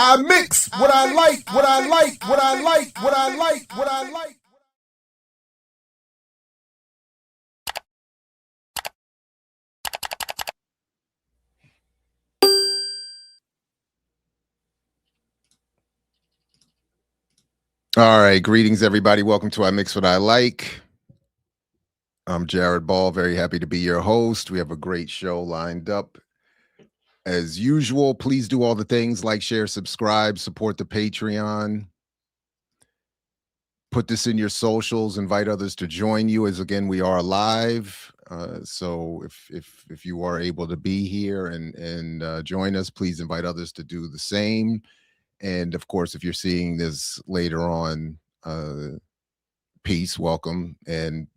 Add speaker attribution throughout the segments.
Speaker 1: I mix what I like, what I like, what I like, what I like, what I like. All right, greetings, everybody. Welcome to I Mix What I Like. I'm Jared Ball, very happy to be your host. We have a great show lined up. As usual, please do all the things like, share, subscribe, support the Patreon. Put this in your socials, invite others to join you, as again we are live. So if you are able to be here and join us, please invite others to do the same. And of course, if you're seeing this later on, peace, welcome, and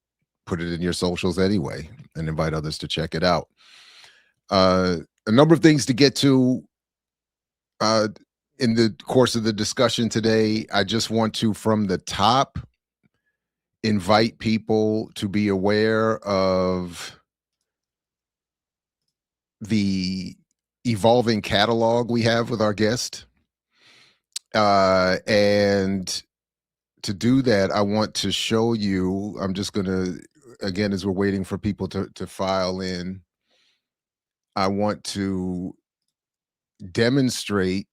Speaker 1: put it in your socials anyway, and invite others to check it out. A number of things to get to in the course of the discussion today. I just want to, from the top, invite people to be aware of the evolving catalog we have with our guest. And to do that, I want to show you, I'm just going to, again, as we're waiting for people to file in, I want to demonstrate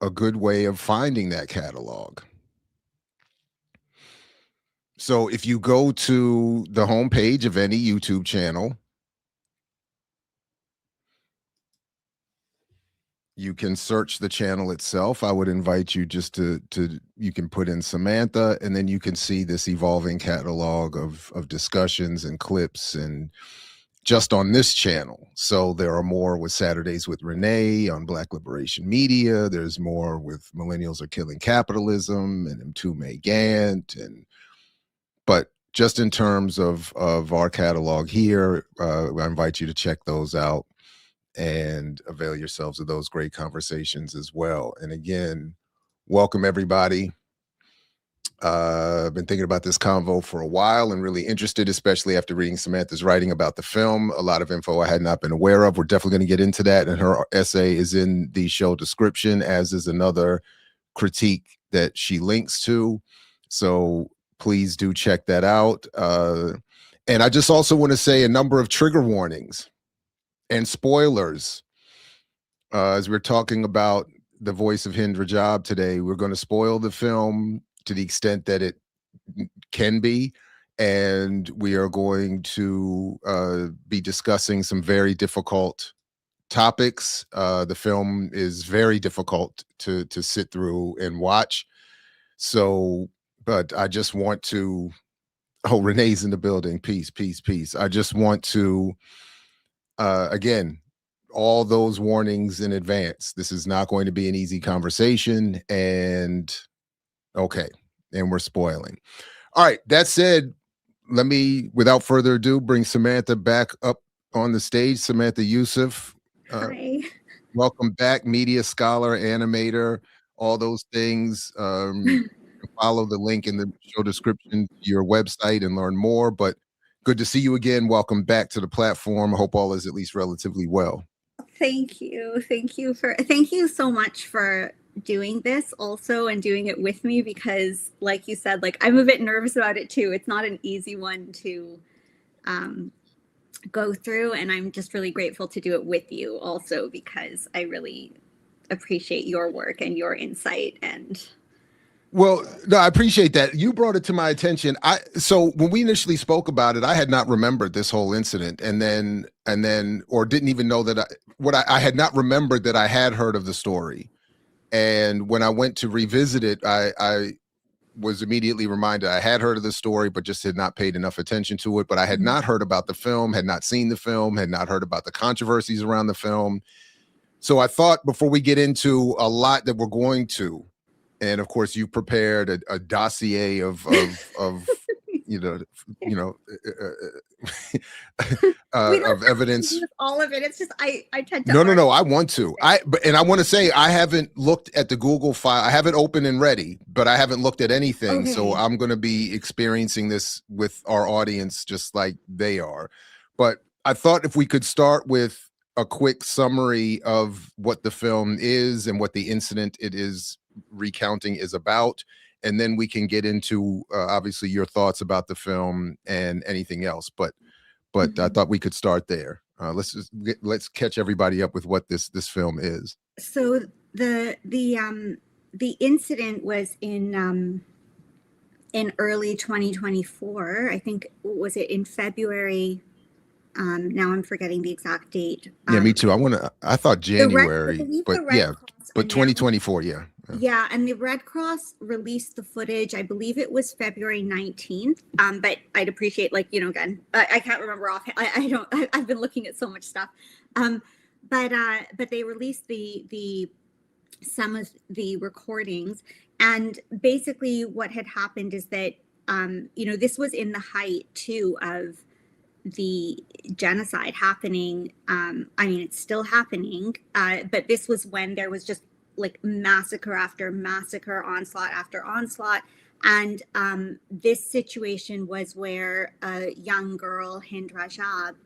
Speaker 1: a good way of finding that catalog. So if you go to the homepage of any YouTube channel, you can search the channel itself. I would invite you just to you can put in Samantha, and then you can see this evolving catalog of discussions and clips, and just on this channel. So there are more with Saturdays with Renee on Black Liberation Media. There's more with Millennials Are Killing Capitalism and Mtume Gant. But just in terms of our catalog here, I invite you to check those out and avail yourselves of those great conversations as well. And again, welcome everybody. I've been thinking about this convo for a while and really interested, especially after reading Samantha's writing about the film. A lot of info I had not been aware of. We're definitely going to get into that. And her essay is in the show description, as is another critique that she links to. So please do check that out. And I just also want to say a number of trigger warnings and spoilers. As we're talking about the voice of Hind Rajab today, we're going to spoil the film to the extent that it can be, and we are going to be discussing some very difficult topics. The film is very difficult to sit through and watch. So, but I just want to, oh, Renee's in the building. Peace, peace, peace. I just want to, again, all those warnings in advance. This is not going to be an easy conversation, and okay, and we're spoiling. All right, that said, let me, without further ado, bring Samantha back up on the stage. Samantha Youssef.
Speaker 2: Hi.
Speaker 1: Welcome back, media scholar, animator, all those things. Follow the link in the show description to your website and learn more. But good to see you again. Welcome back to the platform. I hope all is at least relatively well.
Speaker 2: Thank you. Thank you so much for doing this also and doing it with me, because like you said, like I'm a bit nervous about it too. It's not an easy one to go through, and I'm just really grateful to do it with you also, because I really appreciate your work and your insight. And
Speaker 1: Well, no, I appreciate that. You brought it to my attention. So when we initially spoke about it, I had not remembered this whole incident, and then, or didn't even know that I had not remembered that I had heard of the story. And when I went to revisit it, I was immediately reminded I had heard of the story, but just had not paid enough attention to it. But I had not heard about the film, had not seen the film, had not heard about the controversies around the film. So I thought, before we get into a lot that we're going to, and of course you prepared a dossier of you know
Speaker 2: we don't
Speaker 1: of
Speaker 2: have to
Speaker 1: evidence.
Speaker 2: use all of it. It's just I tend to
Speaker 1: No, I want to. And I want to say, I haven't looked at the Google file. I have it open and ready, but I haven't looked at anything.
Speaker 2: Okay.
Speaker 1: So I'm going to be experiencing this with our audience just like they are. But I thought if we could start with a quick summary of what the film is and what the incident it is recounting is about, and then we can get into obviously your thoughts about the film and anything else. But I thought we could start there. Let's catch everybody up with what this film is.
Speaker 2: So the incident was in early 2024. I think, was it in February? Now I'm forgetting the exact date.
Speaker 1: Yeah, me too. I thought
Speaker 2: I
Speaker 1: January,
Speaker 2: believe
Speaker 1: but
Speaker 2: the Red
Speaker 1: yeah,
Speaker 2: Cross
Speaker 1: but
Speaker 2: announced.
Speaker 1: 2024, yeah.
Speaker 2: Yeah, and the Red Cross released the footage. I believe it was February 19th. But I'd appreciate, like, again, I can't remember off. I don't. I've been looking at so much stuff. But they released the some of the recordings, and basically what had happened is that this was in the height too of the genocide happening. I mean, it's still happening, but this was when there was just like massacre after massacre, onslaught after onslaught. And this situation was where a young girl, Hind Rajab,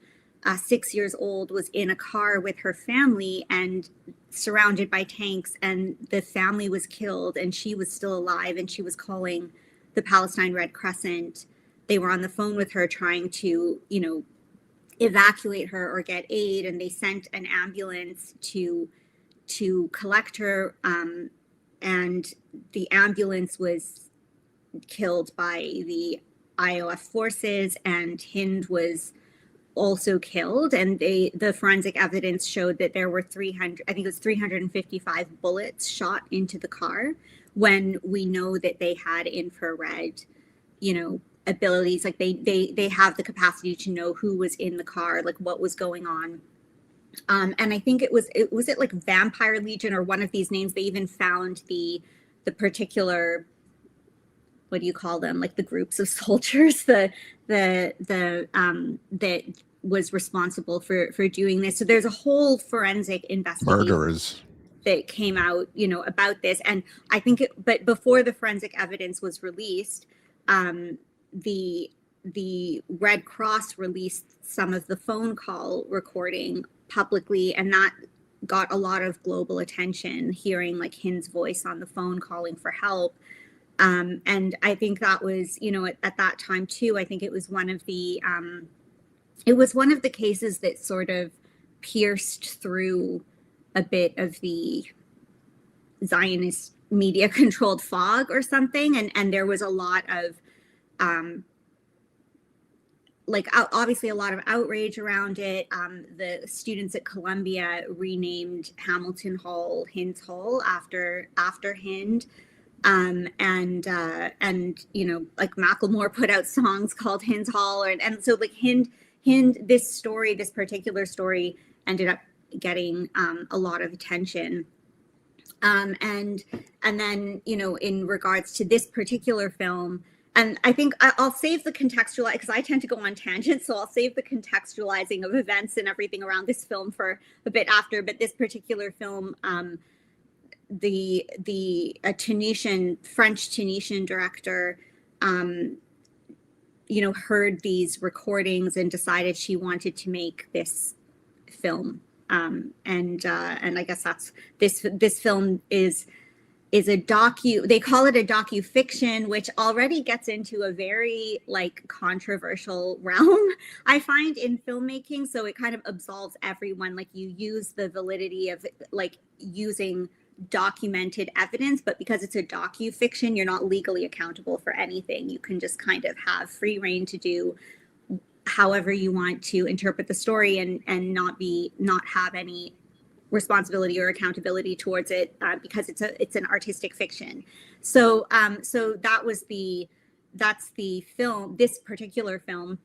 Speaker 2: 6 years old, was in a car with her family and surrounded by tanks, and the family was killed, and she was still alive, and she was calling the Palestine Red Crescent. They were on the phone with her trying to, evacuate her or get aid, and they sent an ambulance to collect her, and the ambulance was killed by the IOF forces, and Hind was also killed. And the forensic evidence showed that there were 355 bullets shot into the car, when we know that they had infrared, abilities. Like they have the capacity to know who was in the car, like what was going on. And I think it was like Vampire Legion or one of these names. They even found the particular, what do you call them, like the groups of soldiers, that was responsible for doing this. So there's a whole forensic investigation
Speaker 1: Murderers
Speaker 2: that came out, about this. And I think but before the forensic evidence was released, the Red Cross released some of the phone call recording publicly, and that got a lot of global attention, hearing like Hind's voice on the phone calling for help. And I think that was, at that time too, I think it was one of the cases that sort of pierced through a bit of the Zionist media controlled fog or something. And there was a lot of, obviously a lot of outrage around it. The students at Columbia renamed Hamilton Hall Hind's Hall after Hind. And like Macklemore put out songs called Hind's Hall, and so like Hind, this particular story ended up getting a lot of attention. And then, in regards to this particular film, and I think I'll save the contextualize, because I tend to go on tangents, so I'll save the contextualizing of events and everything around this film for a bit after. But this particular film, the French Tunisian director, heard these recordings and decided she wanted to make this film. And I guess that's this film is a they call it a docu-fiction, which already gets into a very like controversial realm, I find, in filmmaking. So it kind of absolves everyone. Like, you use the validity of like using documented evidence, but because it's a docu-fiction, you're not legally accountable for anything. You can just kind of have free reign to do however you want to interpret the story, and not have any responsibility or accountability towards it, because it's an artistic fiction. So that's the film, this particular film,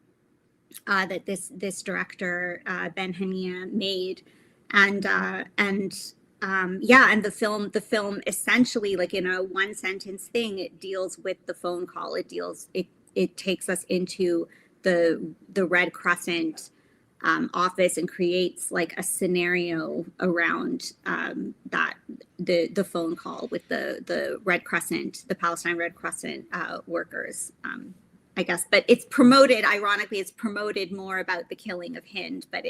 Speaker 2: that this director, Ben Hania, made. And the film essentially, like in a one sentence thing, it deals with the phone call. It takes us into the Red Crescent office, and creates like a scenario around that the phone call with the Red Crescent, the Palestine Red Crescent workers, I guess. But it's promoted, ironically, it's promoted more about the killing of Hind, but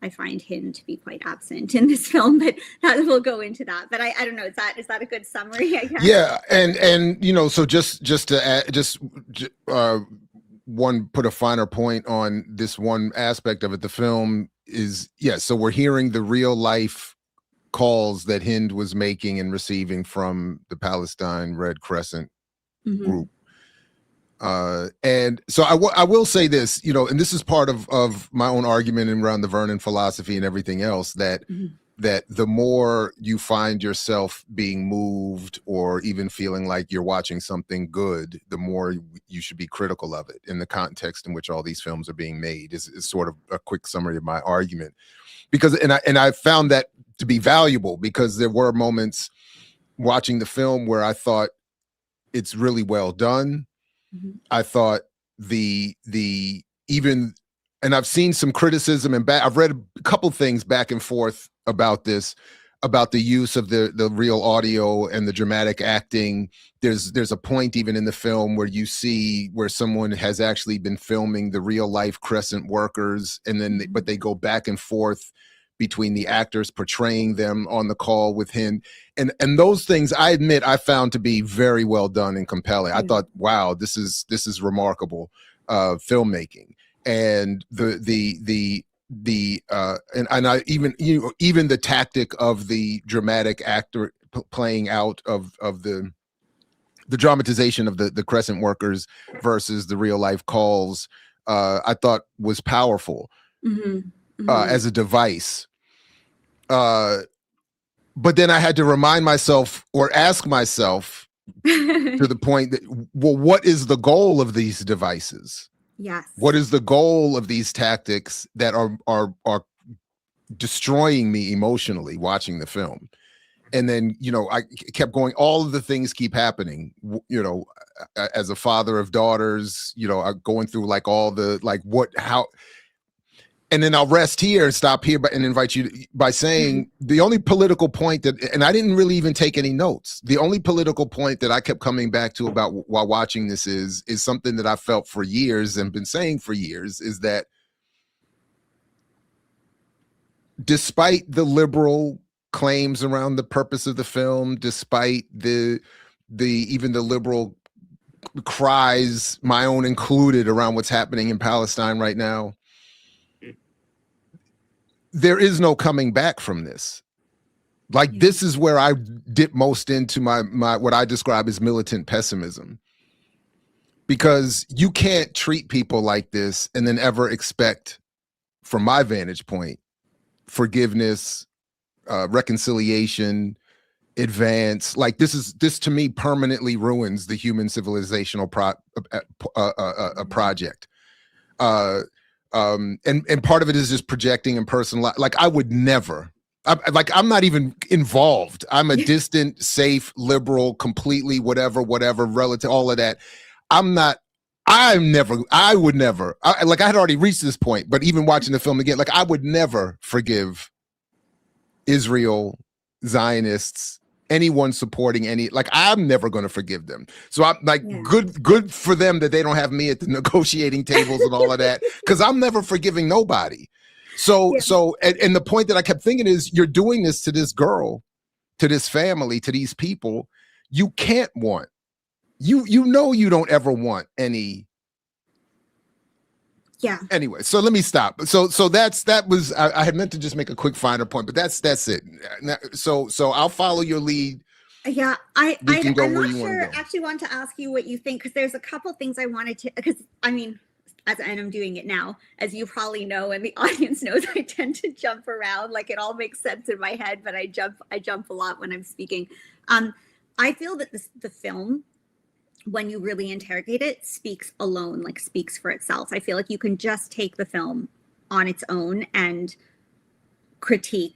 Speaker 2: I find Hind to be quite absent in this film, but we'll go into that. But I don't know. Is that a good summary? I guess.
Speaker 1: Yeah, and you know, so just to add, one put a finer point on this one aspect of it. The film is, yeah. So we're hearing the real life calls that Hind was making and receiving from the Palestine Red Crescent group. And so I will say this, you know, and this is part of my own argument around the Vernon philosophy and everything else, that that the more you find yourself being moved or even feeling like you're watching something good, the more you should be critical of it in the context in which all these films are being made, is sort of a quick summary of my argument. Because and I found that to be valuable, because there were moments watching the film where I thought it's really well done. I thought the even, and I've seen some criticism and I've read a couple things back and forth about this, about the use of the real audio and the dramatic acting. There's a point even in the film where you see where someone has actually been filming the real life Crescent workers, and then but they go back and forth between the actors portraying them on the call with him. And those things, I admit, I found to be very well done and compelling. I thought, wow, this is remarkable filmmaking. And and I even, you know, even the tactic of the dramatic actor playing out of the dramatization of the Crescent workers versus the real life calls, I thought was powerful as a device. But then I had to remind myself or ask myself to the point that, well, what is the goal of these devices?
Speaker 2: Yes.
Speaker 1: What is the goal of these tactics that are destroying me emotionally watching the film? And then, you know, I kept going, all of the things keep happening, you know, as a father of daughters, you know, going through like all the, like what, how, and then I'll rest here and stop here and invite you by saying the only political point that, and I didn't really even take any notes, the only political point that I kept coming back to about while watching this is something that I felt for years and been saying for years, is that despite the liberal claims around the purpose of the film, despite the even the liberal cries, my own included, around what's happening in Palestine right now, there is no coming back from this. Like, this is where I dip most into my what I describe as militant pessimism, because you can't treat people like this and then ever expect, from my vantage point, forgiveness, reconciliation, advance. Like, this to me permanently ruins the human civilizational project. And part of it is just projecting and personal. Like, I would never, I'm not even involved. I'm a distant, safe, liberal, completely whatever, relative, all of that. I would never, like, I had already reached this point, but even watching the film again, like, I would never forgive Israel, Zionists, anyone supporting any, like, I'm never going to forgive them. So I'm like, good for them that they don't have me at the negotiating tables and all of that, because I'm never forgiving nobody. So and the point that I kept thinking is, you're doing this to this girl, to this family, to these people. You can't want, you know, you don't ever want any.
Speaker 2: Yeah.
Speaker 1: Anyway, so let me stop. So that was, I had meant to just make a quick finer point, but that's it. So I'll follow your lead.
Speaker 2: Yeah, I'm not sure. I actually want to ask you what you think, because there's a couple things I wanted to, because I mean, and I'm doing it now, as you probably know, and the audience knows, I tend to jump around. Like, it all makes sense in my head, but I jump a lot when I'm speaking. I feel that the film, when you really interrogate it, speaks alone, like speaks for itself. I feel like you can just take the film on its own and critique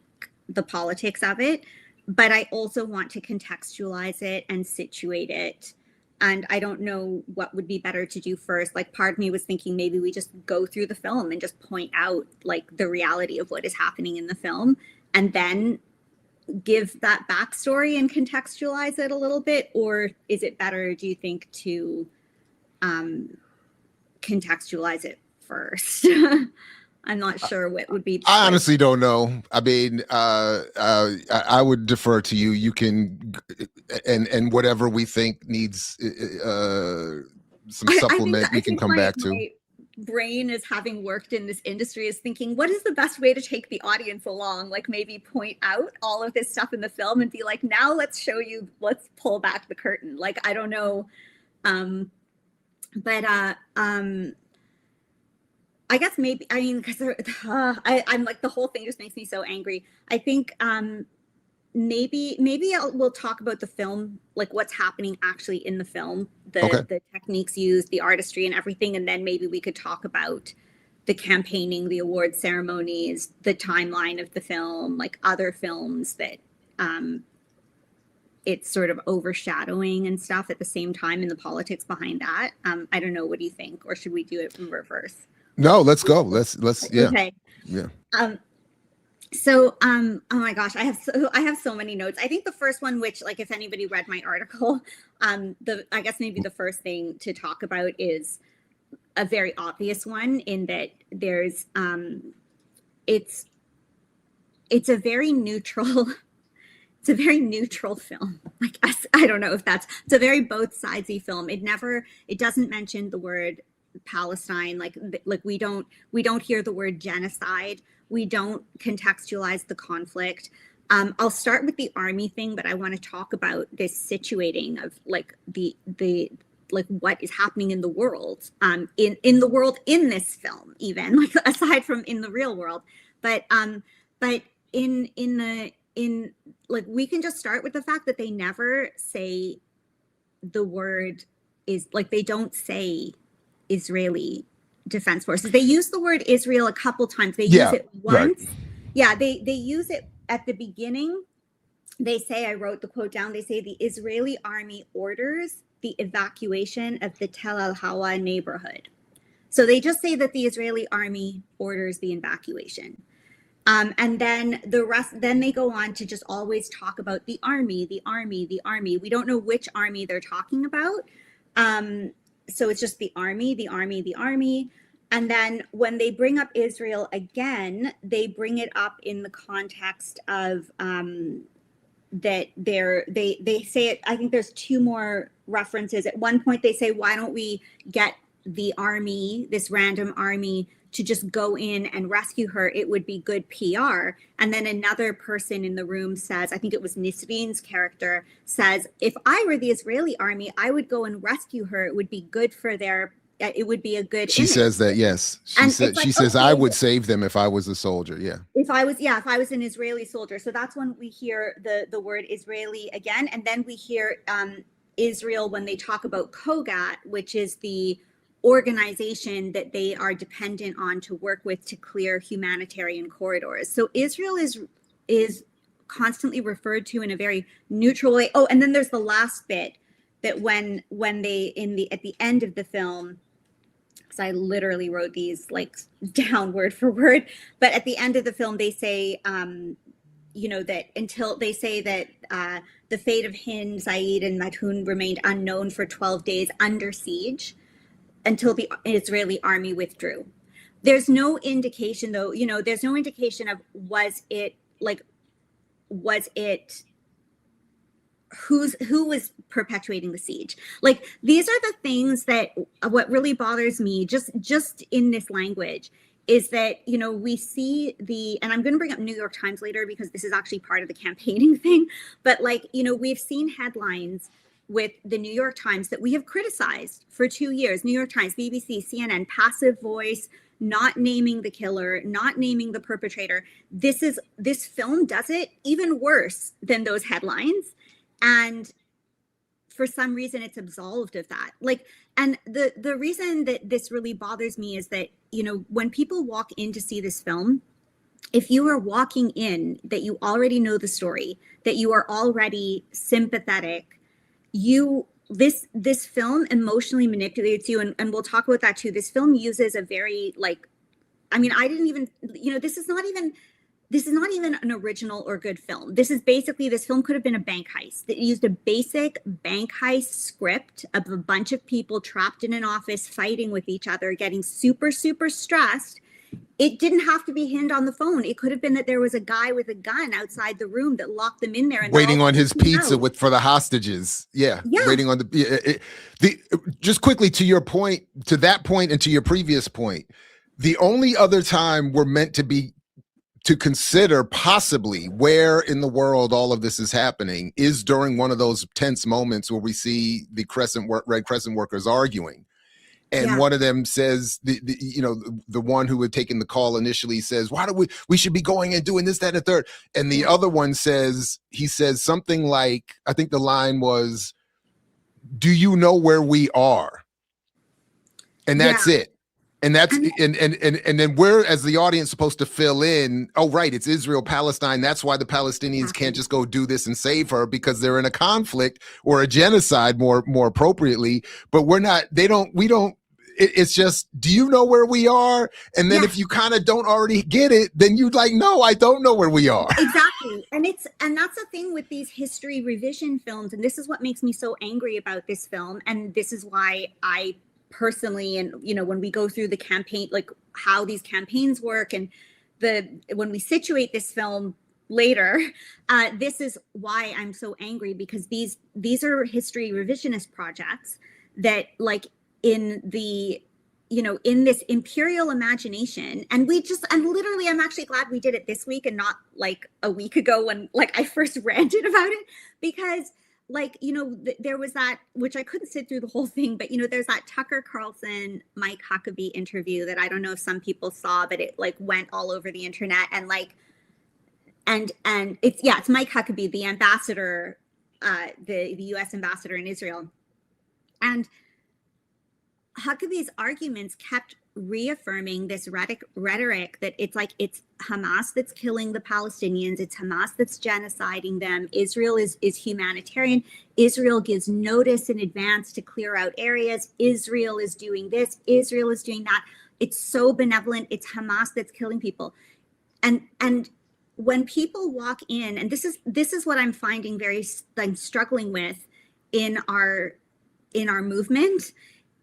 Speaker 2: the politics of it, but I also want to contextualize it and situate it. And I don't know what would be better to do first. Like, part of me was thinking maybe we just go through the film and just point out like the reality of what is happening in the film, and then give that backstory and contextualize it a little bit? Or is it better, do you think, to contextualize it first? I'm not sure what would be
Speaker 1: I
Speaker 2: like.
Speaker 1: honestly don't know. I mean, I would defer to you. You can, and whatever we think needs some supplement,
Speaker 2: I
Speaker 1: we can
Speaker 2: think
Speaker 1: come back to.
Speaker 2: my brain is, having worked in this industry, is thinking, what is the best way to take the audience along? Like maybe point out all of this stuff in the film and be like, now let's show you, let's pull back the curtain. Like, I don't know. But I guess maybe, I mean, because I'm like, the whole thing just makes me so angry. I think maybe we'll talk about the film, like what's happening actually in the film,
Speaker 1: Okay.
Speaker 2: the techniques used, the artistry and everything, and then maybe we could talk about the campaigning, the award ceremonies, the timeline of the film, like other films that it's sort of overshadowing and stuff at the same time, and the politics behind that. I don't know, what do you think, or should we do it in reverse?
Speaker 1: No, let's go. Let's yeah.
Speaker 2: Okay.
Speaker 1: Yeah.
Speaker 2: So, oh my gosh, I have so many notes. I think the first one, which, like, if anybody read my article, I guess maybe the first thing to talk about is a very obvious one, in that there's, it's a very neutral, it's a very neutral film. Like, I don't know if it's a very both sidesy film. It doesn't mention the word Palestine. Like we don't hear the word genocide. We don't contextualize the conflict. I'll start with the army thing, but I want to talk about this situating of like the like what is happening in the world, in the world in this film, even like aside from in the real world. But in like, we can just start with the fact that they never say the word is, like, they don't say Israeli Defense Forces. They use the word Israel a couple times. They use it once. Right. Yeah, they use it at the beginning. They say, I wrote the quote down, they say the Israeli army orders the evacuation of the Tel Al Hawa neighborhood. So they just say that the Israeli army orders the evacuation. And then the rest, then they go on to just always talk about the army, the army, the army. We don't know which army they're talking about. So it's just the army, the army, the army. And then when they bring up Israel again, they bring it up in the context of that they say it. I think there's two more references. At one point they say, why don't we get the army, this random army, to just go in and rescue her? It would be good PR. And then another person in the room says, I think it was Nisreen's character, says, if I were the Israeli army, I would go and rescue her. It would be good for it would be a good
Speaker 1: She image. Says that, yes. She says, okay, I would save them if I was a soldier. Yeah. If I
Speaker 2: was an Israeli soldier. So that's when we hear the word Israeli again. And then we hear Israel when they talk about Kogat, which is the organization that they are dependent on to work with to clear humanitarian corridors. So Israel is constantly referred to in a very neutral way. Oh, and then there's the last bit that when they at the end of the film, because I literally wrote these like down word for word, but at the end of the film they say that until they say that the fate of Hind, Saeed, and Matun remained unknown for 12 days under siege, until the Israeli army withdrew. There's no indication, though, there's no indication of was it who was perpetuating the siege. Like, these are the things that what really bothers me just in this language is that, we see and I'm going to bring up New York Times later because this is actually part of the campaigning thing, but like, we've seen headlines with the New York Times that we have criticized for 2 years. New York Times, BBC, CNN, passive voice, not naming the killer, not naming the perpetrator. This film does it even worse than those headlines. And for some reason it's absolved of that. Like, and the reason that this really bothers me is that, when people walk in to see this film, if you are walking in that you already know the story, that you are already sympathetic, this film emotionally manipulates you, and we'll talk about that too. This film uses a very I didn't even, this is not even an original or good film. This film could have been a bank heist. It used a basic bank heist script of a bunch of people trapped in an office fighting with each other, getting super, super stressed. it didn't have to be Hind on the phone. It could have been that there was a guy with a gun outside the room that locked them in there, and
Speaker 1: waiting on his
Speaker 2: freaking
Speaker 1: pizza
Speaker 2: out.
Speaker 1: for the hostages. Yeah,
Speaker 2: Yeah,
Speaker 1: waiting on the just quickly to your point, to that point, and to your previous point. The only other time we're meant to consider possibly where in the world all of this is happening is during one of those tense moments where we see the Red Crescent workers arguing. And
Speaker 2: yeah,
Speaker 1: one of them says, the one who had taken the call initially says, why do we should be going and doing this, that, and the third. And the other one says something like, I think the line was, do you know where we are? And that's
Speaker 2: yeah.
Speaker 1: it. And that's and then we're, as the audience, supposed to fill in, oh, right, it's Israel, Palestine. That's why the Palestinians can't just go do this and save her, because they're in a conflict or a genocide, more appropriately. But we don't. It's just, do you know where we are? And then if you kind of don't already get it, then you'd like, no, I don't know where we are.
Speaker 2: Exactly. And that's the thing with these history revision films. And this is what makes me so angry about this film. And this is why I personally, and when we go through the campaign, like how these campaigns work, and when we situate this film later, this is why I'm so angry, because these are history revisionist projects that, like, in the in this imperial imagination, and literally, I'm actually glad we did it this week and not like a week ago when like I first ranted about it, because like, there was that, which I couldn't sit through the whole thing, but there's that Tucker Carlson, Mike Huckabee interview that I don't know if some people saw, but it like went all over the internet, and like, and it's Mike Huckabee, the ambassador, the US ambassador in Israel. And Huckabee's arguments kept reaffirming this rhetoric that it's Hamas that's killing the Palestinians, it's Hamas that's genociding them, Israel is humanitarian, Israel gives notice in advance to clear out areas, Israel is doing this, Israel is doing that, it's so benevolent, it's Hamas that's killing people. And when people walk in, and this is what I'm finding I'm struggling with in our movement,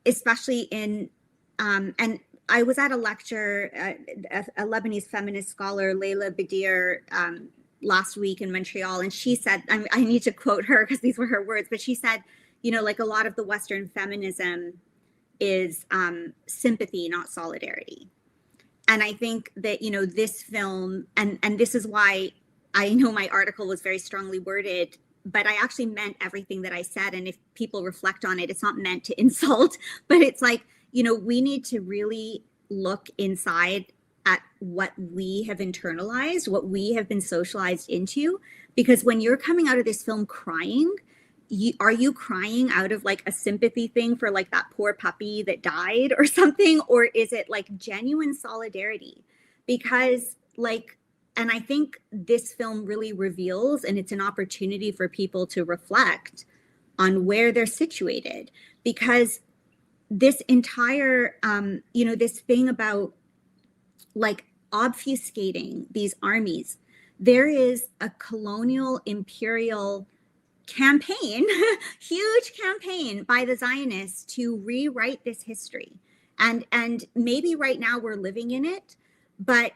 Speaker 2: especially in and I was at a lecture, a Lebanese feminist scholar, Leila Badir, last week in Montreal, and she said, I need to quote her because these were her words, but she said, like a lot of the Western feminism is sympathy, not solidarity. And I think that, this film, and this is why I know my article was very strongly worded, but I actually meant everything that I said. And if people reflect on it, it's not meant to insult, but it's like, we need to really look inside at what we have internalized, what we have been socialized into. Because when you're coming out of this film crying, are you crying out of like a sympathy thing for like that poor puppy that died or something? Or is it like genuine solidarity? Because like, and I think this film really reveals, and it's an opportunity for people to reflect on where they're situated, because this entire, this thing about like obfuscating these armies, there is a colonial imperial campaign, huge campaign by the Zionists to rewrite this history. And maybe right now we're living in it, but,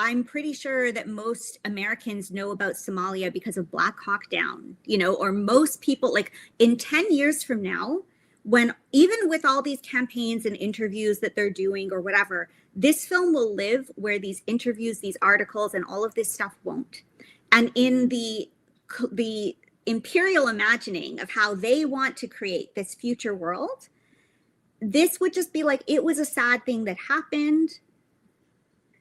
Speaker 2: I'm pretty sure that most Americans know about Somalia because of Black Hawk Down, or most people, like in 10 years from now, when even with all these campaigns and interviews that they're doing or whatever, this film will live where these interviews, these articles, and all of this stuff won't. And in the imperial imagining of how they want to create this future world, this would just be like, it was a sad thing that happened.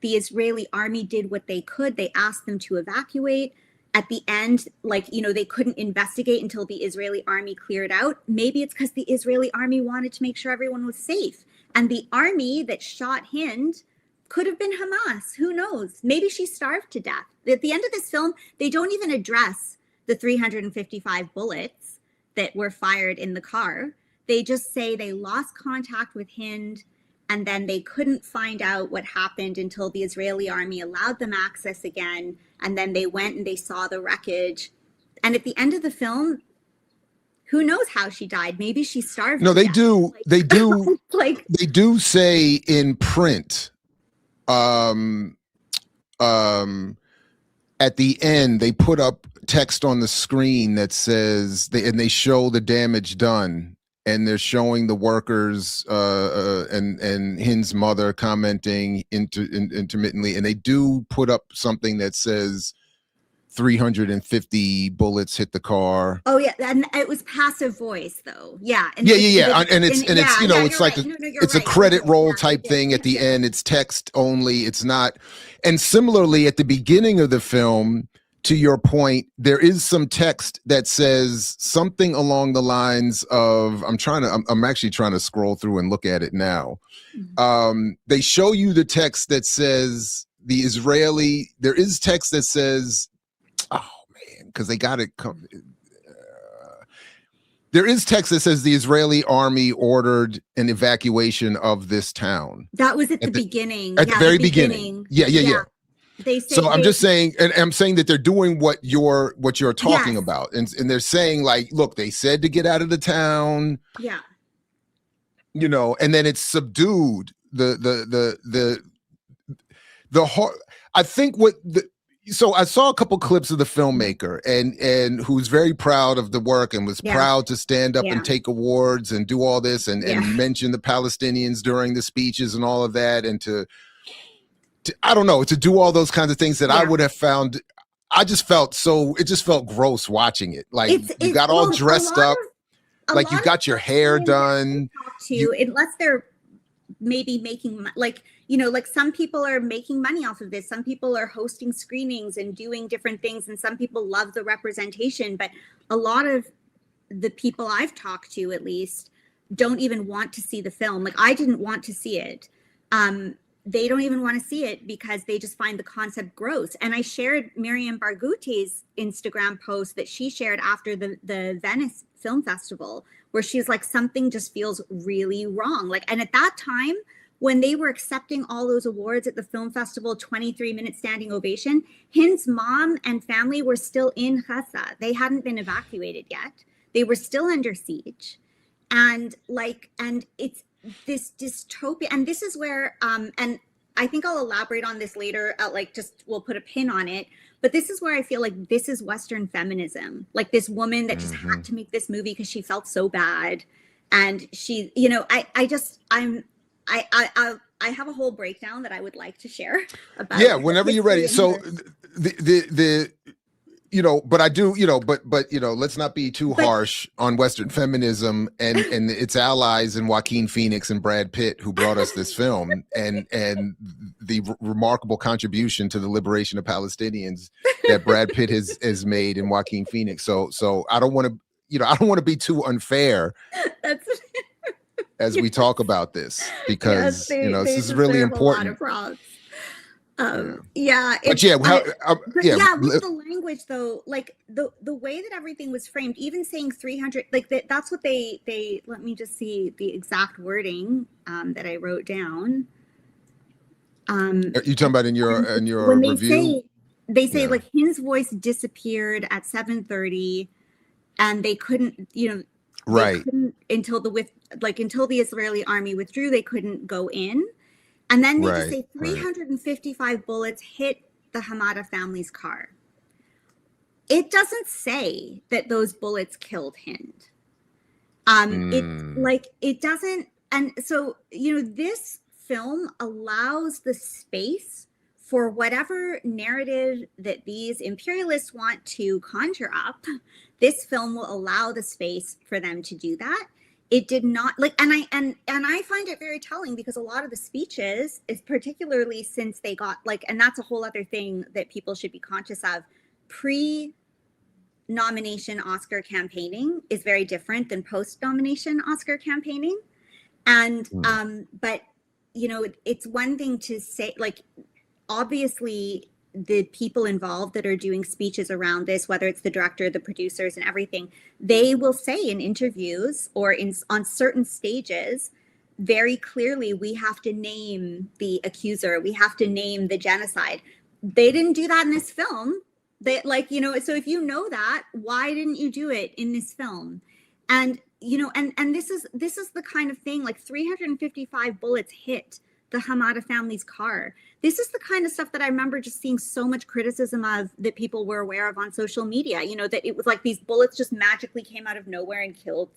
Speaker 2: The Israeli army did what they could. They asked them to evacuate. At the end, like, they couldn't investigate until the Israeli army cleared out. Maybe it's because the Israeli army wanted to make sure everyone was safe. And the army that shot Hind could have been Hamas. Who knows? Maybe she starved to death. At the end of this film, they don't even address the 355 bullets that were fired in the car. They just say they lost contact with Hind, and then they couldn't find out what happened until the Israeli army allowed them access again. And then they went and they saw the wreckage. And at the end of the film, who knows how she died? Maybe she starved.
Speaker 1: No, they do. Like, they do. Like, they do say in print um, um, at the end, they put up text on the screen that says, and they show the damage done. And they're showing the workers and Hind's mother commenting intermittently. And they do put up something that says 350 bullets hit the car.
Speaker 2: Oh yeah, and it was passive voice though. Yeah,
Speaker 1: and it's it's like it's a credit roll type thing at the end. It's text only. It's not. And similarly, at the beginning of the film, to your point, there is some text that says something along the lines of, I'm actually trying to scroll through and look at it now. They show you the text that says there is text that says, oh man, because they got it. There is text that says the Israeli army ordered an evacuation of this town.
Speaker 2: That was at the beginning.
Speaker 1: At the very beginning. Yeah. They say, so I'm just saying, and I'm saying that they're doing what you're talking about, and they're saying like, look, they said to get out of the town.
Speaker 2: Yeah.
Speaker 1: And then it's subdued. The I think so I saw a couple clips of the filmmaker and who's very proud of the work and was proud to stand up and take awards and do all this and mention the Palestinians during the speeches and all of that, and to I don't know, to do all those kinds of things that I would have found. It just felt gross watching it. Like you got all dressed up, like you got your hair done.
Speaker 2: Unless they're maybe making like some people are making money off of this. Some people are hosting screenings and doing different things, and some people love the representation. But a lot of the people I've talked to, at least, don't even want to see the film. Like I didn't want to see it. They don't even want to see it because they just find the concept gross. And I shared Miriam Barghouti's Instagram post that she shared after the Venice Film Festival, where she's like, something just feels really wrong. Like, and at that time, when they were accepting all those awards at the film festival, 23-minute standing ovation, Hind's mom and family were still in Gaza. They hadn't been evacuated yet. They were still under siege. And it's this dystopia, and this is where and I think I'll elaborate on this later, we'll put a pin on it, but this is where I feel like this is Western feminism, like this woman that just had to make this movie because she felt so bad. And she, I have a whole breakdown that I would like to share about
Speaker 1: whenever you're ready. So but I do, but let's not be too harsh on Western feminism and its allies and Joaquin Phoenix and Brad Pitt, who brought us this film, and the remarkable contribution to the liberation of Palestinians that Brad Pitt has made, and Joaquin Phoenix. So I don't want to be too unfair as we talk about this, because this is really important.
Speaker 2: With the language though, like the way that everything was framed, even saying 300, like that's what they let me just see the exact wording that I wrote down.
Speaker 1: You talking about in your
Speaker 2: when
Speaker 1: review?
Speaker 2: They say like Hind's voice disappeared at 7:30, and they couldn't, until the Israeli army withdrew, they couldn't go in. And then they just say 355 bullets hit the Hamada family's car. It doesn't say that those bullets killed Hind. It doesn't. And so, this film allows the space for whatever narrative that these imperialists want to conjure up. This film will allow the space for them to do that. It did not and I find it very telling, because a lot of the speeches, is particularly since they got and that's a whole other thing that people should be conscious of. Pre-nomination Oscar campaigning is very different than post-nomination Oscar campaigning. And but it's one thing to say, obviously the people involved that are doing speeches around this, whether it's the director, the producers, and everything, they will say in interviews or on certain stages very clearly, we have to name the accuser, we have to name the genocide. They didn't do that in this film. They so if you know that, why didn't you do it in this film? And and this is the kind of thing, 355 bullets hit the Hamada family's car. This is the kind of stuff that I remember just seeing so much criticism of, that people were aware of on social media, you know, that it was like these bullets just magically came out of nowhere and killed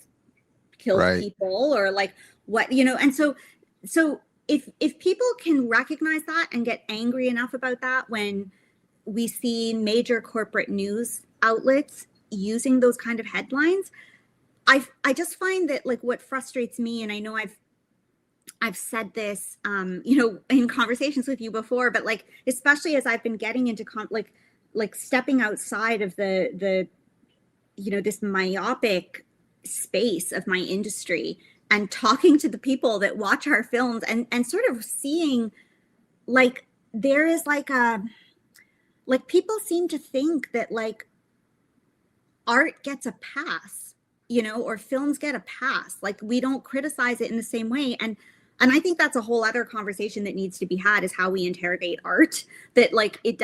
Speaker 1: Right.
Speaker 2: people, or like what, you know. And so if people can recognize that and get angry enough about that when we see major corporate news outlets using those kind of headlines, I just find that, like, what frustrates me, and I know I've said this, you know, in conversations with you before, but like, especially as I've been getting into like stepping outside of the, you know, this myopic space of my industry, and talking to the people that watch our films, and sort of seeing, like, there is like people seem to think that, like, art gets a pass, you know, or films get a pass. Like, we don't criticize it in the same way. And I think that's a whole other conversation that needs to be had, is how we interrogate art. That, like, it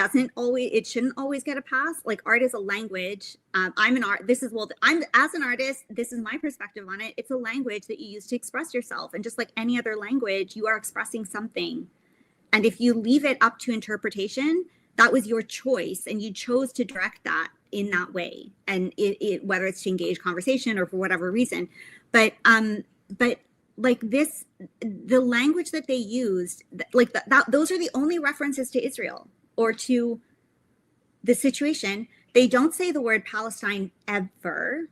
Speaker 2: shouldn't always get a pass. Like, art is a language. I'm as an artist, this is my perspective on it. It's a language that you use to express yourself. And just like any other language, you are expressing something. And if you leave it up to interpretation, that was your choice, and you chose to direct that in that way. And it whether it's to engage conversation or for whatever reason. But like this, the language that they used, like those are the only references to Israel or to the situation. They don't say the word Palestine ever.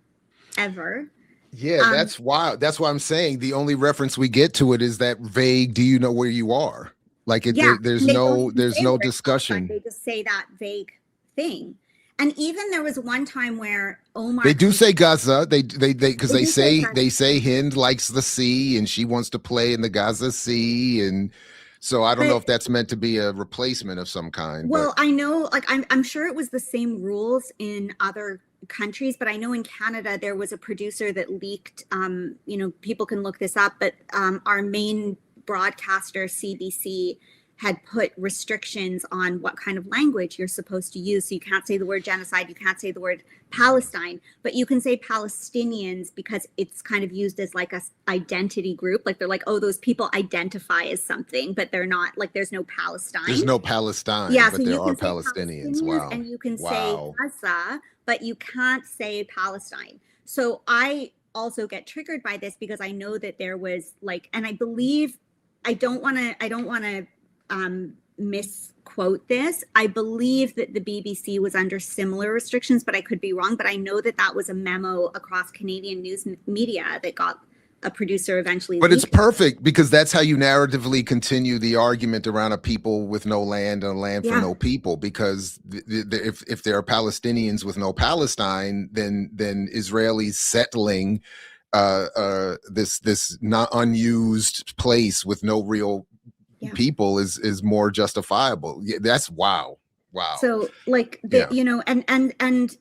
Speaker 1: Yeah, that's why I'm saying the only reference we get to it is that vague, do you know where you are? Like, there's no discussion.
Speaker 2: They just say that vague thing. And even there was one time where Omar,
Speaker 1: they do say Gaza. They because they say Hind likes the sea and she wants to play in the Gaza Sea, and so I don't know if that's meant to be a replacement of some kind.
Speaker 2: Well, I know, like, I'm sure it was the same rules in other countries, but I know in Canada there was a producer that leaked. You know, people can look this up, but our main broadcaster, CBC, had put restrictions on what kind of language you're supposed to use. So you can't say the word genocide, you can't say the word Palestine, but you can say Palestinians because it's kind of used as like a identity group. Like, they're like, oh, those people identify as something, but they're not, like, there's no Palestine.
Speaker 1: There's no Palestine,
Speaker 2: yeah,
Speaker 1: but
Speaker 2: so
Speaker 1: there are Palestinians. Wow.
Speaker 2: And you can say Gaza, but you can't say Palestine. So I also get triggered by this because I know that there was, like, and I believe, I don't want to misquote this. I believe that the BBC was under similar restrictions, but I could be wrong. But I know that that was a memo across Canadian news media that got a producer eventually.
Speaker 1: But it's perfect because that's how you narratively continue the argument around a people with no land and a land for no people. Because if there are Palestinians with no Palestine, then Israelis settling this not unused place with no real people is more justifiable. Yeah, that's wow.
Speaker 2: So, like, you know, and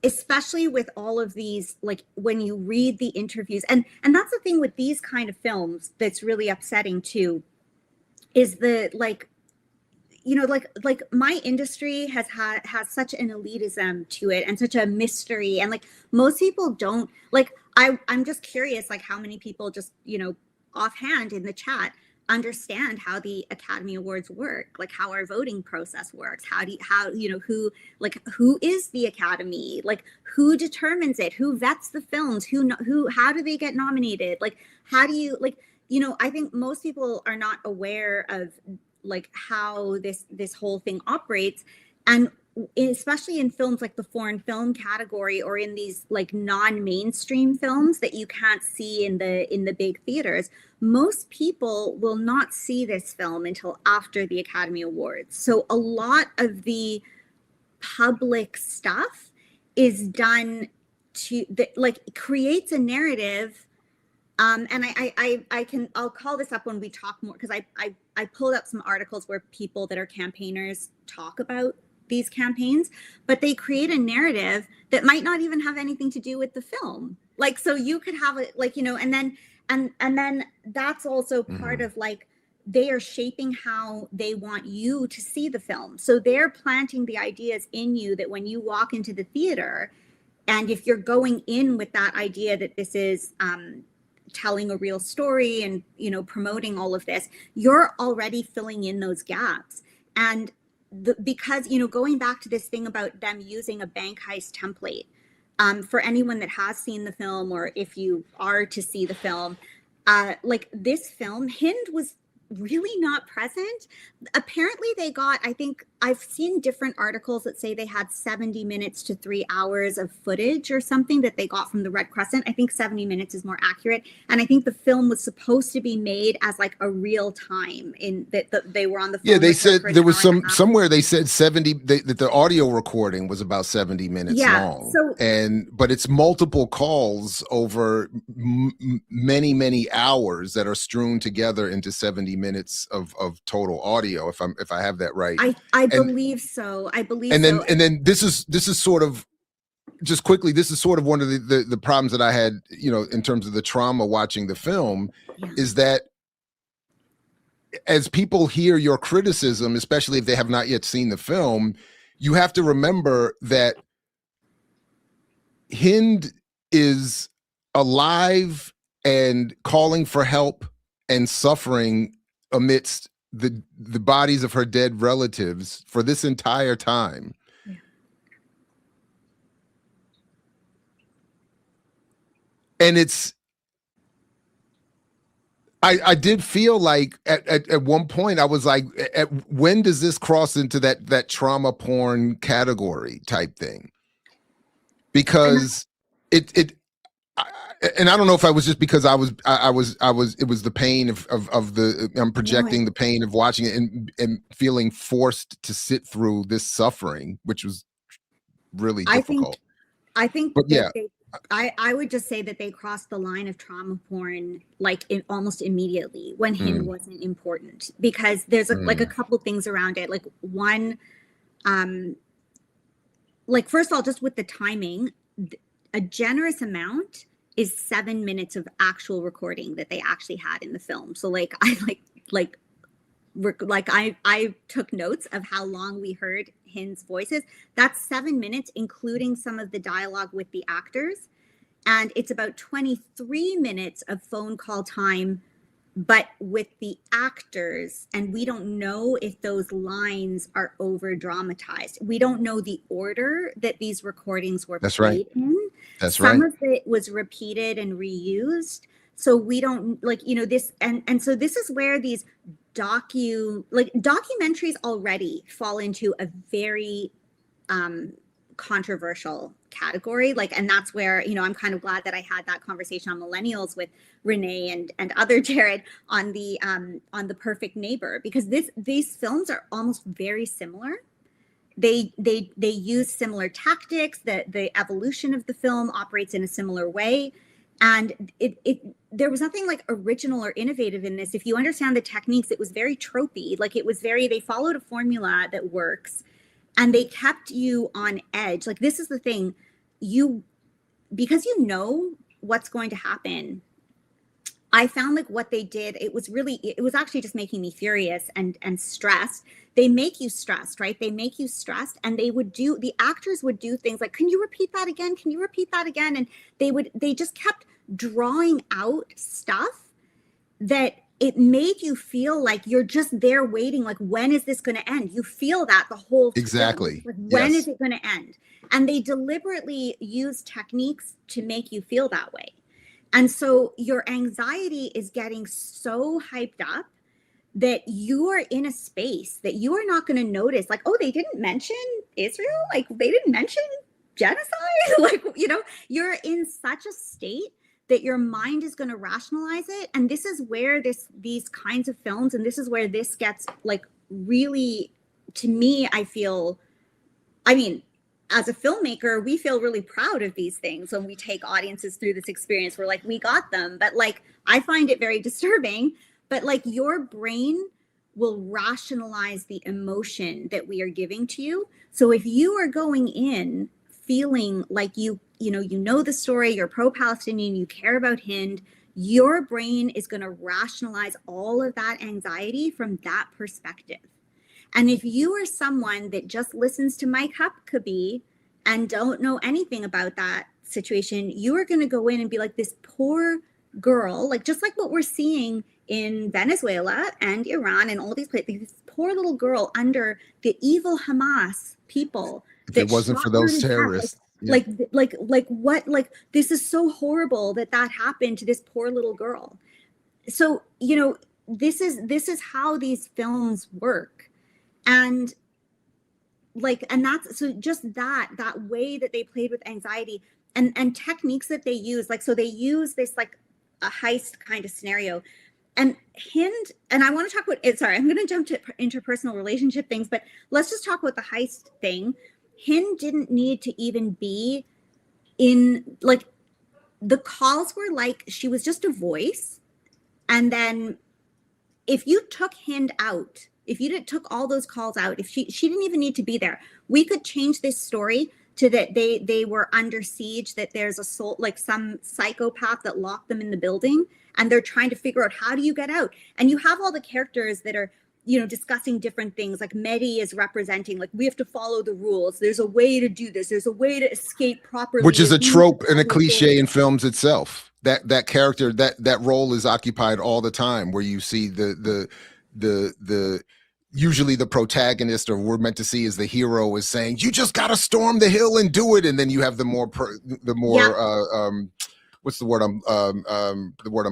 Speaker 2: especially with all of these, like, when you read the interviews, and that's the thing with these kind of films that's really upsetting too, is the, like, you know, like my industry has such an elitism to it and such a mystery, and like most people don't, like, I'm just curious, like, how many people just, you know, offhand in the chat understand how the Academy Awards work, like how our voting process works, how you know, who is the Academy, like who determines it, who vets the films, how do they get nominated, like how do you, like, you know, I think most people are not aware of, like, how this whole thing operates. And especially in films like the foreign film category, or in these like non-mainstream films that you can't see in the big theaters, most people will not see this film until after the Academy Awards. So a lot of the public stuff is done to like creates a narrative. And I'll call this up when we talk more, because I pulled up some articles where people that are campaigners talk about these campaigns, but they create a narrative that might not even have anything to do with the film. Like, so you could have it, like, you know, and then that's also part of, like, they are shaping how they want you to see the film. So they're planting the ideas in you that when you walk into the theater, and if you're going in with that idea that this is telling a real story and, you know, promoting all of this, you're already filling in those gaps. And because, you know, going back to this thing about them using a bank heist template, for anyone that has seen the film, or if you are to see the film, like this film, Hind was really not present. Apparently they got, I think I've seen different articles that say they had 70 minutes to 3 hours of footage or something that they got from the Red Crescent. I think 70 minutes is more accurate. And I think the film was supposed to be made as like a real time in that they were on the phone.
Speaker 1: Yeah, they said there was somewhere they said 70 that the audio recording was about 70 minutes long.
Speaker 2: So,
Speaker 1: but it's multiple calls over many hours that are strewn together into 70 minutes of total audio, if I have that right.
Speaker 2: I believe so. I believe
Speaker 1: and then
Speaker 2: so.
Speaker 1: And then this is sort of, just quickly, this is sort of one of the problems that I had, you know, in terms of the trauma watching the film, is that as people hear your criticism, especially if they have not yet seen the film, you have to remember that Hind is alive and calling for help and suffering amidst the bodies of her dead relatives for this entire time. And I did feel like at one point I was like, when does this cross into that trauma porn category type thing? Because and I don't know if I was just because it was the pain of the, I'm projecting the pain of watching it and feeling forced to sit through this suffering, which was really difficult.
Speaker 2: I think
Speaker 1: but yeah.
Speaker 2: I would just say that they crossed the line of trauma porn like almost immediately when Hind wasn't important, because there's like a couple things around it. Like one, like first of all, just with the timing, a generous amount is 7 minutes of actual recording that they actually had in the film. So like I took notes of how long we heard Hind's voices. That's 7 minutes, including some of the dialogue with the actors. And it's about 23 minutes of phone call time, but with the actors. And we don't know if those lines are over dramatized. We don't know the order that these recordings were played in. Some of it was repeated and reused. So we don't, like, you know, this, and so this is where these documentaries already fall into a very controversial category. Like, and that's where, you know, I'm kind of glad that I had that conversation on Millennials with Renee and other Jared on the Perfect Neighbor, because these films are almost very similar. They use similar tactics, that the evolution of the film operates in a similar way. And there was nothing like original or innovative in this. If you understand the techniques, it was very tropey. Like they followed a formula that works, and they kept you on edge. Like, this is the thing, because you know what's going to happen. I found like what they did, it was actually just making me furious and stressed. They make you stressed, right? They make you stressed, and the actors would do things like, can you repeat that again? Can you repeat that again? And they just kept drawing out stuff that it made you feel like you're just there waiting. Like, when is this going to end? You feel that the whole time.
Speaker 1: Exactly.
Speaker 2: Like, when is it going to end? And they deliberately use techniques to make you feel that way. And so your anxiety is getting so hyped up that you are in a space that you are not going to notice. Like, oh, they didn't mention Israel. Like, they didn't mention genocide. Like, you know, you're in such a state that your mind is going to rationalize it. And this is where these kinds of films, and this is where this gets like really, to me, I mean, as a filmmaker, we feel really proud of these things when we take audiences through this experience. We're like, we got them. But like, I find it very disturbing. But like, your brain will rationalize the emotion that we are giving to you. So if you are going in feeling like you know the story, you're pro-Palestinian, you care about Hind, your brain is going to rationalize all of that anxiety from that perspective. And if you are someone that just listens to Mike Huckabee and don't know anything about that situation, you are going to go in and be like, this poor girl, like just like what we're seeing in Venezuela and Iran and all these places, this poor little girl under the evil Hamas people
Speaker 1: If it
Speaker 2: that
Speaker 1: wasn't
Speaker 2: shot
Speaker 1: for
Speaker 2: her
Speaker 1: those
Speaker 2: to death.
Speaker 1: terrorists, yeah.
Speaker 2: Like what? Like this is so horrible that happened to this poor little girl. So this is how these films work, and that's so just that way that they played with anxiety and techniques that they use. Like, so they use this like a heist kind of scenario. And Hind, and I want to talk about it. Sorry, I'm going to jump to interpersonal relationship things, but let's just talk about the heist thing. Hind didn't need to even be in, like, the calls were like she was just a voice. And then if you took Hind out, if you took all those calls out, if she didn't even need to be there, we could change this story to that they were under siege, that there's a soul, like some psychopath that locked them in the building, and they're trying to figure out, how do you get out? And you have all the characters that are discussing different things. Like Mehdi is representing, like, we have to follow the rules, there's a way to do this, there's a way to escape properly,
Speaker 1: Which is a trope and a cliche in films itself. That character, that role is occupied all the time, where you see the usually the protagonist, or we're meant to see as the hero, is saying, you just got to storm the hill and do it. And then you have the more what's the word I'm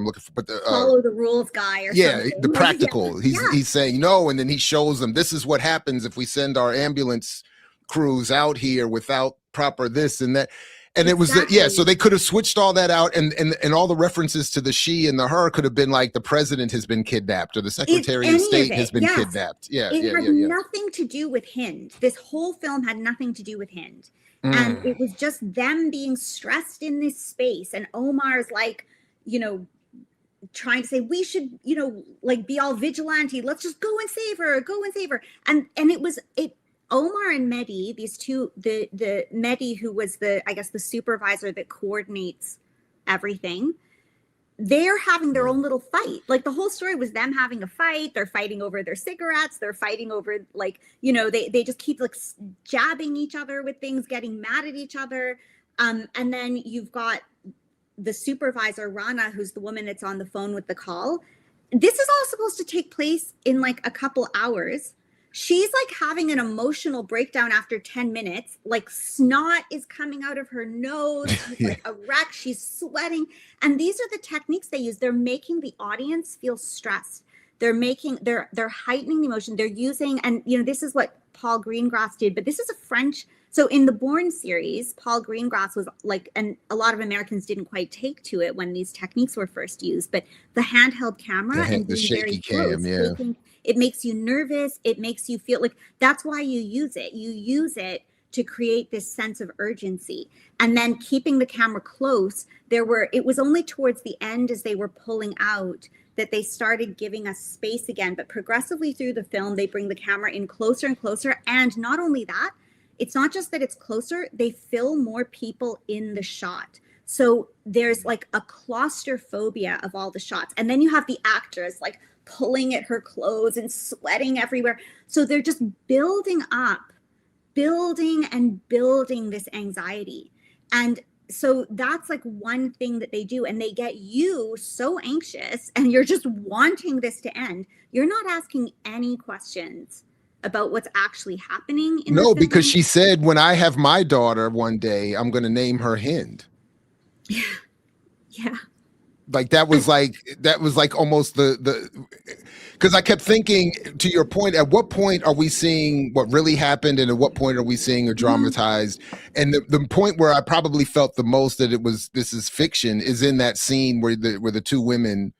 Speaker 1: looking for? But
Speaker 2: follow the rules guy, or something.
Speaker 1: The practical. He's saying no, and then he shows them, this is what happens if we send our ambulance crews out here without proper this and that. And exactly. It was so they could have switched all that out, and all the references to the she and the her could have been like, the president has been kidnapped, or the Secretary of State has been kidnapped.
Speaker 2: It had nothing to do with Hind. This whole film had nothing to do with Hind. And it was just them being stressed in this space. And Omar's like, trying to say, we should, like, be all vigilante. Let's just go and save her, And Omar and Mehdi, these two, the Mehdi, who was the supervisor that coordinates everything, they're having their own little fight. Like, the whole story was them having a fight. They're fighting over their cigarettes. They're fighting over, like, they just keep like jabbing each other with things, getting mad at each other. And then you've got the supervisor, Rana, who's the woman that's on the phone with the call. This is all supposed to take place in like a couple hours. She's like having an emotional breakdown after 10 minutes, like snot is coming out of her nose, she's like a wreck, she's sweating. And these are the techniques they use. They're making the audience feel stressed. They're heightening the emotion. They're using, and this is what Paul Greengrass did, but this is a French. So in the Bourne series, Paul Greengrass was like, and a lot of Americans didn't quite take to it when these techniques were first used, but the handheld camera and the shaky cam, it makes you nervous. It makes you feel like, that's why you use it. You use it to create this sense of urgency. And then keeping the camera close, it was only towards the end, as they were pulling out, that they started giving us space again. But progressively through the film, they bring the camera in closer and closer. And not only that, it's not just that it's closer, they fill more people in the shot. So there's like a claustrophobia of all the shots. And then you have the actors like pulling at her clothes and sweating everywhere. So they're just building this anxiety. And so that's like one thing that they do, and they get you so anxious, and you're just wanting this to end. You're not asking any questions about what's actually happening in
Speaker 1: No, because she said, when I have my daughter one day, I'm going to name her Hind.
Speaker 2: Yeah.
Speaker 1: Like that was like almost because I kept thinking, to your point, at what point are we seeing what really happened, and at what point are we seeing a dramatized? And the point where I probably felt the most that this is fiction is in that scene where the two women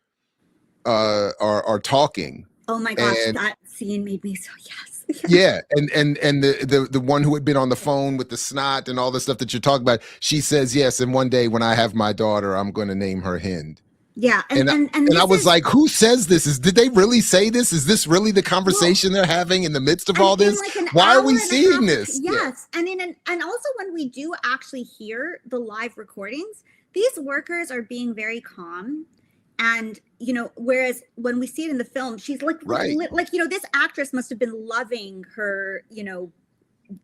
Speaker 1: are talking.
Speaker 2: Oh my gosh, that scene made me so yes.
Speaker 1: Yeah, and the one who had been on the phone with the snot and all the stuff that you're talking about, she says, yes, and one day when I have my daughter, I'm going to name her Hind.
Speaker 2: Yeah,
Speaker 1: and I was like, who says this? Did they really say this? Is this really the conversation they're having in the midst of all this? Like, why are we seeing this?
Speaker 2: Yes, and also when we do actually hear the live recordings, these workers are being very calm. And, whereas when we see it in the film, she's like, this actress must have been loving her,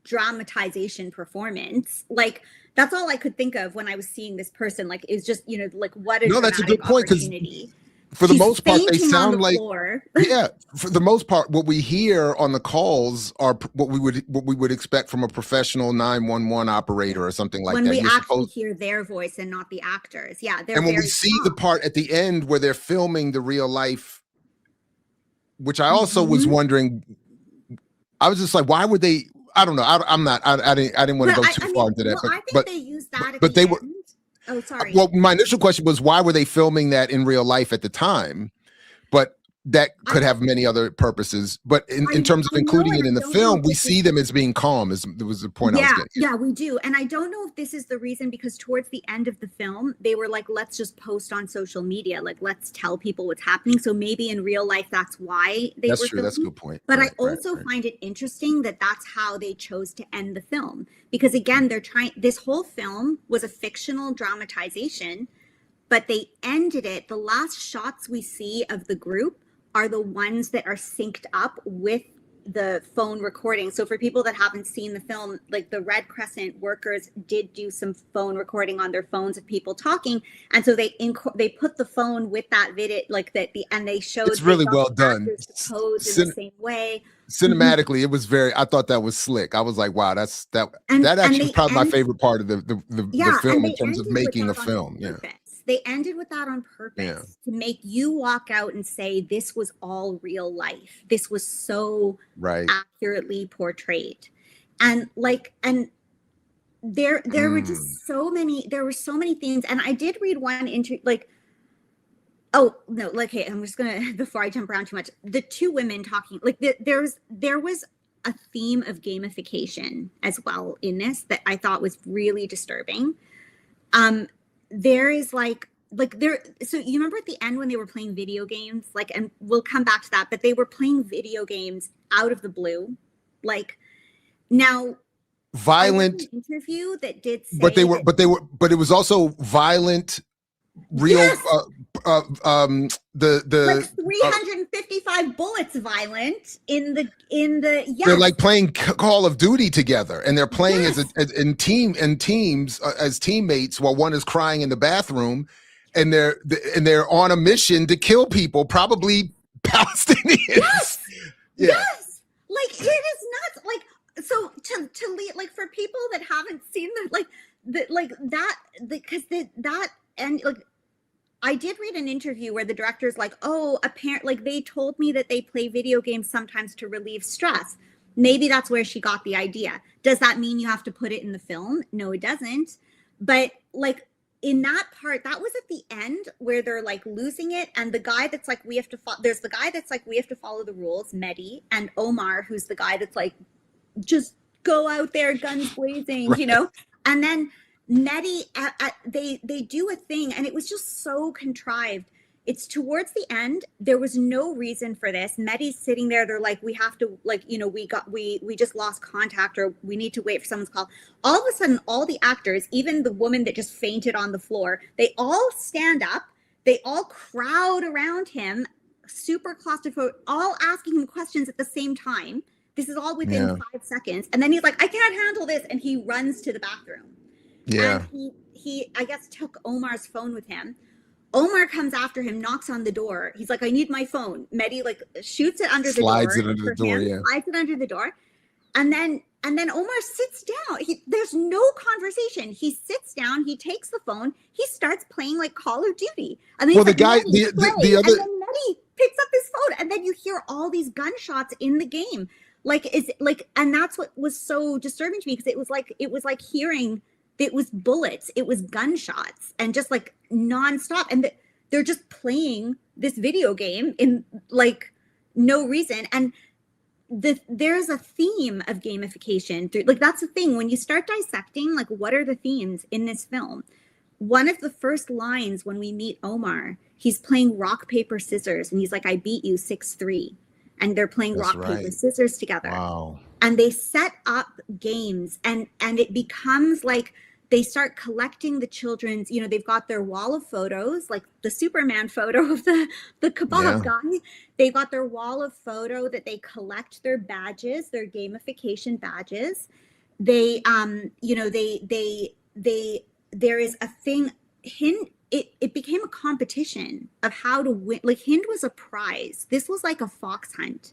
Speaker 2: dramatization performance. Like that's all I could think of when I was seeing this person. Like is just, you know, like what a
Speaker 1: No, that's a
Speaker 2: dramatic
Speaker 1: good point, because
Speaker 2: opportunity.
Speaker 1: for the
Speaker 2: She's
Speaker 1: most part, they
Speaker 2: fainting on
Speaker 1: sound
Speaker 2: the
Speaker 1: like,
Speaker 2: floor.
Speaker 1: yeah, for the most part, what we hear on the calls are what we would expect from a professional 911 operator or something like
Speaker 2: When
Speaker 1: that.
Speaker 2: we
Speaker 1: You're
Speaker 2: actually
Speaker 1: supposed,
Speaker 2: hear their voice and not the actors. Yeah, they're
Speaker 1: and when we
Speaker 2: very
Speaker 1: see the
Speaker 2: calm.
Speaker 1: part at the end where they're filming the real life, which I also was
Speaker 2: Mhm.
Speaker 1: wondering, I was just like, why would they? I don't know. I didn't want to
Speaker 2: But
Speaker 1: go too
Speaker 2: I
Speaker 1: far
Speaker 2: mean,
Speaker 1: into that,
Speaker 2: well, I think they used that at
Speaker 1: but
Speaker 2: the
Speaker 1: they were,
Speaker 2: end. Oh, sorry.
Speaker 1: well, my initial question was, why were they filming that in real life at the time? But that
Speaker 2: I
Speaker 1: could have many other purposes. But in terms of
Speaker 2: I know,
Speaker 1: including
Speaker 2: and
Speaker 1: it
Speaker 2: I
Speaker 1: in the
Speaker 2: don't know
Speaker 1: film,
Speaker 2: if
Speaker 1: we
Speaker 2: this is
Speaker 1: see them as being calm. Is was the point I was
Speaker 2: yeah,
Speaker 1: getting at.
Speaker 2: yeah, we do. And I don't know if this is the reason, because towards the end of the film, they were like, let's just post on social media. Like, let's tell people what's happening. So maybe in real life, that's why they
Speaker 1: That's
Speaker 2: were
Speaker 1: true. That's a
Speaker 2: filming.
Speaker 1: good point.
Speaker 2: But I
Speaker 1: Right, right,
Speaker 2: also
Speaker 1: right.
Speaker 2: find it interesting that that's how they chose to end the film. Because again, they're trying, this whole film was a fictional dramatization, but they ended it. The last shots we see of the group are the ones that are synced up with the phone recording. So for people that haven't seen the film, like the Red Crescent workers did do some phone recording on their phones of people talking, and so they put the phone with that video, like that and they
Speaker 1: It's
Speaker 2: showed, they
Speaker 1: really
Speaker 2: got
Speaker 1: well
Speaker 2: the
Speaker 1: done.
Speaker 2: actors to pose in the same way. Mhm.
Speaker 1: Cinematically, it was very. I thought that was slick. I was like, wow,
Speaker 2: and
Speaker 1: that
Speaker 2: and
Speaker 1: actually was
Speaker 2: they
Speaker 1: probably my
Speaker 2: end
Speaker 1: favorite part of the
Speaker 2: Yeah, and
Speaker 1: film in
Speaker 2: they
Speaker 1: terms of
Speaker 2: ended with
Speaker 1: making a
Speaker 2: that on
Speaker 1: film. Yeah,
Speaker 2: purpose. They ended with that on
Speaker 1: yeah.
Speaker 2: purpose to make you walk out and say, this was all real life. This was so
Speaker 1: Right.
Speaker 2: accurately portrayed. And like, and there were
Speaker 1: Mm.
Speaker 2: just so many, there were so many things. And I did read one interview, like, oh no, like, hey, I'm just gonna, before I jump around too much, the two women talking, like there was a theme of gamification as well in this that I thought was really disturbing. There is like there, so you remember at the end when they were playing video games, like, and we'll come back to that, but they were playing video games out of the blue. Like, now I read
Speaker 1: Violent,
Speaker 2: an interview that did
Speaker 1: but
Speaker 2: say that,
Speaker 1: but it was also violent, real.
Speaker 2: yes, like
Speaker 1: Uh,
Speaker 2: 355 bullets violent in the
Speaker 1: they're
Speaker 2: yes,
Speaker 1: like playing Call of Duty together, and they're playing
Speaker 2: yes,
Speaker 1: in teams as teammates while one is crying in the bathroom, and they're on a mission to kill people, probably Palestinians.
Speaker 2: yes,
Speaker 1: Yeah,
Speaker 2: yes, like it is nuts. Like, so to lead, like, for people that haven't seen that, because that, and like, I did read an interview where the director's like, oh, apparently, like, they told me that they play video games sometimes to relieve stress. Maybe that's where she got the idea. Does that mean you have to put it in the film? No, it doesn't. But like, in that part, that was at the end where they're like losing it. And the guy that's like, we have to follow, there's the guy that's like, we have to follow the rules, Mehdi, and Omar, who's the guy that's like, just go out there, guns blazing, you
Speaker 1: right.
Speaker 2: know? And then Nettie, they do a thing, and it was just so contrived. It's towards the end. There was no reason for this. Meddy's sitting there. They're like, we have to, like, you know, we just lost contact, or we need to wait for someone's call. All of a sudden, all the actors, even the woman that just fainted on the floor, they all stand up. They all crowd around him, super claustrophobic, all asking him questions at the same time. This is all within
Speaker 1: Yeah,
Speaker 2: 5 seconds. And then he's like, I can't handle this. And he runs to the bathroom. And
Speaker 1: yeah.
Speaker 2: he I guess took Omar's phone with him. Omar comes after him, knocks on the door. He's like, I need my phone. Mehdi like shoots it under the
Speaker 1: Slides
Speaker 2: door
Speaker 1: it under the
Speaker 2: for
Speaker 1: door.
Speaker 2: him,
Speaker 1: Yeah,
Speaker 2: slides it under the door. And then Omar sits down. There's no conversation. He sits down, he takes the phone, he starts playing like Call of Duty. And then
Speaker 1: well,
Speaker 2: he's like, Mehdi, play.
Speaker 1: the
Speaker 2: And
Speaker 1: other,
Speaker 2: then Mehdi picks up his phone, and then you hear all these gunshots in the game. Like, is like, and that's what was so disturbing to me, because it was like hearing, it was bullets, it was gunshots, and just like nonstop. And they're just playing this video game in like no reason. And there's a theme of gamification through, like, that's the thing when you start dissecting, like, what are the themes in this film. One of the first lines when we meet Omar, he's playing rock paper scissors, and he's like, I beat you 6-3, and they're playing
Speaker 1: that's
Speaker 2: rock paper
Speaker 1: right.
Speaker 2: scissors together.
Speaker 1: Wow.
Speaker 2: And they set up games, and it becomes like they start collecting the children's, they've got their wall of photos, like the Superman photo of the kebab guy. They've got their wall of photo that they collect their badges, their gamification badges. They, there is a thing, it became a competition of how to win. Like Hind was a prize. This was like a fox hunt.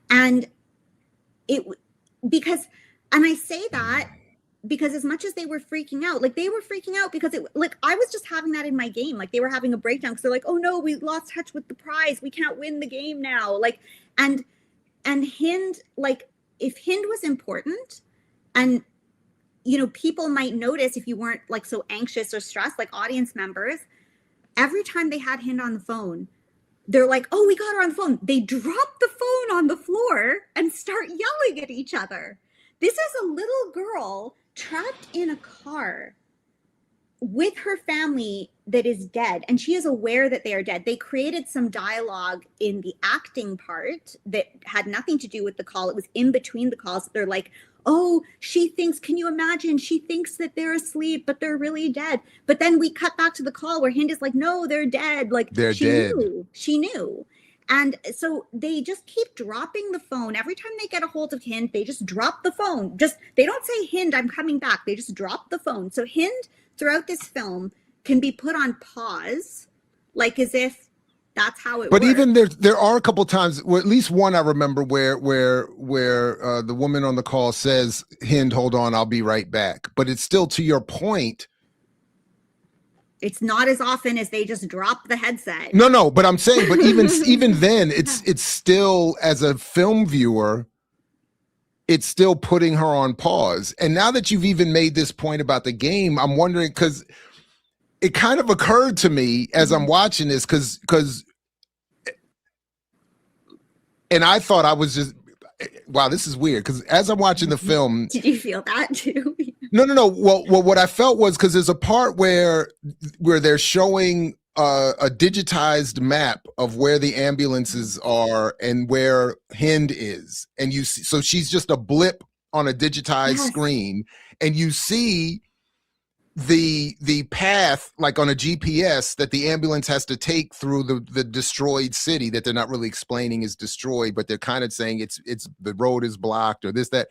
Speaker 2: And and I say that because as much as they were freaking out, because I was just having that in my game. Like they were having a breakdown because they're like, oh no, we lost touch with the prize. We can't win the game now. Like, and Hind, like if Hind was important and, people might notice if you weren't like so anxious or stressed, like audience members, every time they had Hind on the phone, they're like, oh, we got her on the phone. They drop the phone on the floor and start yelling at each other. This is a little girl trapped in a car with her family that is dead, and she is aware that they are dead. They created some dialogue in the acting part that had nothing to do with the call. It was in between the calls. They're like, oh, she thinks, can you imagine? She thinks that they're asleep, but they're really dead. But then we cut back to the call where Hind is like, no, they're dead. Like she knew. And so they just keep dropping the phone. Every time they get a hold of Hind, they just drop the phone. They don't say, Hind, I'm coming back. They just drop the phone. So Hind, throughout this film, can be put on pause, like as if that's how it works.
Speaker 1: Even there are a couple times, well, at least one I remember where the woman on the call says, Hind, hold on, I'll be right back. But it's still, to your point,
Speaker 2: it's not as often as they just drop the headset.
Speaker 1: No, but I'm saying, but even then, it's still, as a film viewer, it's still putting her on pause. And now that you've even made this point about the game, I'm wondering, because it kind of occurred to me as I'm watching this, because and I thought I was just, wow, this is weird, because as I'm watching the film,
Speaker 2: did you feel that too?
Speaker 1: No. Well, what I felt was, because there's a part where they're showing a digitized map of where the ambulances are and where Hind is, and you see, so she's just a blip on a digitized screen, and you see the path, like on a GPS, that the ambulance has to take through the destroyed city that they're not really explaining is destroyed, but they're kind of saying it's the road is blocked or this, that.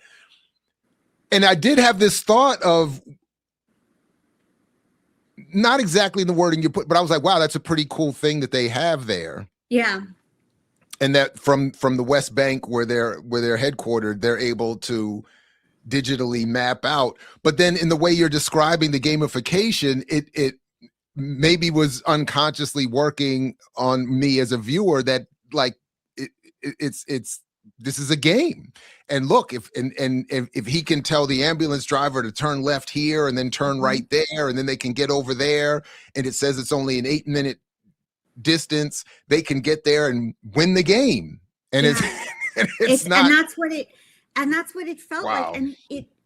Speaker 1: And I did have this thought of, not exactly the wording you put, but I was like, wow, that's a pretty cool thing that they have there.
Speaker 2: Yeah.
Speaker 1: And that from the West Bank where they're headquartered, they're able to digitally map out. But then in the way you're describing the gamification, it maybe was unconsciously working on me as a viewer, that like it's this is a game. And look, if he can tell the ambulance driver to turn left here and then turn right there, and then they can get over there, and it says it's only an 8-minute distance, they can get there and win the game. And it's not,
Speaker 2: and that's what it felt like. And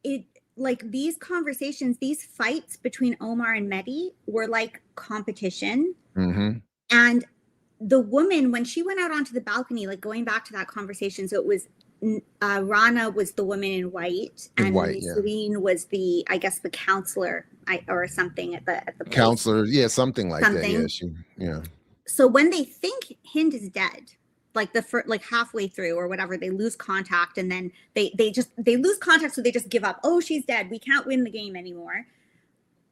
Speaker 2: it like these conversations, these fights between Omar and Mehdi were like competition. And the woman, when she went out onto the balcony, like going back to that conversation, so it was Rana was the woman in white, and Celine was the, I guess, the counselor or something at the
Speaker 1: counselor, something like that. Yeah.
Speaker 2: So when they think Hind is dead, like like halfway through or whatever, they lose contact, and then they lose contact, so they just give up. Oh, she's dead. We can't win the game anymore.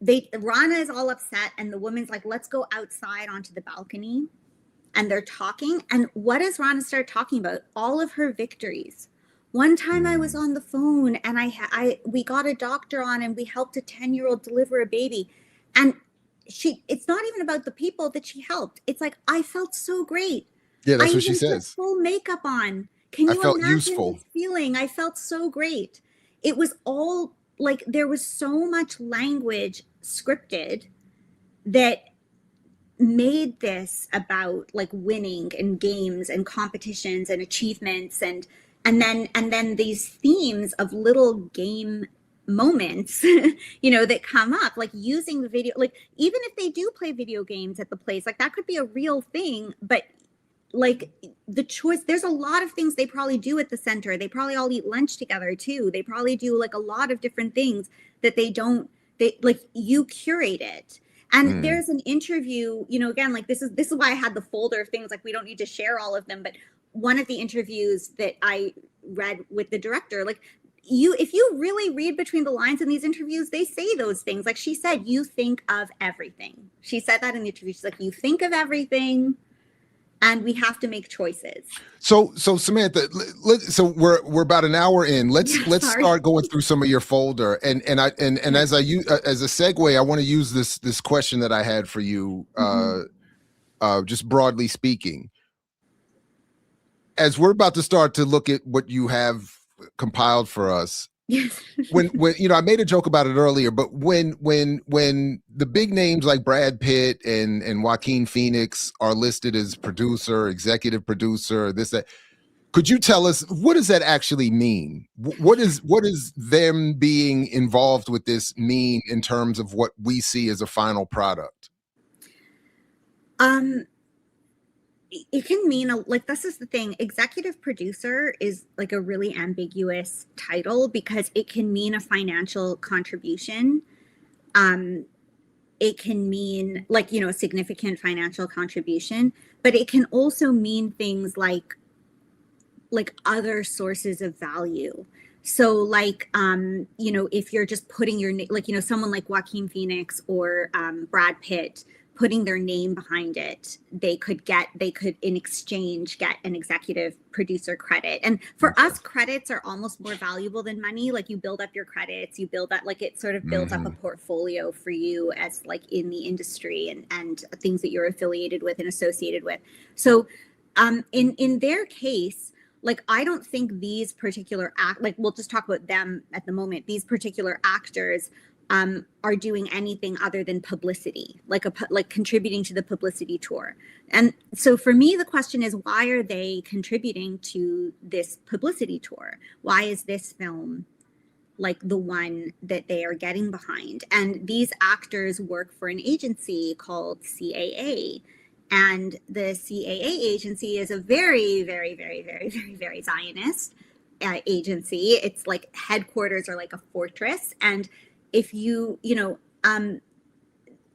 Speaker 2: Rana is all upset, and the woman's like, let's go outside onto the balcony. And they're talking. And what does Rana start talking about? All of her victories. One time I was on the phone and we got a doctor on and we helped a 10-year-old deliver a baby. And it's not even about the people that she helped. It's like, I felt so great.
Speaker 1: Yeah, that's what she says.
Speaker 2: Full makeup on. Can you imagine
Speaker 1: useful.
Speaker 2: this feeling? I felt so great. It was all like, there was so much language scripted that made this about like winning and games and competitions and achievements, and then these themes of little game moments that come up, like using the video, like even if they do play video games at the place, like that could be a real thing, but like the choice, there's a lot of things they probably do at the center. They probably all eat lunch together too. They probably do like a lot of different things that they don't They like you curate it. And
Speaker 1: Mm.
Speaker 2: there's an interview, again, like this is why I had the folder of things, like we don't need to share all of them, but one of the interviews that I read with the director, like if you really read between the lines in these interviews, they say those things. Like she said, you think of everything. She said that in the interview. She's like, you think of everything, and we have to make choices.
Speaker 1: So Samantha, so we're about an hour in. Let's
Speaker 2: Sorry.
Speaker 1: start going through some of your folder, and
Speaker 2: Yeah.
Speaker 1: as I use as a segue, I want to use this question that I had for you, just broadly speaking. As we're about to start to look at what you have compiled for us,
Speaker 2: Yes.
Speaker 1: when I made a joke about it earlier, but when the big names like Brad Pitt and Joaquin Phoenix are listed as producer, executive producer, this that, could you tell us what does that actually mean? What is them being involved with this mean in terms of what we see as a final product?
Speaker 2: It can mean like, this is the thing, executive producer is like a really ambiguous title because it can mean a financial contribution. It can mean like, a significant financial contribution, but it can also mean things like other sources of value. So like, if you're just putting your like, someone like Joaquin Phoenix or Brad Pitt putting their name behind it, they could in exchange get an executive producer credit. And for us, credits are almost more valuable than money. Like you build up your credits, you build that, like it sort of builds up a portfolio for you as like in the industry and things that you're affiliated with and associated with. So in their case, like I don't think these particular like we'll just talk about them at the moment, these particular actors are doing anything other than publicity, like contributing to the publicity tour. And so for me, the question is, why are they contributing to this publicity tour? Why is this film like the one that they are getting behind? And these actors work for an agency called CAA. And the CAA agency is a very, very, very, very, very, very Zionist agency. It's like headquarters are like a fortress. And if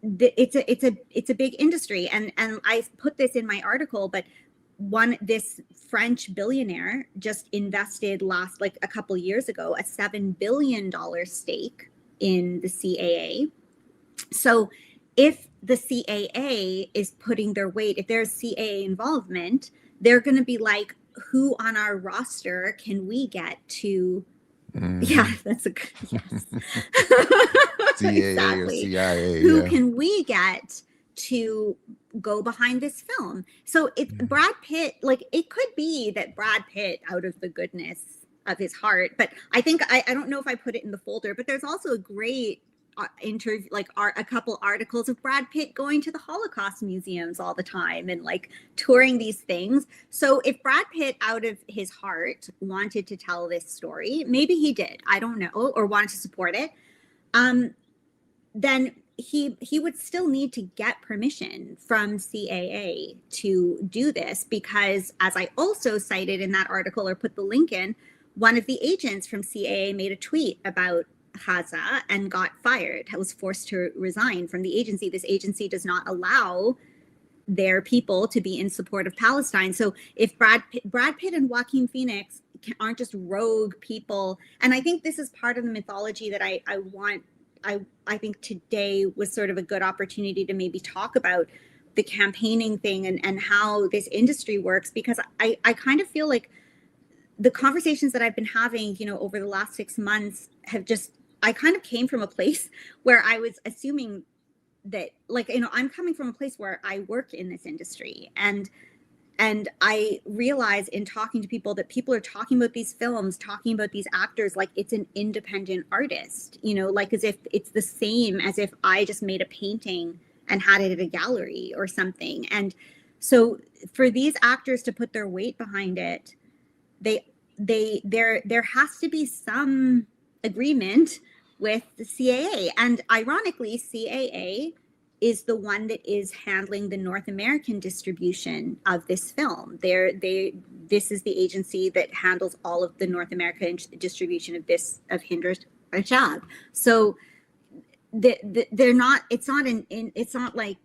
Speaker 2: it's a big industry, and I put this in my article, but this French billionaire just invested like a couple years ago a $7 billion stake in the CAA. So if the CAA is putting their weight, if there's CAA involvement, they're going to be like, who on our roster can we get to? Yeah, that's a good, yes.
Speaker 1: CAA
Speaker 2: exactly.
Speaker 1: or CIA.
Speaker 2: Who can we get to go behind this film? So it's Brad Pitt, like it could be that Brad Pitt, out of the goodness of his heart, but I think, I don't know if I put it in the folder, but there's also a great interview, like a couple articles of Brad Pitt going to the Holocaust museums all the time and like touring these things. So if Brad Pitt, out of his heart, wanted to tell this story, maybe he did, I don't know, or wanted to support it, then he would still need to get permission from CAA to do this, because as I also cited in that article, or put the link in, one of the agents from CAA made a tweet about Gaza and got fired, was forced to resign from the agency. This agency does not allow their people to be in support of Palestine. So if Brad Pitt and Joaquin Phoenix aren't just rogue people, and I think this is part of the mythology that I think today was sort of a good opportunity to maybe talk about the campaigning thing and how this industry works, because I kind of feel like the conversations that I've been having, over the last 6 months have just, I kind of came from a place where I was assuming that, like, I'm coming from a place where I work in this industry, and I realize in talking to people that people are talking about these films, talking about these actors like it's an independent artist, like as if it's the same as if I just made a painting and had it at a gallery or something. And so for these actors to put their weight behind it, there has to be some agreement with the CAA. And ironically, CAA is the one that is handling the North American distribution of this film. This is the agency that handles all of the North American distribution of Hind Rajab. So they're not, it's not it's not like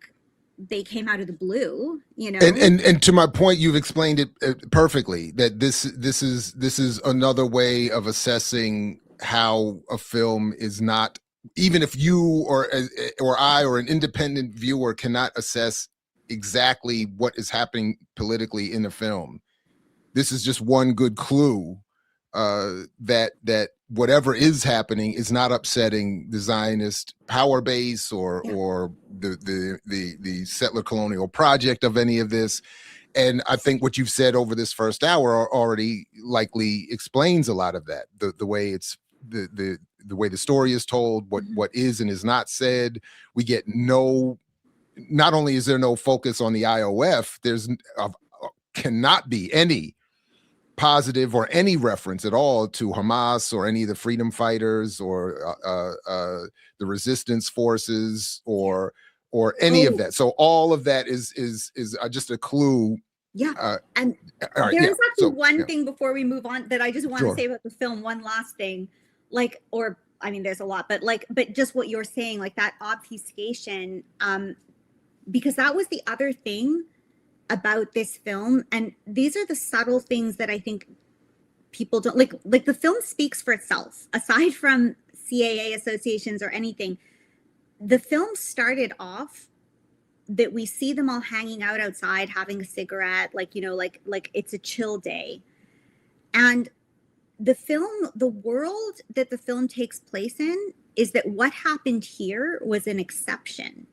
Speaker 2: they came out of the blue, you know.
Speaker 1: And to my point, you've explained it perfectly, that this is another way of assessing how a film is not, even if you or I or an independent viewer cannot assess exactly what is happening politically in the film. This is just one good clue that whatever is happening is not upsetting the Zionist power base or the settler colonial project of any of this. And I think what you've said over this first hour already likely explains a lot of that. The way it's the way the story is told, what is and is not said. We get not only is there no focus on the IOF, there's cannot be any positive or any reference at all to Hamas or any of the freedom fighters or the resistance forces or any of that. So all of that is just a clue.
Speaker 2: Yeah. And
Speaker 1: right,
Speaker 2: there is actually one thing before we move on that I just want to say about the film. One last thing, like, or I mean, there's a lot, but just what you're saying, like that obfuscation, because that was the other thing about this film. And these are the subtle things that I think people don't like the film speaks for itself, aside from CAA associations or anything. The film started off that we see them all hanging out outside having a cigarette, like, you know, like it's a chill day. And the film, the world that the film takes place in is that what happened here was an exception.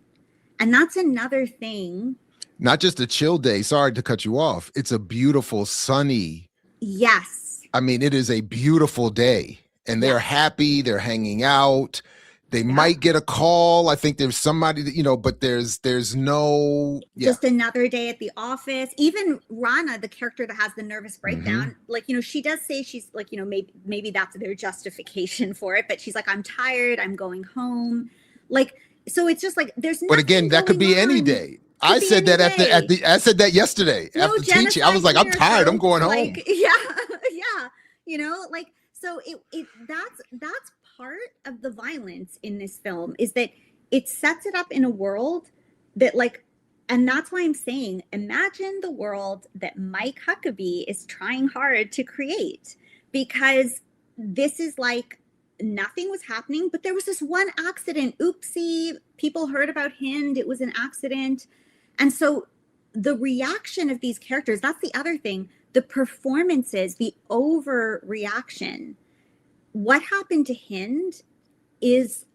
Speaker 2: And that's another thing.
Speaker 1: Not just a chill day. Sorry to cut you off. It's a beautiful, sunny.
Speaker 2: Yes.
Speaker 1: I mean, it is a beautiful day and they're happy. They're hanging out. They might get a call. I think there's somebody that, you know, but there's no.
Speaker 2: Just another day at the office. Even Rana, the character that has the nervous breakdown, like, you know, she does say she's like, you know, maybe that's their justification for it. But she's like, I'm tired. I'm going home. Like, so it's just like there's.
Speaker 1: But again, that could be any day. I said that I said that yesterday after teaching. I was like, I'm tired. I'm going home.
Speaker 2: Yeah. You know, like, so that's part of the violence in this film, is that it sets it up in a world that, like, and that's why I'm saying, imagine the world that Mike Huckabee is trying hard to create, because this is like nothing was happening, but there was this one accident. Oopsie, people heard about Hind. It was an accident. And so the reaction of these characters, that's the other thing, the performances, the overreaction. What happened to Hind is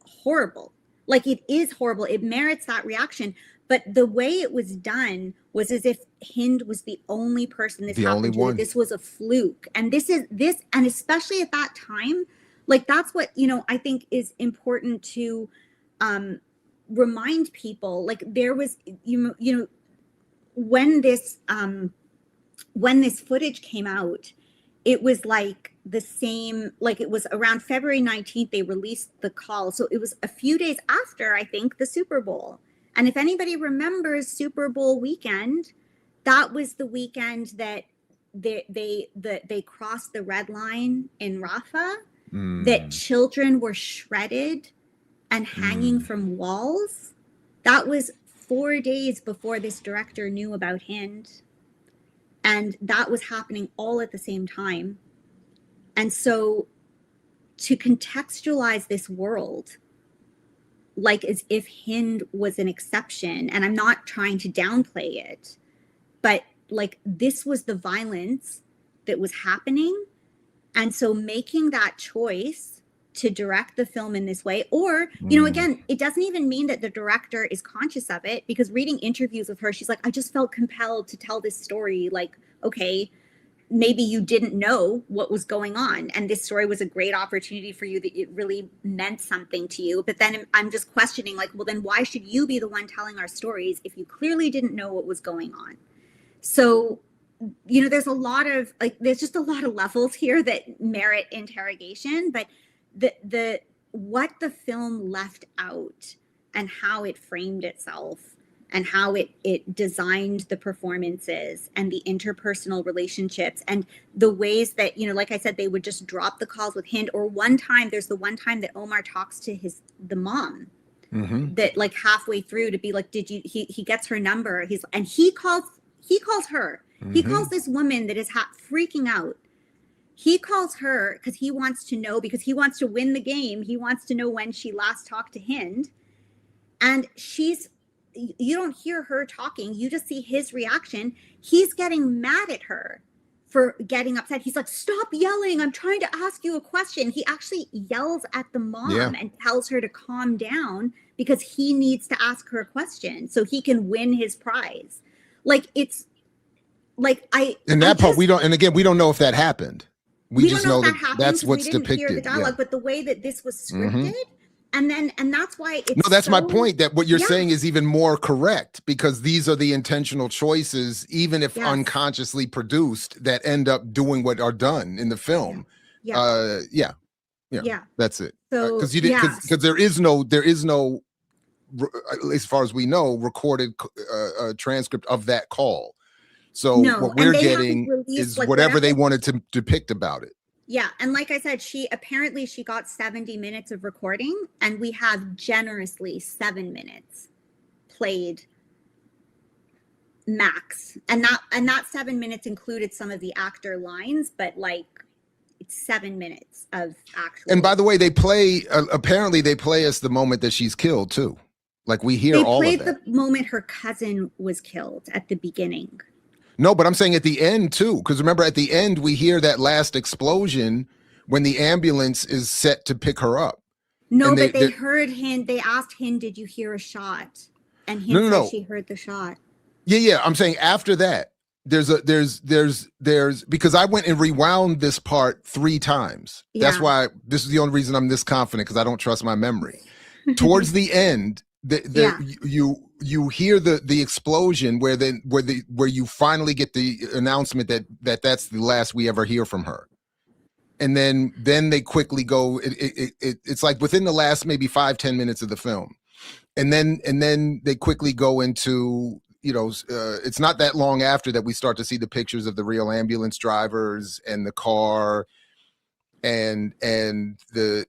Speaker 2: horrible. Like, it is horrible. It merits that reaction. But the way it was done was as if Hind was the only person this happened to. This was a fluke. And and especially at that time, like, that's what, you know, I think is important to remind people. Like, there was, you know, when this footage came out, it was like the same, like, it was around February 19th, they released the call. So it was a few days after, I think, the Super Bowl. And if anybody remembers Super Bowl weekend, that was the weekend that they crossed the red line in Rafah, that children were shredded and hanging from walls. That was 4 days before this director knew about Hind. And that was happening all at the same time. And so to contextualize this world, like as if Hind was an exception, and I'm not trying to downplay it, but like, this was the violence that was happening. And so making that choice to direct the film in this way, or, you know, again, it doesn't even mean that the director is conscious of it, because reading interviews with her, she's like, I just felt compelled to tell this story. Like, okay, maybe you didn't know what was going on, and this story was a great opportunity for you, that it really meant something to you. But then I'm just questioning, like, well, then why should you be the one telling our stories if you clearly didn't know what was going on? So, you know, there's just a lot of levels here that merit interrogation, but what the film left out and how it framed itself and how it designed the performances and the interpersonal relationships and the ways that, you know, like I said, they would just drop the calls with Hind. Or there's the one time that Omar talks to the mom, that like halfway through to be like, he gets her number. He calls her. He calls this woman that is freaking out. He calls her because he wants to know, because he wants to win the game. He wants to know when she last talked to Hind. And you don't hear her talking. You just see his reaction. He's getting mad at her for getting upset. He's like, stop yelling. I'm trying to ask you a question. He actually yells at the mom and tells her to calm down because he needs to ask her a question so he can win his prize. Like, it's like,
Speaker 3: we don't know if that happened. We just know that that's what's depicted.
Speaker 2: Hear the dialogue, but the way that this was scripted, and that's why it's
Speaker 3: that's my point, that what you're saying is even more correct, because these are the intentional choices, even if unconsciously produced, that end up doing what are done in the film. That's it. So because there is no, as far as we know, recorded transcript of that call. So what we're getting is like whatever they wanted to depict about it.
Speaker 2: Yeah. And like I said, she got 70 minutes of recording, and we have generously 7 minutes played max. And that 7 minutes included some of the actor lines, but like it's 7 minutes of actual.
Speaker 3: And by the way, apparently they play us the moment that she's killed too. Like we hear all of that. They played
Speaker 2: the moment her cousin was killed at the beginning.
Speaker 3: No, but I'm saying at the end too, because remember at the end we hear that last explosion when the ambulance is set to pick her up.
Speaker 2: No, but they heard Hind. They asked Hind, "Did you hear a shot?" And Hind said she heard the shot.
Speaker 3: Yeah. I'm saying after that, there's because I went and rewound this part 3 times. Yeah. That's why this is the only reason I'm this confident, because I don't trust my memory. Towards the end, you hear the explosion where you finally get the announcement that's the last we ever hear from her. And then they quickly go, it's like within the last maybe 5-10 minutes of the film. And then they quickly go into, it's not that long after that we start to see the pictures of the real ambulance drivers and the car and the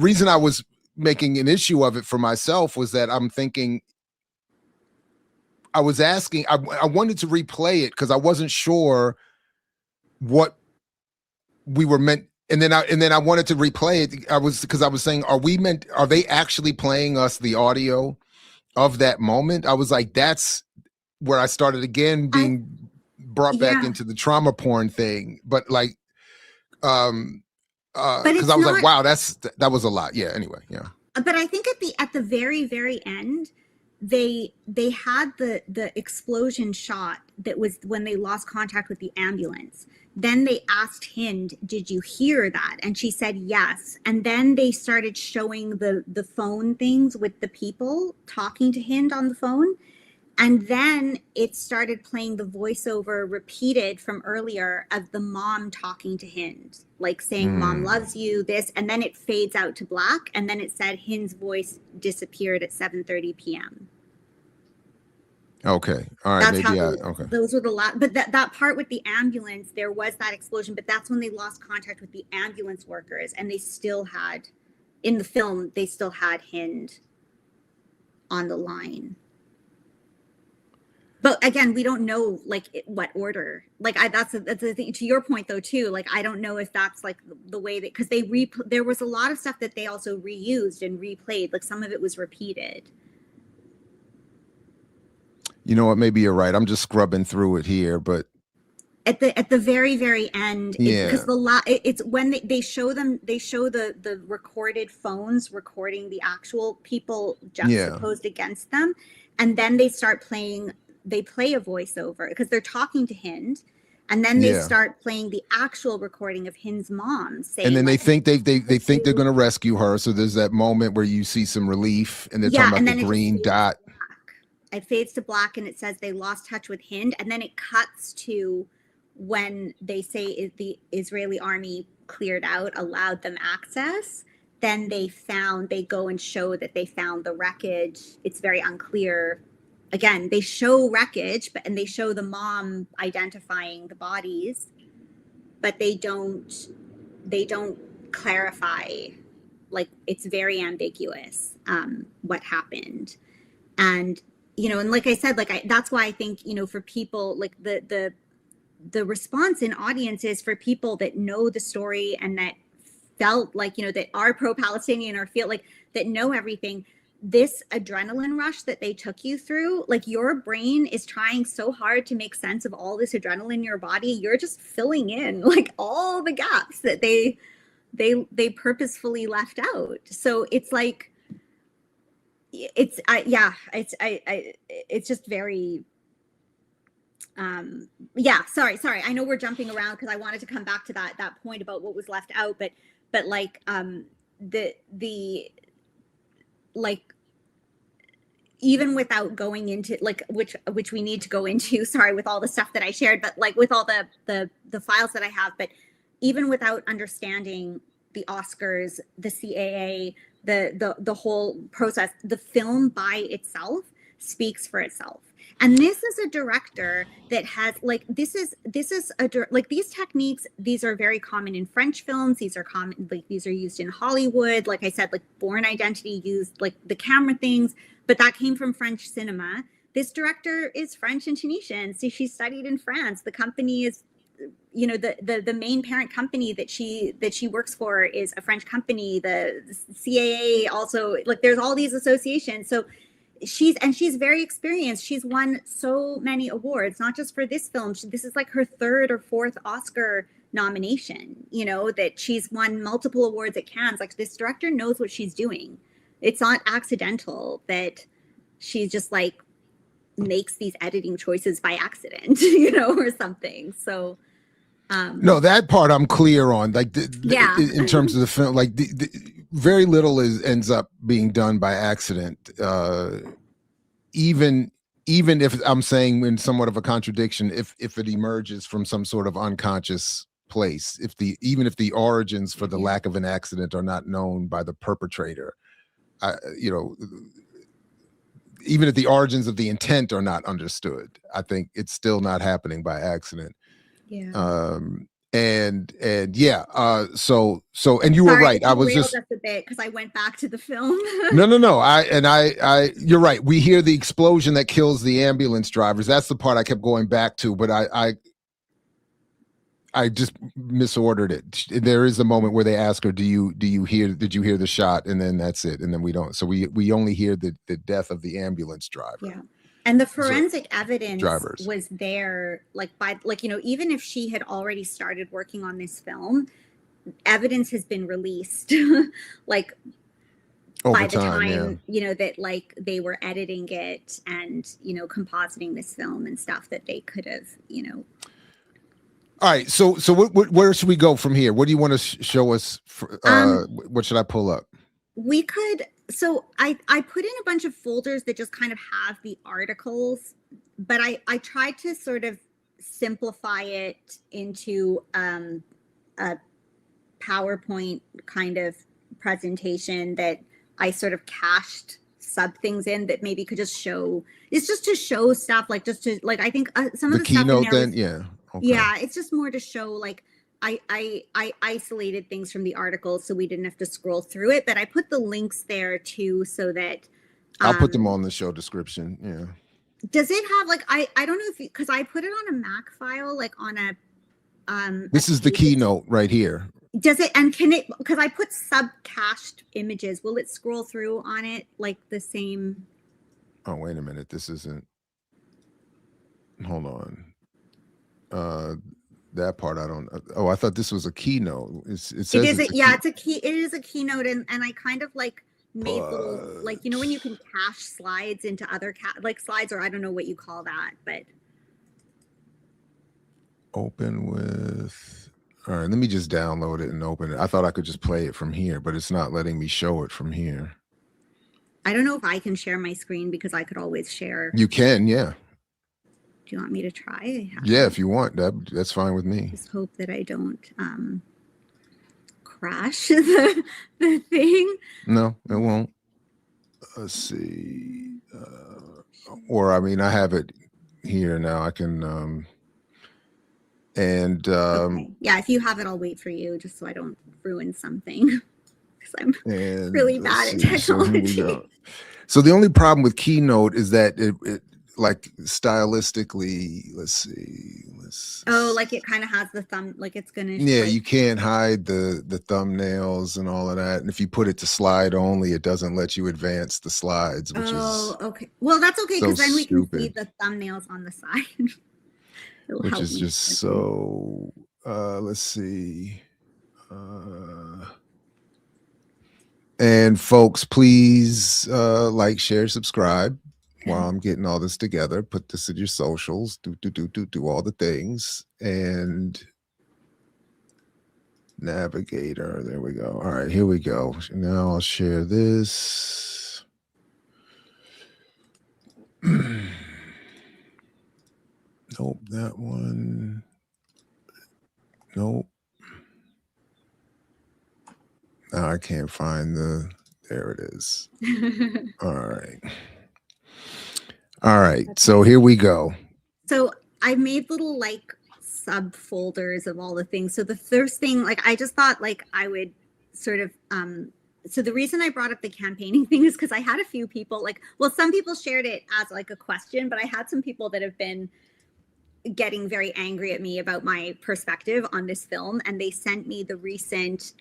Speaker 3: reason I was making an issue of it for myself was that I'm thinking, I was asking, I wanted to replay it because I wasn't sure what we were meant. And then I wanted to replay it. I was saying, are they actually playing us the audio of that moment? I was like, that's where I started again being brought back into the trauma porn thing. But like, because I was like, wow, that was a lot. Yeah. Anyway. Yeah.
Speaker 2: But I think at the very, very end, they had the explosion shot that was when they lost contact with the ambulance. Then they asked Hind, "Did you hear that?" And she said yes. And then they started showing the phone things with the people talking to Hind on the phone. And then it started playing the voiceover repeated from earlier of the mom talking to Hind, like saying, "Mom loves you," this, and then it fades out to black. And then it said Hind's voice disappeared at 7:30 p.m.
Speaker 3: Okay. All right. Okay.
Speaker 2: Those were the last, but that part with the ambulance, there was that explosion, but that's when they lost contact with the ambulance workers, and they still had, in the film, they still had Hind on the line. But again, we don't know like what order. Like that's the thing. To your point though too, like I don't know if that's like the way that, because there was a lot of stuff that they also reused and replayed. Like some of it was repeated.
Speaker 3: You know what? Maybe you're right. I'm just scrubbing through it here, but
Speaker 2: at the very, very end, because it's when they show the recorded phones recording the actual people juxtaposed against them, and then they play a voiceover because they're talking to Hind, and then they start playing the actual recording of Hind's mom saying,
Speaker 3: and then they think they think they're going to rescue her. So there's that moment where you see some relief, and they're talking about the green dot.
Speaker 2: It fades to black, and it says they lost touch with Hind, and then it cuts to when they say the Israeli army cleared out, allowed them access, then they go and show that they found the wreckage. It's very unclear. Again, they show wreckage, and they show the mom identifying the bodies, but they don't clarify. Like, it's very ambiguous what happened. And and like I said, that's why I think for people, like the response in audiences for people that know the story and that felt like that are pro-Palestinian or feel like that know everything, this adrenaline rush that they took you through, like, your brain is trying so hard to make sense of all this adrenaline in your body. You're just filling in like all the gaps that they purposefully left out. So it's like, it's just very sorry, I know we're jumping around because I wanted to come back to that point about what was left out, but like the like, even without going into like which we need to go into, sorry, with all the stuff that I shared, but like with all the files that I have, but even without understanding the Oscars, the CAA, the whole process, the film by itself speaks for itself. And this is a director that has like, this is like, these techniques, these are very common in French films. These are common, like these are used in Hollywood. Like I said, like Born Identity used like the camera things, but that came from French cinema. This director is French and Tunisian. So she studied in France. The company is, the main parent company that she works for is a French company. The CAA also, like, there's all these associations. So she's very experienced. She's won so many awards, not just for this film. This is like her third or fourth Oscar nomination, that she's won multiple awards at Cannes. Like, this director knows what she's doing. It's not accidental that she just like makes these editing choices by accident, or something. So
Speaker 3: no, that part I'm clear on. Like, in terms of the film, like very little ends up being done by accident. Even if I'm saying in somewhat of a contradiction, if it emerges from some sort of unconscious place, even if the origins for the lack of an accident are not known by the perpetrator, even if the origins of the intent are not understood, I think it's still not happening by accident.
Speaker 2: Yeah.
Speaker 3: And so and you were right. I was just
Speaker 2: a bit because I went back to the film.
Speaker 3: No. I you're right. We hear the explosion that kills the ambulance drivers. That's the part I kept going back to, but I just misordered it. There is a moment where they ask her, did you hear the shot? And then that's it. And then we don't. So we only hear the death of the ambulance driver.
Speaker 2: Yeah. And the forensic evidence
Speaker 3: drivers
Speaker 2: was there, even if she had already started working on this film, evidence has been released, like
Speaker 3: over
Speaker 2: by the time,
Speaker 3: yeah.
Speaker 2: that like they were editing it and, compositing this film and stuff that they could have,
Speaker 3: All right. So where should we go from here? What do you want to show us? What should I pull up?
Speaker 2: We could. So I put in a bunch of folders that just kind of have the articles, but I tried to sort of simplify it into a PowerPoint kind of presentation that I sort of cached sub things in that maybe could just show. It's just to show stuff, like just to like, I think some of the
Speaker 3: keynote
Speaker 2: stuff in there
Speaker 3: then, yeah.
Speaker 2: Okay. Yeah, it's just more to show like I isolated things from the article so we didn't have to scroll through it, but I put the links there too so that
Speaker 3: I'll put them on the show description. Yeah.
Speaker 2: Does it have like I don't know if because I put it on a Mac file, like on a
Speaker 3: this is the keynote right here.
Speaker 2: Does it, and can it, because I put subcached images, will it scroll through on it like the same?
Speaker 3: Oh, wait a minute. This isn't, hold on. That part I don't. Oh, I thought this was a keynote. It says
Speaker 2: it is a keynote, and I kind of like made little, like when you can cache slides into other like slides, or I don't know what you call that, but
Speaker 3: open with. All right, let me just download it and open it. I thought I could just play it from here, but it's not letting me show it from here.
Speaker 2: I don't know if I can share my screen because I could always share.
Speaker 3: You can, yeah.
Speaker 2: Do you want me to try?
Speaker 3: Yeah, if you want, that's fine with me.
Speaker 2: Just hope that I don't crash the thing.
Speaker 3: No, it won't. Let's see. Or I mean, I have it here now. I can
Speaker 2: Okay. Yeah, if you have it, I'll wait for you just so I don't ruin something because I'm
Speaker 3: and
Speaker 2: really
Speaker 3: let's
Speaker 2: bad at
Speaker 3: see. So here we
Speaker 2: technology.
Speaker 3: go. So the only problem with Keynote is that it like stylistically, let's see.
Speaker 2: Oh, like it kind of has the thumb, like it's gonna.
Speaker 3: Yeah,
Speaker 2: Like,
Speaker 3: you can't hide the thumbnails and all of that. And if you put it to slide only, it doesn't let you advance the slides, which
Speaker 2: oh,
Speaker 3: is
Speaker 2: okay. Well, that's okay
Speaker 3: so
Speaker 2: because then we can see
Speaker 3: stupid.
Speaker 2: the thumbnails on the side. It'll
Speaker 3: Which
Speaker 2: help
Speaker 3: is
Speaker 2: me.
Speaker 3: just so let's see. Uh and folks, please like, share, subscribe while I'm getting all this together. Put this in your socials, do all the things. And navigator, there we go. All right, here we go. Now I'll share this. Nope, that one. Nope. Now I can't find there it is. All right. All right. So here we go.
Speaker 2: So I made little like subfolders of all the things. So the first thing, like I just thought like I would sort of so the reason I brought up the campaigning thing is because I had a few people like, well, some people shared it as like a question, but I had some people that have been getting very angry at me about my perspective on this film, and they sent me the recent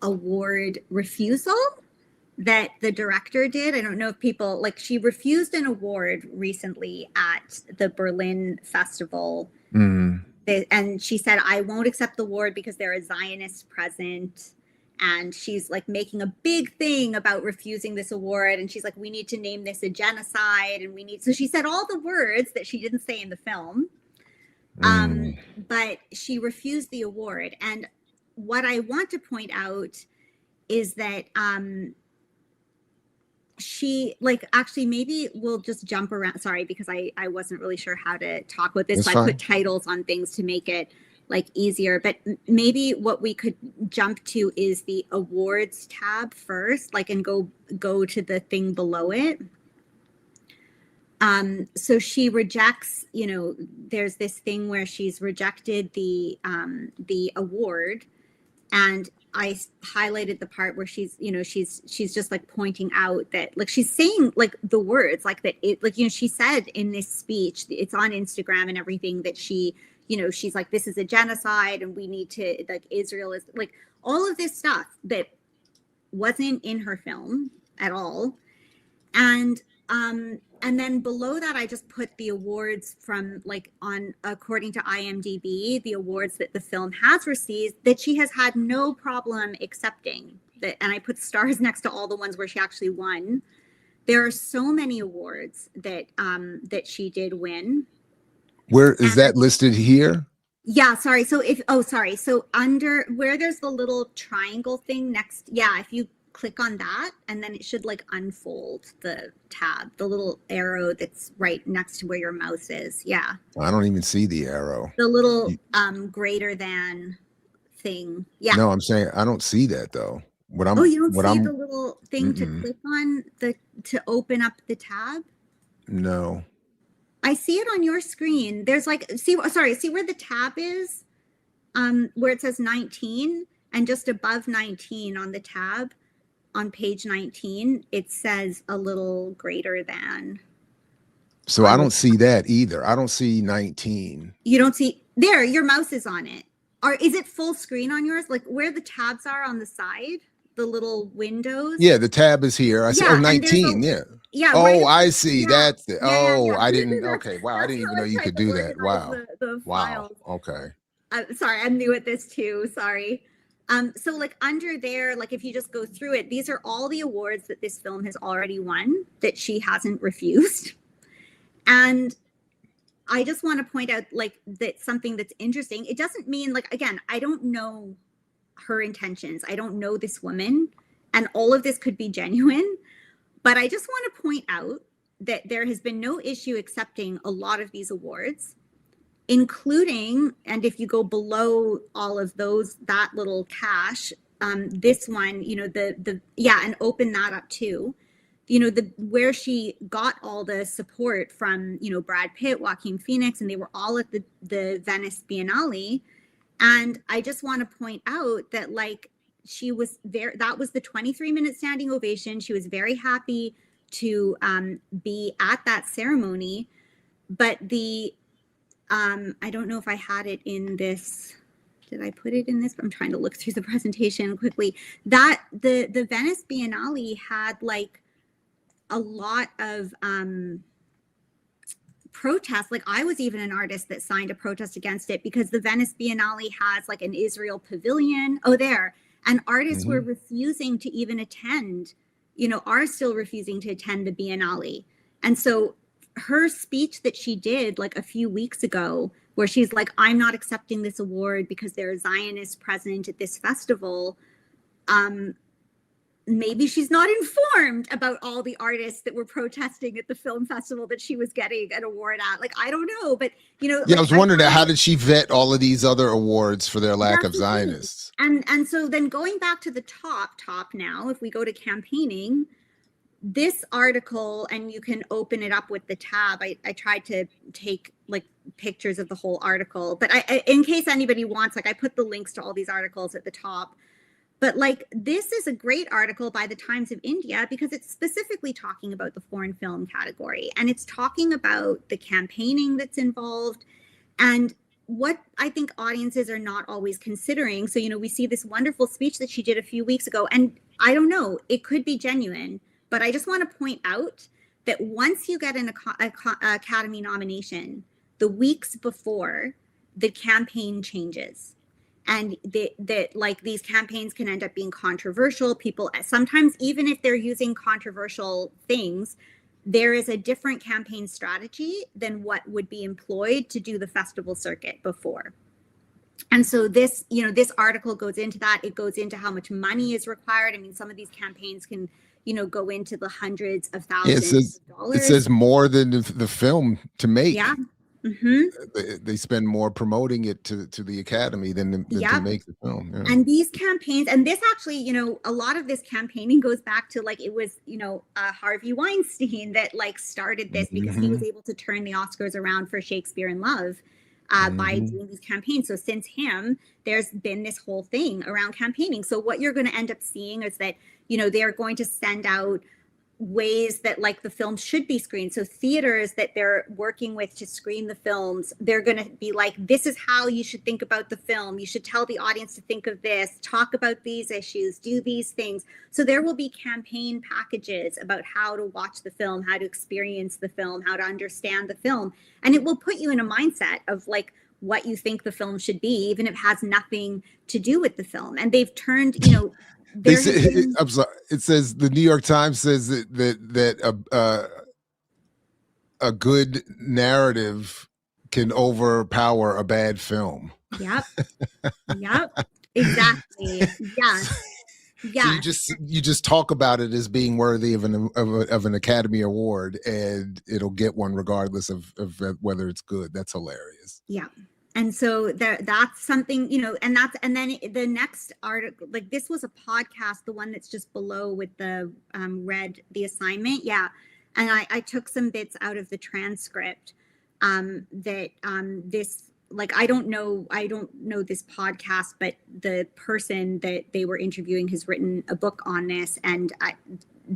Speaker 2: award refusal that the director did. I don't know if people like, she refused an award recently at the Berlin Festival.
Speaker 3: Mm.
Speaker 2: And she said, I won't accept the award because there are Zionists present. And she's like making a big thing about refusing this award. And she's like, we need to name this a genocide. And we need, so she said all the words that she didn't say in the film. But she refused the award. And what I want to point out is that she like, actually maybe we'll just jump around, sorry, because I wasn't really sure how to talk with this.
Speaker 3: That's
Speaker 2: so I
Speaker 3: fine.
Speaker 2: put titles on things to make it like easier, but maybe what we could jump to is the awards tab first, like, and go to the thing below it. So she rejects, you know, there's this thing where she's rejected the award, and I highlighted the part where she's, you know, she's just like pointing out that like she's saying like the words like that, it like, you know, she said in this speech, it's on Instagram and everything, that she, you know, she's like, this is a genocide and we need to, like, Israel is like, all of this stuff that wasn't in her film at all. And then below that, I just put the awards from like on, according to IMDb, the awards that the film has received that she has had no problem accepting. That, and I put stars next to all the ones where she actually won. There are so many awards that that she did win.
Speaker 3: Where is that listed here?
Speaker 2: Yeah, sorry. So so under where there's the little triangle thing next, yeah, if you click on that, and then it should like unfold the tab, the little arrow that's right next to where your mouse is. Yeah.
Speaker 3: I don't even see the arrow.
Speaker 2: The little greater than thing. Yeah.
Speaker 3: No, I'm saying I don't see that though. What I'm
Speaker 2: Oh, you don't
Speaker 3: what
Speaker 2: see
Speaker 3: I'm
Speaker 2: the little thing to click on to open up the tab?
Speaker 3: No.
Speaker 2: I see it on your screen. There's like, see where the tab is? Where it says 19, and just above 19 on the tab, on page 19, it says a little greater than.
Speaker 3: So I don't see that either. I don't see 19.
Speaker 2: You don't see there, your mouse is on it. Or is it full screen on yours? Like where the tabs are on the side, the little windows?
Speaker 3: Yeah, the tab is here. I see 19.
Speaker 2: Yeah.
Speaker 3: Oh,
Speaker 2: right,
Speaker 3: I see.
Speaker 2: yeah,
Speaker 3: That's the
Speaker 2: yeah.
Speaker 3: I didn't. Okay. Wow. I didn't even know you could do that. Wow.
Speaker 2: The
Speaker 3: Wow.
Speaker 2: files.
Speaker 3: Okay.
Speaker 2: Sorry, I'm new at this too. Sorry. So like under there, like if you just go through it, these are all the awards that this film has already won that she hasn't refused. And I just want to point out like that something that's interesting. It doesn't mean like, again, I don't know her intentions. I don't know this woman, and all of this could be genuine, but I just want to point out that there has been no issue accepting a lot of these awards. including, and if you go below all of those, that little cache, this one, you know, and open that up too. You know, where she got all the support from, you know, Brad Pitt, Joaquin Phoenix, and they were all at the Venice Biennale. And I just want to point out that, like, she was there. That was the 23-minute standing ovation. She was very happy to be at that ceremony. But I don't know if I had it in this. Did I put it in this? I'm trying to look through the presentation quickly. That the Venice Biennale had like a lot of protests. Like, I was even an artist that signed a protest against it, because the Venice Biennale has like an Israel pavilion. And artists were refusing to even attend, you know, are still refusing to attend the Biennale. And so her speech that she did like a few weeks ago, where she's like, I'm not accepting this award because there are Zionists present at this festival. Maybe she's not informed about all the artists that were protesting at the film festival that she was getting an award at. Like, I don't know, but you know,
Speaker 3: Yeah,
Speaker 2: like,
Speaker 3: I was wondering how did she vet all of these other awards for their lack of Zionists?
Speaker 2: And so then going back to the top now, if we go to campaigning, this article, and you can open it up with the tab. I tried to take like pictures of the whole article, but I in case anybody wants, like, I put the links to all these articles at the top. But like, this is a great article by the Times of India, because it's specifically talking about the foreign film category, and it's talking about the campaigning that's involved and what I think audiences are not always considering. So, you know, we see this wonderful speech that she did a few weeks ago, and I don't know, it could be genuine, but I just want to point out that once you get an Academy nomination, the weeks before, the campaign changes. And that like, these campaigns can end up being controversial. People sometimes, even if they're using controversial things, there is a different campaign strategy than what would be employed to do the festival circuit before. And so this, you know, this article goes into that. It goes into how much money is required. I mean, some of these campaigns can, you know, go into the hundreds of thousands of dollars.
Speaker 3: It says more than the film to make.
Speaker 2: Yeah.
Speaker 3: They spend more promoting it to the Academy than to make the film. Yeah.
Speaker 2: And these campaigns, and this actually, you know, a lot of this campaigning goes back to, like, it was, you know, Harvey Weinstein that like started this, because he was able to turn the Oscars around for Shakespeare in Love by doing these campaigns. So since him, there's been this whole thing around campaigning. So what you're going to end up seeing is that, you know, they're going to send out ways that like the film should be screened. So theaters that they're working with to screen the films, they're going to be like, this is how you should think about the film. You should tell the audience to think of this, talk about these issues, do these things. So there will be campaign packages about how to watch the film, how to experience the film, how to understand the film. And it will put you in a mindset of like what you think the film should be, even if it has nothing to do with the film. And they've turned, you know,
Speaker 3: I'm sorry. It says the New York Times says that a good narrative can overpower a bad film.
Speaker 2: Yep. Exactly. Yeah.
Speaker 3: So you just talk about it as being worthy of an Academy Award, and it'll get one regardless of whether it's good. That's hilarious.
Speaker 2: Yeah. And so that's something, you know, and then the next article, like, this was a podcast, the one that's just below with the read the assignment. Yeah. And I took some bits out of the transcript this, like, I don't know this podcast, but the person that they were interviewing has written a book on this, and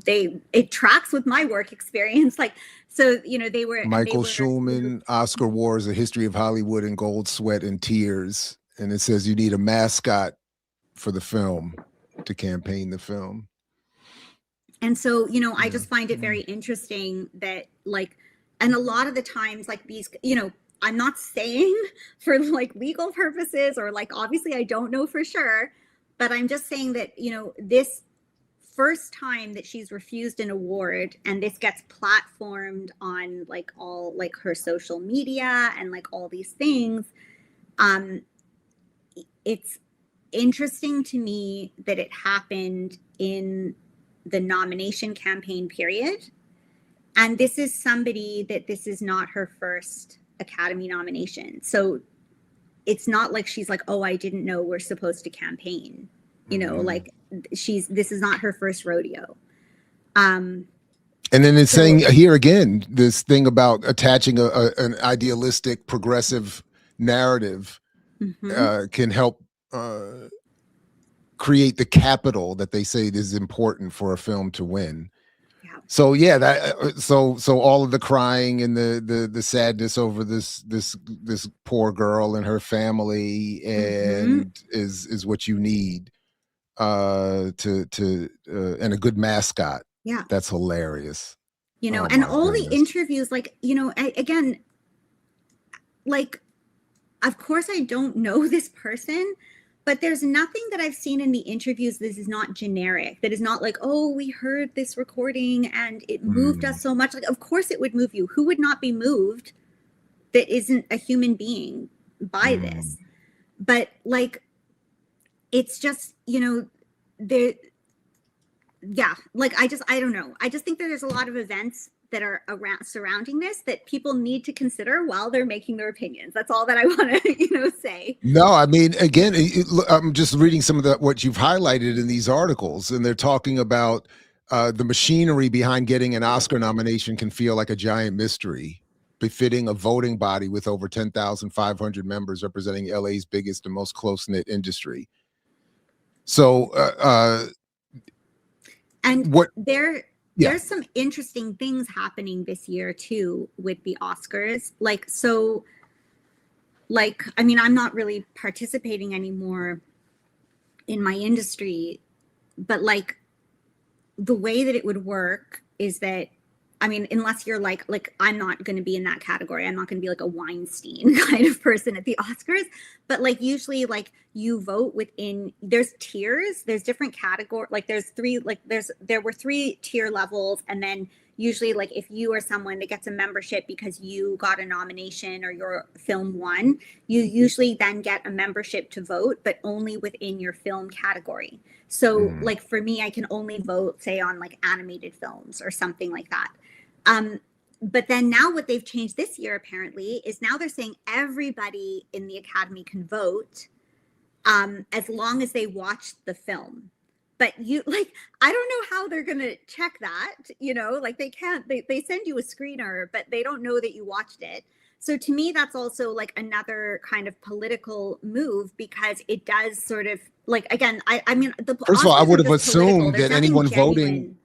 Speaker 2: it tracks with my work experience. Like, so, you know,
Speaker 3: Michael Schulman, Oscar Wars, A History of Hollywood in Gold, Sweat, and Tears. And it says you need a mascot for the film to campaign the film.
Speaker 2: And so, you know, I just find it very interesting that, like, and a lot of the times, like, these, you know, I'm not saying for like legal purposes, or like, obviously I don't know for sure, but I'm just saying that, you know, this first time that she's refused an award, and this gets platformed on like all like her social media and like all these things, it's interesting to me that it happened in the nomination campaign period. And this is somebody that this is not her first Academy nomination. So it's not like she's like, oh, I didn't know we're supposed to campaign. You know, like this is not her first rodeo.
Speaker 3: And then it's saying here again, this thing about attaching an idealistic progressive narrative can help create the capital that they say is important for a film to win.
Speaker 2: Yeah.
Speaker 3: So yeah, that so all of the crying and the sadness over this poor girl and her family and is what you need to and a good mascot.
Speaker 2: Yeah,
Speaker 3: that's hilarious.
Speaker 2: You know,
Speaker 3: Oh,
Speaker 2: and all
Speaker 3: goodness.
Speaker 2: the interviews, like, you know, again, like, of course I don't know this person, but there's nothing that I've seen in the interviews that is not generic, that is not like, oh, we heard this recording and it moved us so much. Like, of course it would move you. Who would not be moved that isn't a human being by this? But like, it's just, you know, like, I don't know. I just think that there's a lot of events that are around surrounding this that people need to consider while they're making their opinions. That's all that I want to, you know, say.
Speaker 3: No, I mean, again, I'm just reading some of what you've highlighted in these articles, and they're talking about the machinery behind getting an Oscar nomination can feel like a giant mystery, befitting a voting body with over 10,500 members representing LA's biggest and most close-knit industry. So,
Speaker 2: and there's some interesting things happening this year too with the Oscars. Like, so, like, I mean, I'm not really participating anymore in my industry, but like, the way that it would work is that, I mean, unless you're like I'm not going to be in that category. I'm not going to be like a Weinstein kind of person at the Oscars. But like, usually, like, you vote within, there's tiers, there's different categories. Like, there were 3 tier levels. And then usually, like, if you are someone that gets a membership because you got a nomination or your film won, you usually then get a membership to vote, but only within your film category. So like, for me, I can only vote, say, on like animated films or something like that. But then now what they've changed this year, apparently, is now they're saying everybody in the Academy can vote as long as they watch the film. But you, like, I don't know how they're going to check that, you know, like, they can't, they send you a screener, but they don't know that you watched it. So to me, that's also like another kind of political move, because it does sort of, like, again, I mean,
Speaker 3: first of all, I would have assumed that anyone voting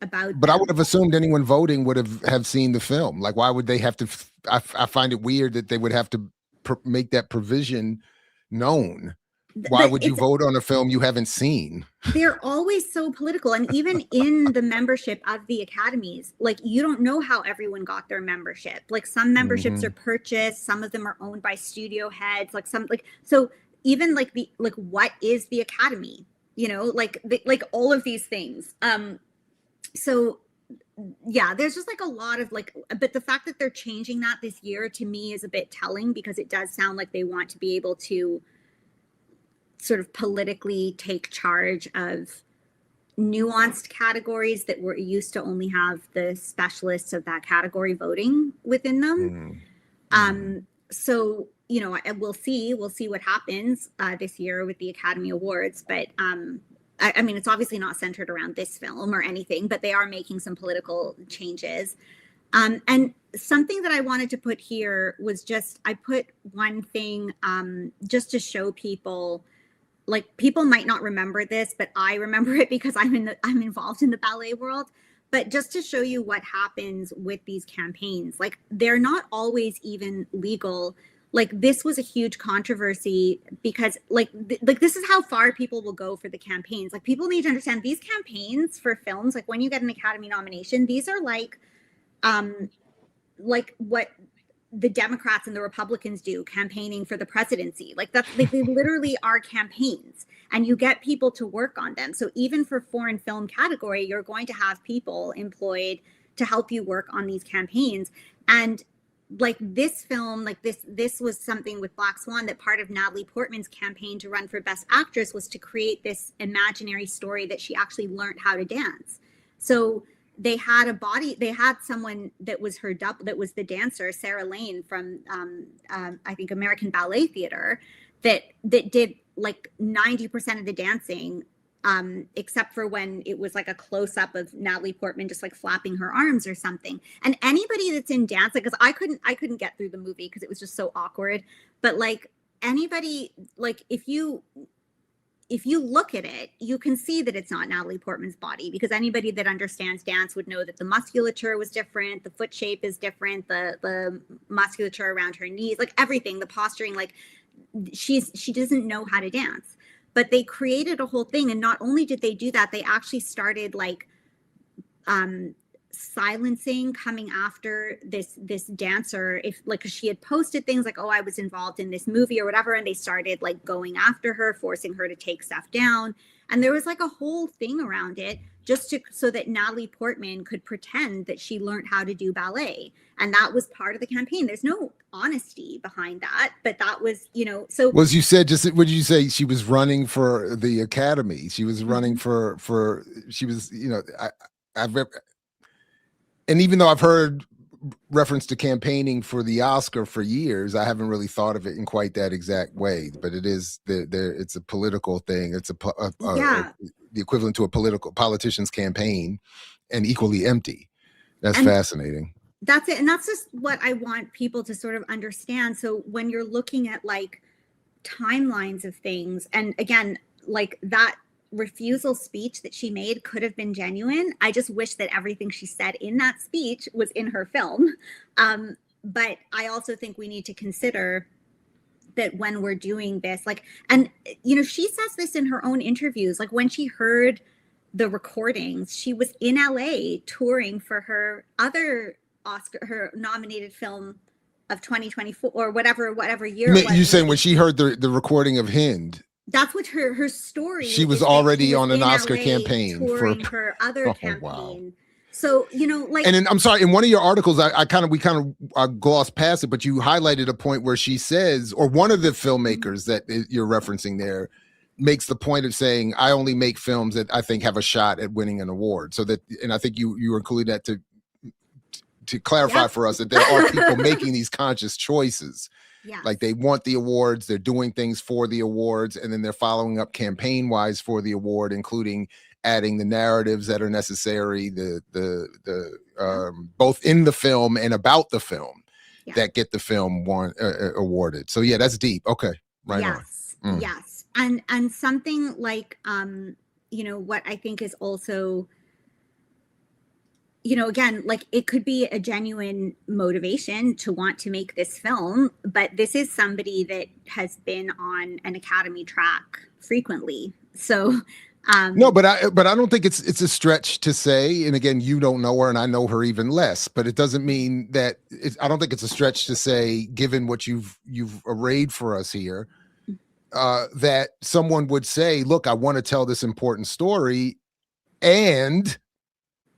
Speaker 2: about,
Speaker 3: but I would have assumed anyone voting would have seen the film. Like, why would they have to? I find it weird that they would have to make that provision known. Why would you vote on a film you haven't seen?
Speaker 2: They're always so political. And even in the membership of the academies, like, you don't know how everyone got their membership. Like, some memberships are purchased, some of them are owned by studio heads, like some, like, so even like what is the Academy? You know, like all of these things. So yeah, there's just like a lot of like, but the fact that they're changing that this year to me is a bit telling, because it does sound like they want to be able to sort of politically take charge of nuanced categories that were used to only have the specialists of that category voting within them. So, you know, we'll see what happens this year with the Academy Awards, but I mean, it's obviously not centered around this film or anything, but they are making some political changes. And something that I wanted to put here was just, I put one thing just to show people, like, people might not remember this, but I remember it because I'm involved in the ballet world. But just to show you what happens with these campaigns, like, they're not always even legal. Like, this was a huge controversy because like this is how far people will go for the campaigns. Like, people need to understand these campaigns for films, like when you get an Academy nomination, these are like what the Democrats and the Republicans do campaigning for the presidency. Like, that's, they literally are campaigns, and you get people to work on them. So even for foreign film category, you're going to have people employed to help you work on these campaigns. And like, this film, like this was something with Black Swan, that part of Natalie Portman's campaign to run for Best Actress was to create this imaginary story that she actually learned how to dance. So they had someone that was her double, that was the dancer, Sarah Lane from, I think American Ballet Theater, that did like 90% of the dancing, except for when it was like a close up of Natalie Portman just like flapping her arms or something. And anybody that's in dance, like, cause I couldn't get through the movie because it was just so awkward. But like anybody, like if you look at it, you can see that it's not Natalie Portman's body, because anybody that understands dance would know that the musculature was different, the foot shape is different, the musculature around her knees, like everything, the posturing, like she doesn't know how to dance. But they created a whole thing, and not only did they do that, they actually started like silencing, coming after this dancer, if like, she had posted things like, oh, I was involved in this movie or whatever, and they started like going after her, forcing her to take stuff down. And there was like a whole thing around it, just so that Natalie Portman could pretend that she learned how to do ballet. And that was part of the campaign. There's no honesty behind that, but that was, so.
Speaker 3: Well, as you said, what did you say? She was running for the Academy. She was running for she was, and even though I've heard reference to campaigning for the Oscar for years, I haven't really thought of it in quite that exact way. But it is it's a political thing. It's the equivalent to a politician's campaign, and equally empty. That's fascinating.
Speaker 2: That's it. And that's just what I want people to sort of understand. So when you're looking at like timelines of things, and again, like that refusal speech that she made could have been genuine. I just wish that everything she said in that speech was in her film. But I also think we need to consider that when we're doing this, like, and she says this in her own interviews, like when she heard the recordings, she was in LA touring for her other Oscar, her nominated film of 2024 or whatever year.
Speaker 3: You saying when she heard the recording of Hind?
Speaker 2: That's what her story.
Speaker 3: She was already on an Oscar campaign
Speaker 2: touring for her other campaign. Wow. So like,
Speaker 3: and then, I'm sorry, in one of your articles, we kind of glossed past it, but you highlighted a point where she says, or one of the filmmakers that you're referencing there makes the point of saying, I only make films that I think have a shot at winning an award. So that, and I think you were including that to clarify for us that there are people making these conscious choices. Yeah. Like they want the awards, they're doing things for the awards, and then they're following up campaign wise for the award, including adding the narratives that are necessary, the both in the film and about the film that get the film awarded. So yeah, that's deep. Okay. Right.
Speaker 2: Yes. On. Yes. And something like, what I think is also, again, like it could be a genuine motivation to want to make this film, but this is somebody that has been on an Academy track frequently. So,
Speaker 3: no, but I don't think it's a stretch to say, and again, you don't know her and I know her even less, but it doesn't mean that I don't think it's a stretch to say, given what you've arrayed for us here, that someone would say, look, I want to tell this important story, and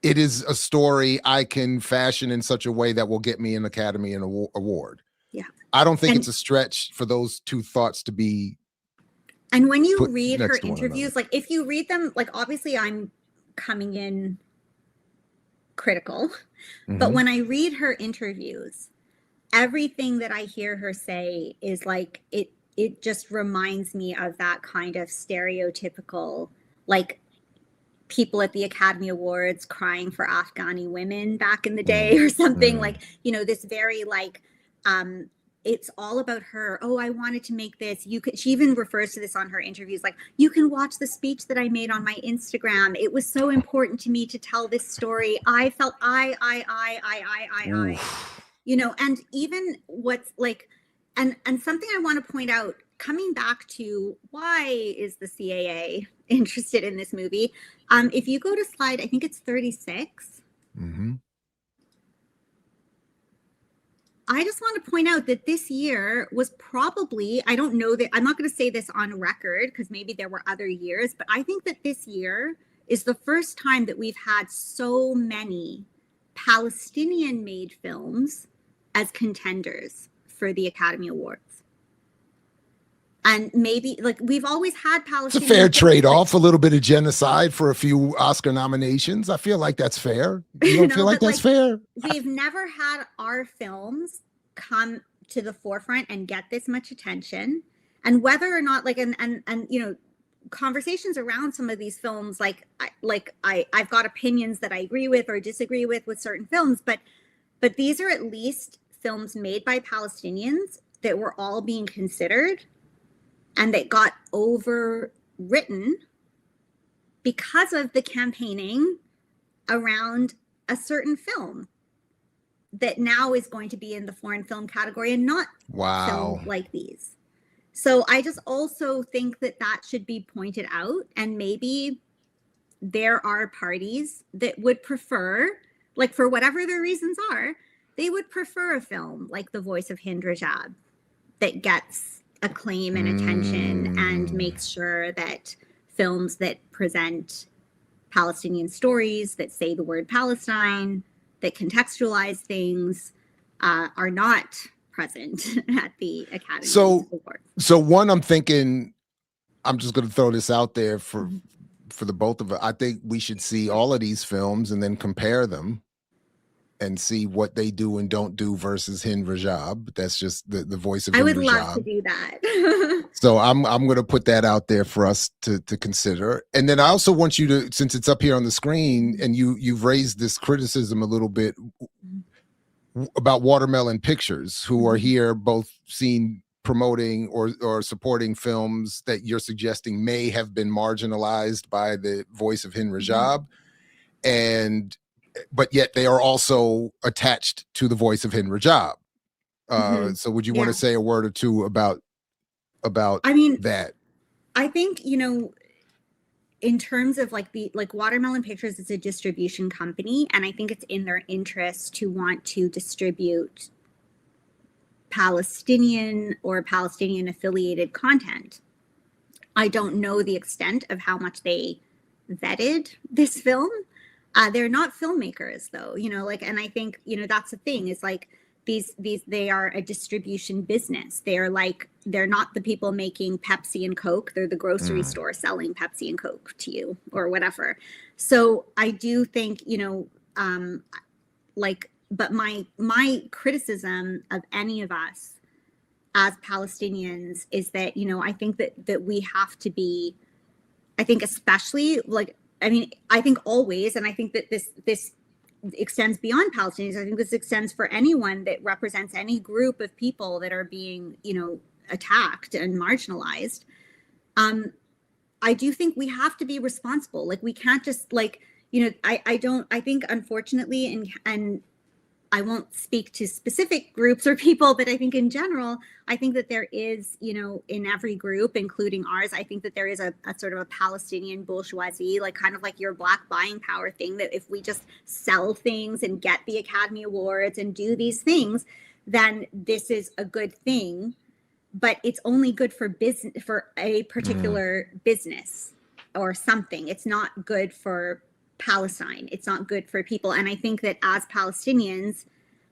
Speaker 3: it is a story I can fashion in such a way that will get me an Academy Award. Yeah. I don't think it's a stretch for those two thoughts to be.
Speaker 2: And when you read her interviews, like if you read them, like obviously I'm coming in critical, but when I read her interviews, everything that I hear her say is like, it just reminds me of that kind of stereotypical, like, people at the Academy Awards crying for Afghani women back in the day or something, like, this very like, it's all about her. Oh, I wanted to make this. She even refers to this on her interviews. Like, you can watch the speech that I made on my Instagram. It was so important to me to tell this story. I felt I, and even what's like, and something I want to point out, coming back to why is the CAA interested in this movie? If you go to slide, I think it's 36. I just want to point out that this year was probably, I don't know that, I'm not going to say this on record because maybe there were other years, but I think that this year is the first time that we've had so many Palestinian-made films as contenders for the Academy Awards. And maybe like we've always had
Speaker 3: It's a
Speaker 2: Palestinian
Speaker 3: fair
Speaker 2: films,
Speaker 3: trade-off, a little bit of genocide for a few Oscar nominations. I feel like that's fair. You don't feel like
Speaker 2: but
Speaker 3: that's fair?
Speaker 2: we've never had our films come to the forefront and get this much attention. And whether or not like and you know, conversations around some of these films, I've got opinions that I agree with or disagree with certain films, but these are at least films made by Palestinians that were all being considered and that got overwritten because of the campaigning around a certain film that now is going to be in the foreign film category and not films like these. So I just also think that should be pointed out, and maybe there are parties that would prefer, like for whatever their reasons are, they would prefer a film like The Voice of Hind Rajab that gets acclaim and attention and makes sure that films that present Palestinian stories, that say the word Palestine, that contextualize things, are not present at the Academy Awards.
Speaker 3: So one, I'm thinking, I'm just going to throw this out there for the both of us. I think we should see all of these films and then compare them and see what they do and don't do versus Hind Rajab. That's just the voice of Hind Rajab.
Speaker 2: I would love to do that.
Speaker 3: So I'm going to put that out there for us to consider. And then I also want you to, since it's up here on the screen and you've raised this criticism a little bit about Watermelon Pictures, who are here both seen promoting or supporting films that you're suggesting may have been marginalized by the voice of Hind Rajab. But yet they are also attached to the voice of Hind Rajab. So would you want to say a word or two about that?
Speaker 2: I think, you know, in terms of like Watermelon Pictures is a distribution company, and I think it's in their interest to want to distribute Palestinian or Palestinian affiliated content. I don't know the extent of how much they vetted this film. They're not filmmakers though, you know, like, and I think, you know, that's the thing is like they are a distribution business. They're not the people making Pepsi and Coke. They're the grocery store selling Pepsi and Coke to you or whatever. So I do think, you know, but my criticism of any of us as Palestinians is that, you know, I think that we have to be, I think especially like, I mean, I think always, and I think that this extends beyond Palestinians. I think this extends for anyone that represents any group of people that are being, you know, attacked and marginalized. I do think we have to be responsible. Like we can't just like, you know, I think unfortunately, and I won't speak to specific groups or people, but I think in general, I think that there is, you know, in every group, including ours, I think that there is a sort of a Palestinian bourgeoisie, like kind of like your black buying power thing, that if we just sell things and get the Academy Awards and do these things, then this is a good thing. But it's only good for business, for a particular business or something. It's not good for Palestine. It's not good for people. And I think that as Palestinians,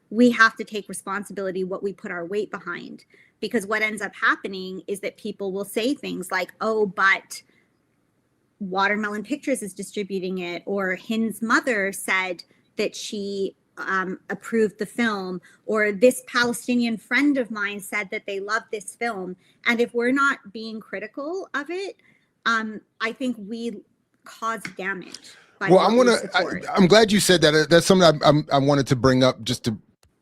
Speaker 2: we have to take responsibility what we put our weight behind, because what ends up happening is that people will say things like, oh, but Watermelon Pictures is distributing it, or Hind's mother said that she approved the film, or this Palestinian friend of mine said that they love this film. And if we're not being critical of it, I think we cause damage.
Speaker 3: Well, I'm glad you said that. That's something I wanted to bring up just to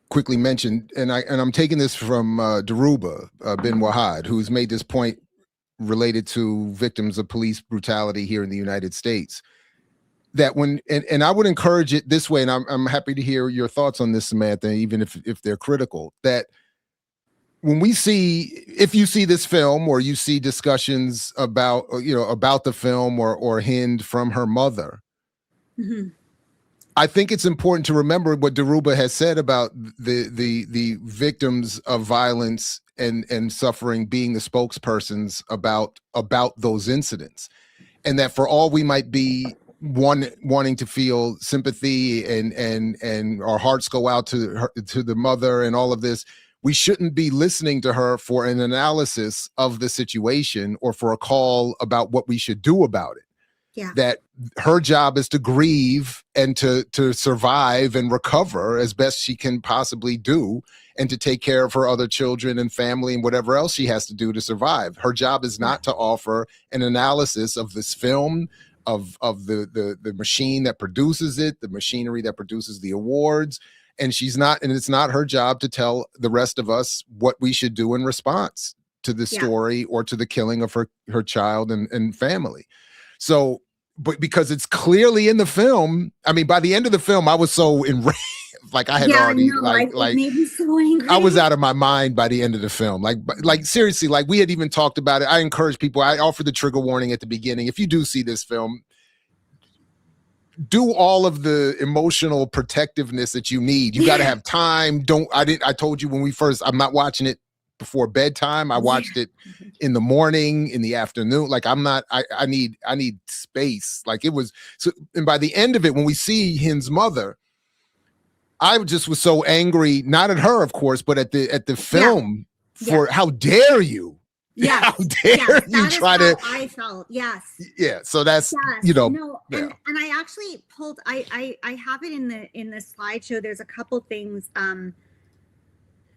Speaker 3: quickly mention, and I'm taking this from Daruba bin Wahad, who's made this point related to victims of police brutality here in the United States. That when and I would encourage it this way, and I'm happy to hear your thoughts on this, Samantha, even if they're critical. That when if you see this film or you see discussions about the film or Hind from her mother. I think it's important to remember what Daruba has said about the victims of violence and suffering being the spokespersons about those incidents, and that for all we might be wanting to feel sympathy and our hearts go out to the mother and all of this, we shouldn't be listening to her for an analysis of the situation or for a call about what we should do about it.
Speaker 2: Yeah.
Speaker 3: That her job is to grieve and to survive and recover as best she can possibly do, and to take care of her other children and family and whatever else she has to do to survive. Her job is not to offer an analysis of this film, of the machine that produces it, the machinery that produces the awards. And it's not her job to tell the rest of us what we should do in response to the story or to the killing of her child and family. So, but because it's clearly in the film, I mean, by the end of the film, I was so enraged. Like I had already,
Speaker 2: it made me so angry.
Speaker 3: I was out of my mind by the end of the film. Like seriously, like we had even talked about it. I encourage people. I offered the trigger warning at the beginning. If you do see this film, do all of the emotional protectiveness that you need. You got to have time. I told you when I'm not watching it before bedtime. I watched it in the morning, in the afternoon. Like I need space. Like it was so, and by the end of it, when we see Hind's mother, I just was so angry, not at her, of course, but at the film for how dare you?
Speaker 2: Yes.
Speaker 3: How dare you try to?
Speaker 2: I felt
Speaker 3: Yeah. So that's
Speaker 2: and I actually pulled. I have it in the slideshow. There's a couple things.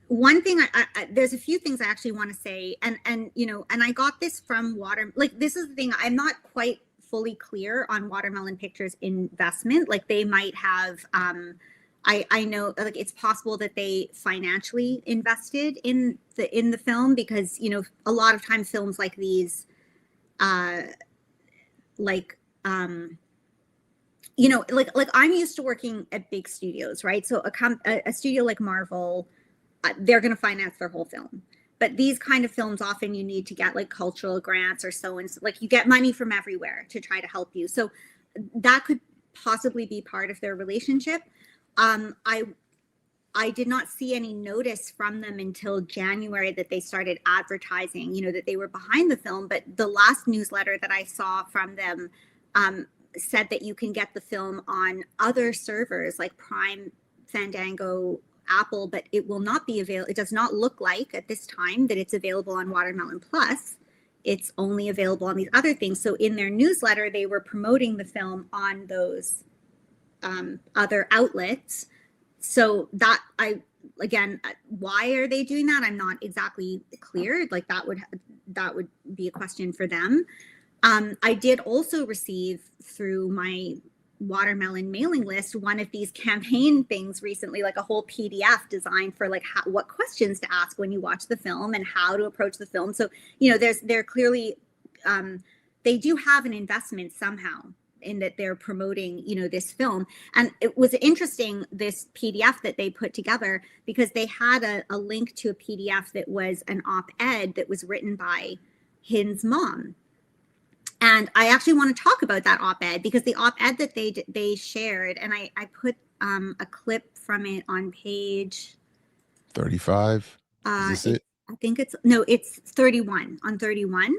Speaker 2: One thing there's a few things I actually want to say, and I got this from this is the thing. I'm not quite fully clear on Watermelon Pictures investment. Like they might have. I know like it's possible that they financially invested in the film because a lot of times films like these like I'm used to working at big studios, right? So a studio like Marvel, they're going to finance their whole film. But these kind of films, often you need to get like cultural grants or so, and so, like you get money from everywhere to try to help you. So that could possibly be part of their relationship. I did not see any notice from them until January that they started advertising, that they were behind the film. But the last newsletter that I saw from them said that you can get the film on other servers like Prime, Fandango, Apple, but it will not be available. It does not look like at this time that it's available on Watermelon Plus. It's only available on these other things. So in their newsletter, they were promoting the film on those other outlets. So that why are they doing that? I'm not exactly clear. Like that would be a question for them. I did also receive through my Watermelon mailing list one of these campaign things recently, like a whole PDF designed for like what questions to ask when you watch the film and how to approach the film. So they're clearly they do have an investment somehow in that they're promoting this film. And it was interesting, this PDF that they put together, because they had a link to a PDF that was an op-ed that was written by Hind's mom. And I actually want to talk about that op-ed because the op-ed that they shared, and I put a clip from it on page
Speaker 3: 35. Is this it?
Speaker 2: I think it's 31 on 31.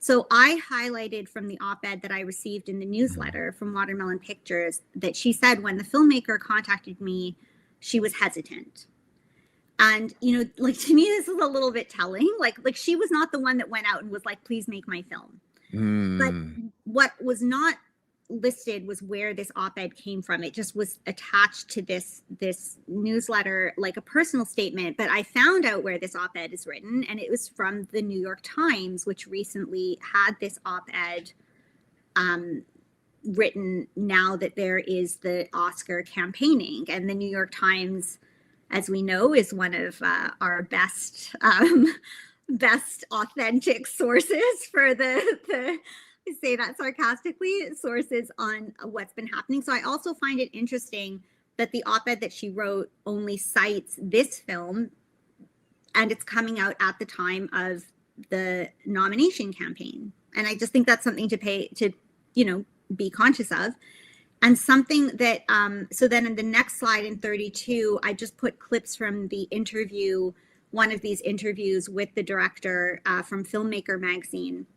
Speaker 2: So I highlighted from the op-ed that I received in the newsletter from Watermelon Pictures that she said when the filmmaker contacted me, she was hesitant. And, like to me, this is a little bit telling. Like she was not the one that went out and was like, please make my film. But what was not listed was where this op-ed came from. It just was attached to this newsletter, like a personal statement. But I found out where this op-ed is written, and it was from the New York Times, which recently had this op-ed written now that there is the Oscar campaigning. And the New York Times, as we know, is one of our best authentic sources for the I say that sarcastically, sources on what's been happening. So I also find it interesting that the op-ed that she wrote only cites this film, and it's coming out at the time of the nomination campaign. And I just think that's something to be conscious of. And something that, so then in the next slide in 32, I just put clips from the interview, one of these interviews with the director from Filmmaker magazine,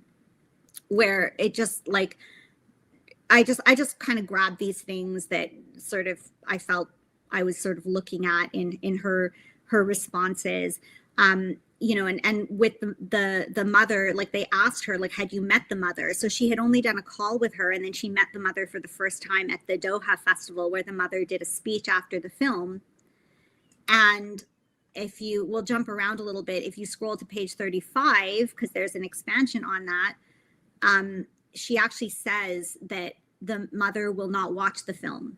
Speaker 2: where it just like, I just kind of grabbed these things that sort of I felt I was sort of looking at in her responses. You know, and with the mother, like they asked her, like, had you met the mother? So she had only done a call with her, and then she met the mother for the first time at the Doha Festival, where the mother did a speech after the film. And if you will jump around a little bit, if you scroll to page 35, because there's an expansion on that, she actually says that the mother will not watch the film.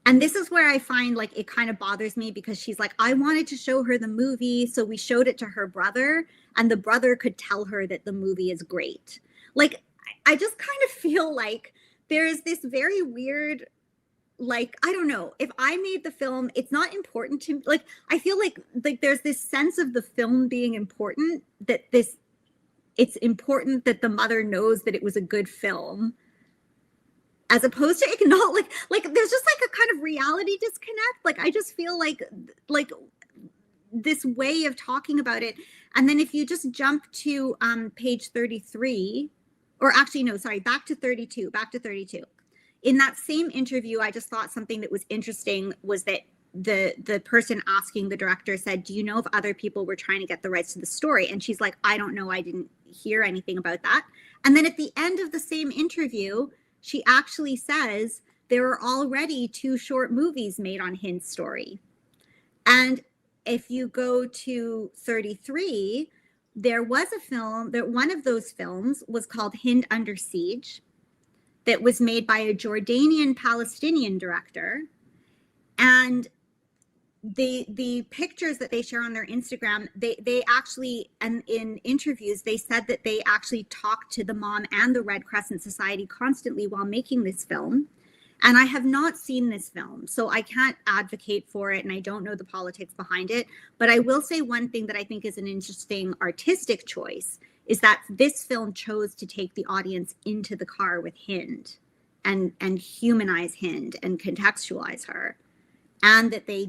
Speaker 2: And this is where I find like it kind of bothers me, because she's like, I wanted to show her the movie, so we showed it to her brother, and the brother could tell her that the movie is great. Like, I just kind of feel like there's this very weird, like, I don't know, if I made the film, it's not important to, like, I feel like there's this sense of the film being important, that it's important that the mother knows that it was a good film, as opposed to acknowledge, like there's just like a kind of reality disconnect. Like, I just feel like this way of talking about it. And then if you just jump to page 33, or actually, no, sorry, back to 32. In that same interview, I just thought something that was interesting was that the person asking the director said, do you know if other people were trying to get the rights to the story? And she's like, I don't know. I didn't hear anything about that. And then at the end of the same interview, she actually says there are already 2 short movies made on Hind's story. And if you go to 33, there was a film that one of those films was called Hind Under Siege, that was made by a Jordanian Palestinian director. And the pictures that they share on their Instagram, they actually, and in interviews, they said that they actually talked to the mom and the Red Crescent Society constantly while making this film. And I have not seen this film, so I can't advocate for it, and I don't know the politics behind it. But I will say one thing that I think is an interesting artistic choice is that this film chose to take the audience into the car with Hind and humanize Hind and contextualize her. And that they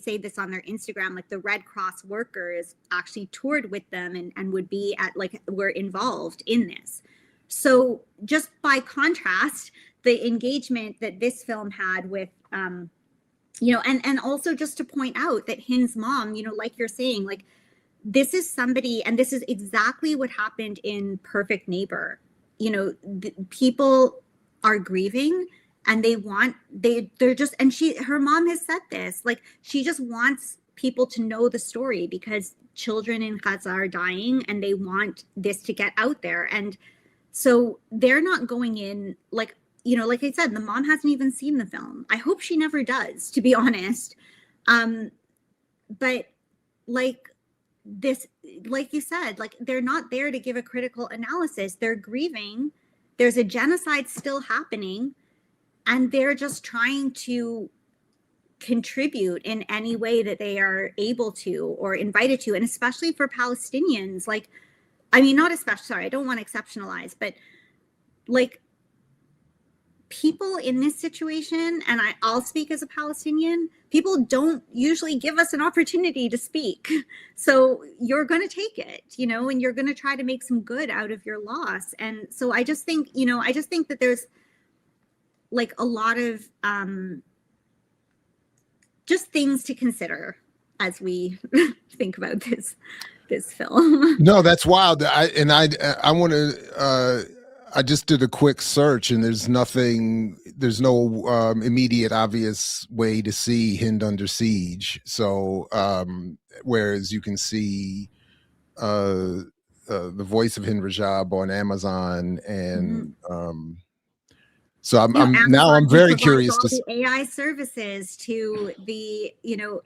Speaker 2: say this on their Instagram, like the Red Cross workers actually toured with them and would be at, like, were involved in this. So just by contrast, the engagement that this film had with, you know, and also just to point out that Hind's mom, you know, like you're saying, like, this is somebody, and this is exactly what happened in Perfect Neighbor. You know, people are grieving, and they're just, and her mom has said this, like, she just wants people to know the story because children in Gaza are dying and they want this to get out there. And so they're not going in, like, you know, like I said, the mom hasn't even seen the film. I hope she never does, to be honest. But like this, like you said, like, they're not there to give a critical analysis. They're grieving. There's a genocide still happening. And they're just trying to contribute in any way that they are able to or invited to. And especially for Palestinians, like, I mean, not especially, sorry, I don't want to exceptionalize, but like, people in this situation, and I'll speak as a Palestinian, people don't usually give us an opportunity to speak. So you're going to take it, you know, and you're going to try to make some good out of your loss. And so I just think, you know, that there's like a lot of just things to consider as we think about this film.
Speaker 3: No, that's wild. I want to, I just did a quick search, and there's no immediate obvious way to see Hind Under Siege. So, whereas you can see the voice of Hind Rajab on Amazon, and so I'm very curious to
Speaker 2: the AI services to the, you know,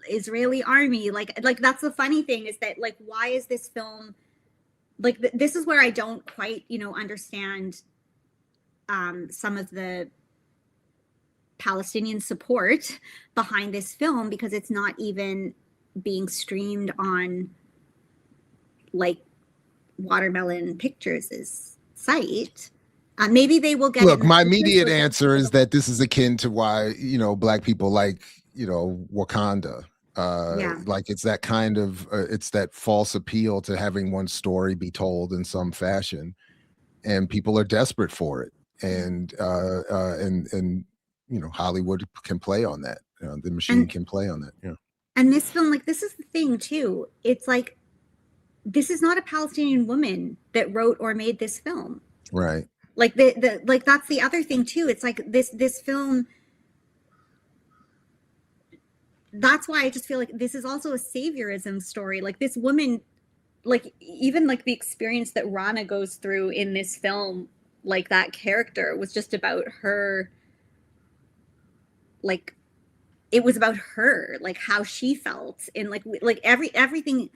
Speaker 2: Israeli army. Like that's the funny thing, is that, like, why is this film, like, this is where I don't quite, you know, understand some of the Palestinian support behind this film, because it's not even being streamed on, like, Watermelon Pictures' site. Maybe they will get.
Speaker 3: Look, my immediate answer is that this is akin to why, you know, Black people like, you know, Wakanda. Like, it's that kind of it's that false appeal to having one story be told in some fashion, and people are desperate for it. And Hollywood can play on that. The machine can play on that. Yeah.
Speaker 2: And this film, like, this is the thing too. It's like, this is not a Palestinian woman that wrote or made this film.
Speaker 3: Right.
Speaker 2: Like like that's the other thing too. It's like this film. That's why I just feel like this is also a saviorism story. Like, this woman, like, even like the experience that Rana goes through in this film, like, that character was just about her. Like, it was about her, like, how she felt, and like everything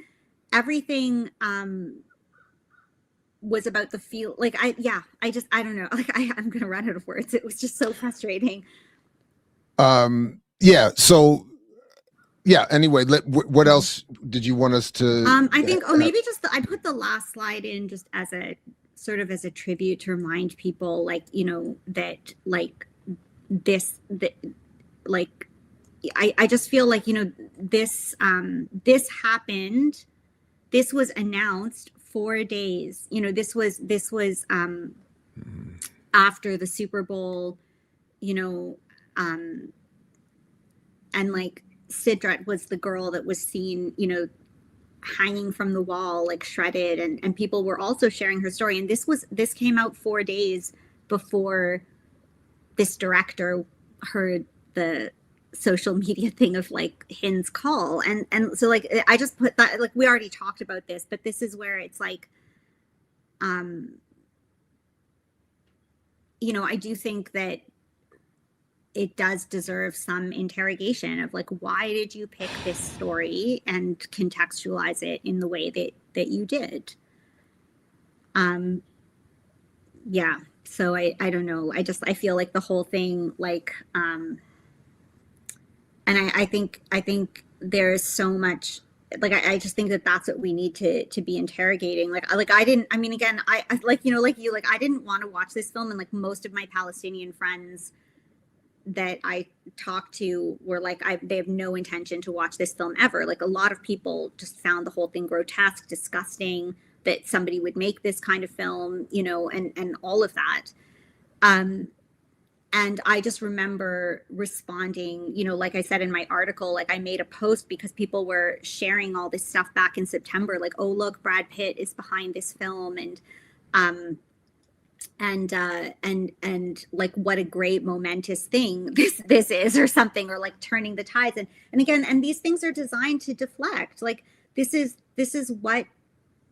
Speaker 2: was about the feel. Like, I don't know. Like, I'm gonna run out of words. It was just so frustrating.
Speaker 3: Yeah. So. Yeah. Anyway, what else did you want us to?
Speaker 2: I think, maybe just I put the last slide in just as a sort of as a tribute to remind people, like, that, like, like, I just feel like, this happened. This was announced 4 days. This was after the Super Bowl, and like, Sidrat was the girl that was seen, hanging from the wall, like, shredded, and people were also sharing her story. And this came out 4 days before this director heard the social media thing of, like, Hind's call. And so, like, I just put that, like, we already talked about this, but this is where it's like, I do think that it does deserve some interrogation of, like, why did you pick this story and contextualize it in the way that you did? Yeah. So I don't know. I feel like the whole thing, like, and I think there's so much, like, I just think that that's what we need to be interrogating. Like, I didn't, I mean, again, I like, like you, like, I didn't want to watch this film. And, like, most of my Palestinian friends that I talked to were like, they have no intention to watch this film ever. Like, a lot of people just found the whole thing grotesque, disgusting, that somebody would make this kind of film, and all of that. And I just remember responding, like I said in my article, like, I made a post because people were sharing all this stuff back in September, like, oh, look, Brad Pitt is behind this film, and like, what a great momentous thing this is, or something, or like turning the tides. And again, and these things are designed to deflect. Like, this is what,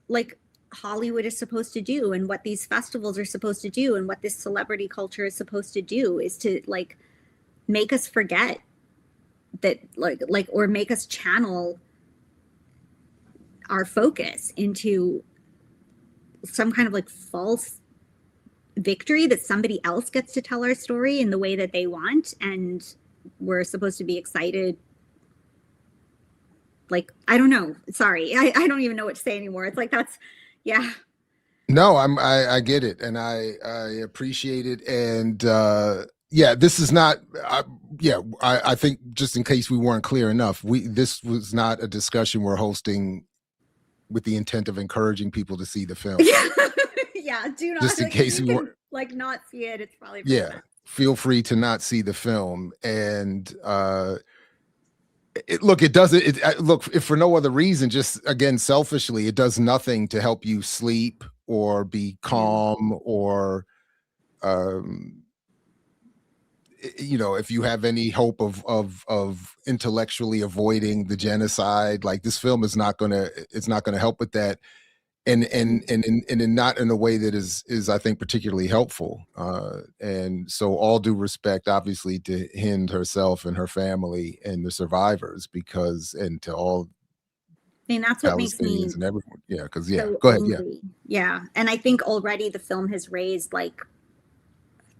Speaker 2: like, Hollywood is supposed to do, and what these festivals are supposed to do, and what this celebrity culture is supposed to do, is to, like, make us forget that, like, or make us channel our focus into some kind of, like, false victory that somebody else gets to tell our story in the way that they want, and we're supposed to be excited. Like, I don't know. Sorry, I don't even know what to say anymore. It's like, that's, yeah.
Speaker 3: No, I get it, and I appreciate it, and yeah, this is not. I think, just in case we weren't clear enough, this was not a discussion we're hosting with the intent of encouraging people to see the film.
Speaker 2: Yeah, do not.
Speaker 3: Just in case you were,
Speaker 2: like, not see it. It's probably
Speaker 3: yeah. Feel free to not see the film, and it doesn't. Look, if for no other reason, just, again, selfishly, it does nothing to help you sleep or be calm, or if you have any hope of intellectually avoiding the genocide, like, this film is not gonna help with that. And not in a way that is I think particularly helpful. And so, all due respect, obviously, to Hind herself and her family and the survivors, and to all,
Speaker 2: I mean, that's what makes me,
Speaker 3: and everyone. Yeah, because
Speaker 2: so
Speaker 3: go ahead.
Speaker 2: angry. Yeah, and I think already the film has raised, like,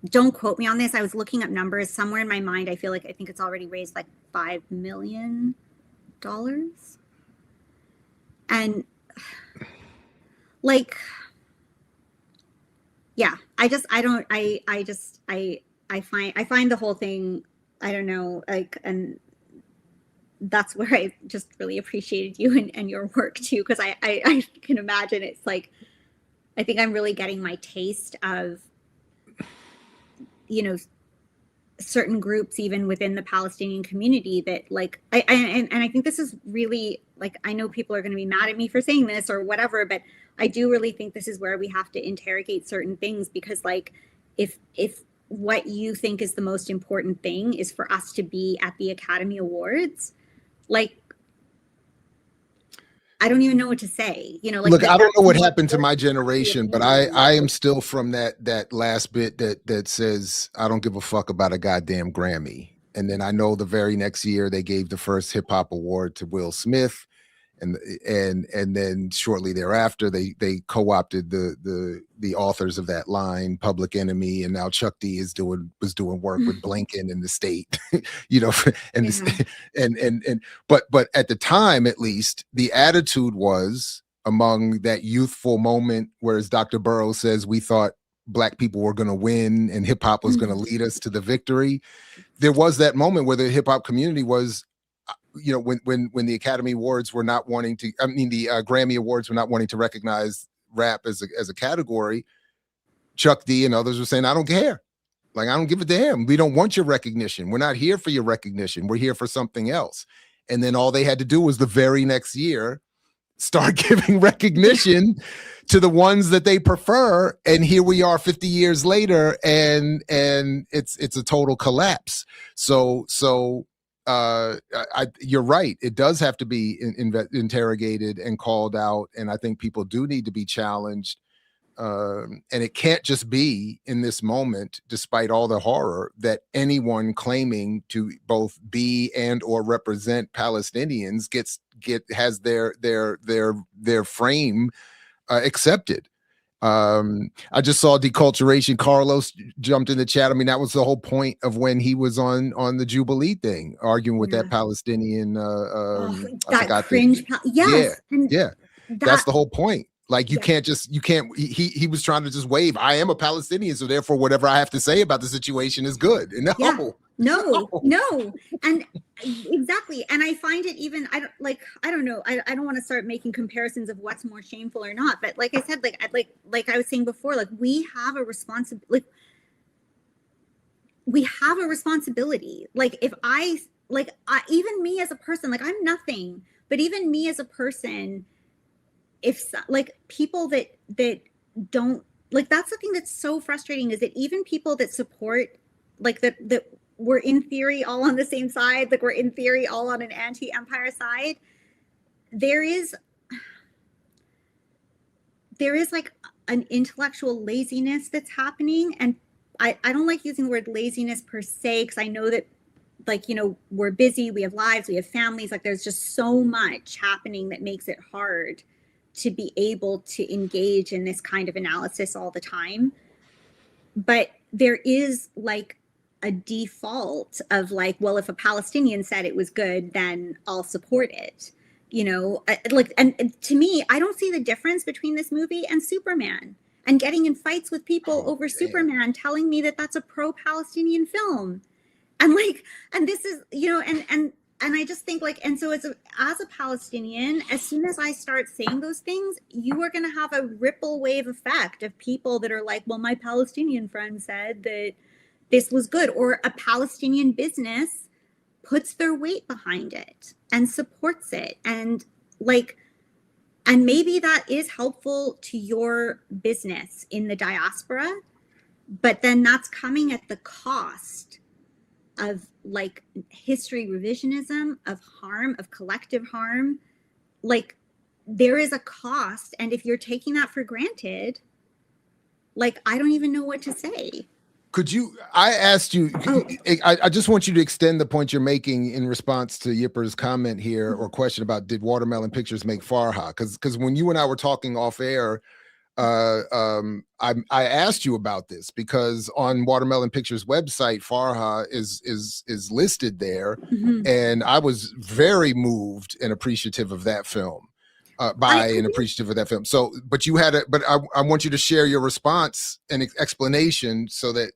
Speaker 2: don't quote me on this, I was looking up numbers somewhere in my mind. I think it's already raised like $5 million, and, like, yeah, I find the whole thing, I don't know, like, and that's where I just really appreciated you and your work too, because I can imagine it's like, I think I'm really getting my taste of, certain groups even within the Palestinian community that like and I think this is really like, I know people are going to be mad at me for saying this or whatever, but I do really think this is where we have to interrogate certain things, because like if what you think is the most important thing is for us to be at the Academy Awards, like I don't even know what to say, you know, like
Speaker 3: Look, I don't know what
Speaker 2: that's
Speaker 3: happened to my
Speaker 2: more
Speaker 3: generation, but I am still from that last bit that says I don't give a fuck about a goddamn Grammy. And then I know the very next year they gave the first hip hop award to Will Smith, and then shortly thereafter they co-opted the authors of that line, Public Enemy, and now Chuck D was doing work with Blinken in the state, you know, and
Speaker 2: Yeah.
Speaker 3: and but at the time, at least, the attitude was among that youthful moment, whereas Dr. Burrows says we thought black people were going to win and hip hop was going to lead us to the victory. There was that moment where the hip hop community was, you know, when the Academy Awards were not wanting to, I mean, the Grammy Awards were not wanting to recognize rap as a category. Chuck D and others were saying, I don't care. Like, I don't give a damn. We don't want your recognition. We're not here for your recognition. We're here for something else. And then all they had to do was the very next year start giving recognition to the ones that they prefer. And here we are 50 years later, and it's a total collapse. So you're right. It does have to be interrogated and called out. And I think people do need to be challenged. And it can't just be in this moment, despite all the horror, that anyone claiming to both be and or represent Palestinians has their frame accepted. I just saw deculturation. Carlos jumped in the chat. I mean, that was the whole point of when he was on the Jubilee thing, arguing with that Palestinian
Speaker 2: that cringe. Yes.
Speaker 3: Yeah. That's the whole point. Like, you can't he was trying to just wave, I am a Palestinian, so therefore whatever I have to say about the situation is good.
Speaker 2: No. And exactly. And I find it even, I don't know. I don't want to start making comparisons of what's more shameful or not. But like I said, like I was saying before, like we have a responsibility. Like if even me as a person, like I'm nothing, but even me as a person, if like people that don't, like, that's the thing that's so frustrating, is that even people that support, like that we're in theory all on the same side, like we're in theory all on an anti-empire side, there is like an intellectual laziness that's happening. And I don't like using the word laziness per se, because I know that, like, you know, we're busy, we have lives, we have families, like there's just so much happening that makes it hard to be able to engage in this kind of analysis all the time. But there is like a default of like, well, if a Palestinian said it was good, then I'll support it, you know, like, and to me, I don't see the difference between this movie and Superman, and getting in fights with people over Superman, telling me that that's a pro-Palestinian film. And like, and this is, you know, and I just think like, and so as a Palestinian, as soon as I start saying those things, you are going to have a ripple wave effect of people that are like, well, my Palestinian friend said that this was good, or a Palestinian business puts their weight behind it and supports it. And like, and maybe that is helpful to your business in the diaspora, but then that's coming at the cost of like history revisionism, of harm, of collective harm. Like, there is a cost. And if you're taking that for granted, like, I don't even know what to say.
Speaker 3: I asked you, I just want you to extend the point you're making in response to Yipper's comment here, or question about, did Watermelon Pictures make Farha? Because when you and I were talking off air, I asked you about this, because on Watermelon Pictures website, Farha is listed there, and I was very moved and appreciative of that film. Appreciative of that film. So, but I want you to share your response and explanation, so that,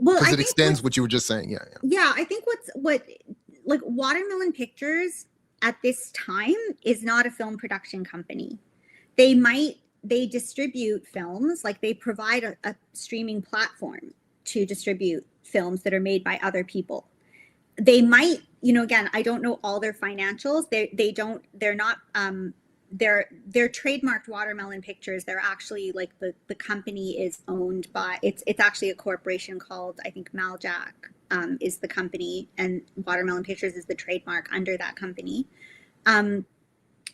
Speaker 3: because it extends what you were just saying.
Speaker 2: Yeah. I think what like Watermelon Pictures at this time is not a film production company. They distribute films, like they provide a streaming platform to distribute films that are made by other people. They might, you know, again, I don't know all their financials. They're not, they're trademarked Watermelon Pictures. They're actually like the company is owned by, it's actually a corporation called, I think Maljak is the company, and Watermelon Pictures is the trademark under that company.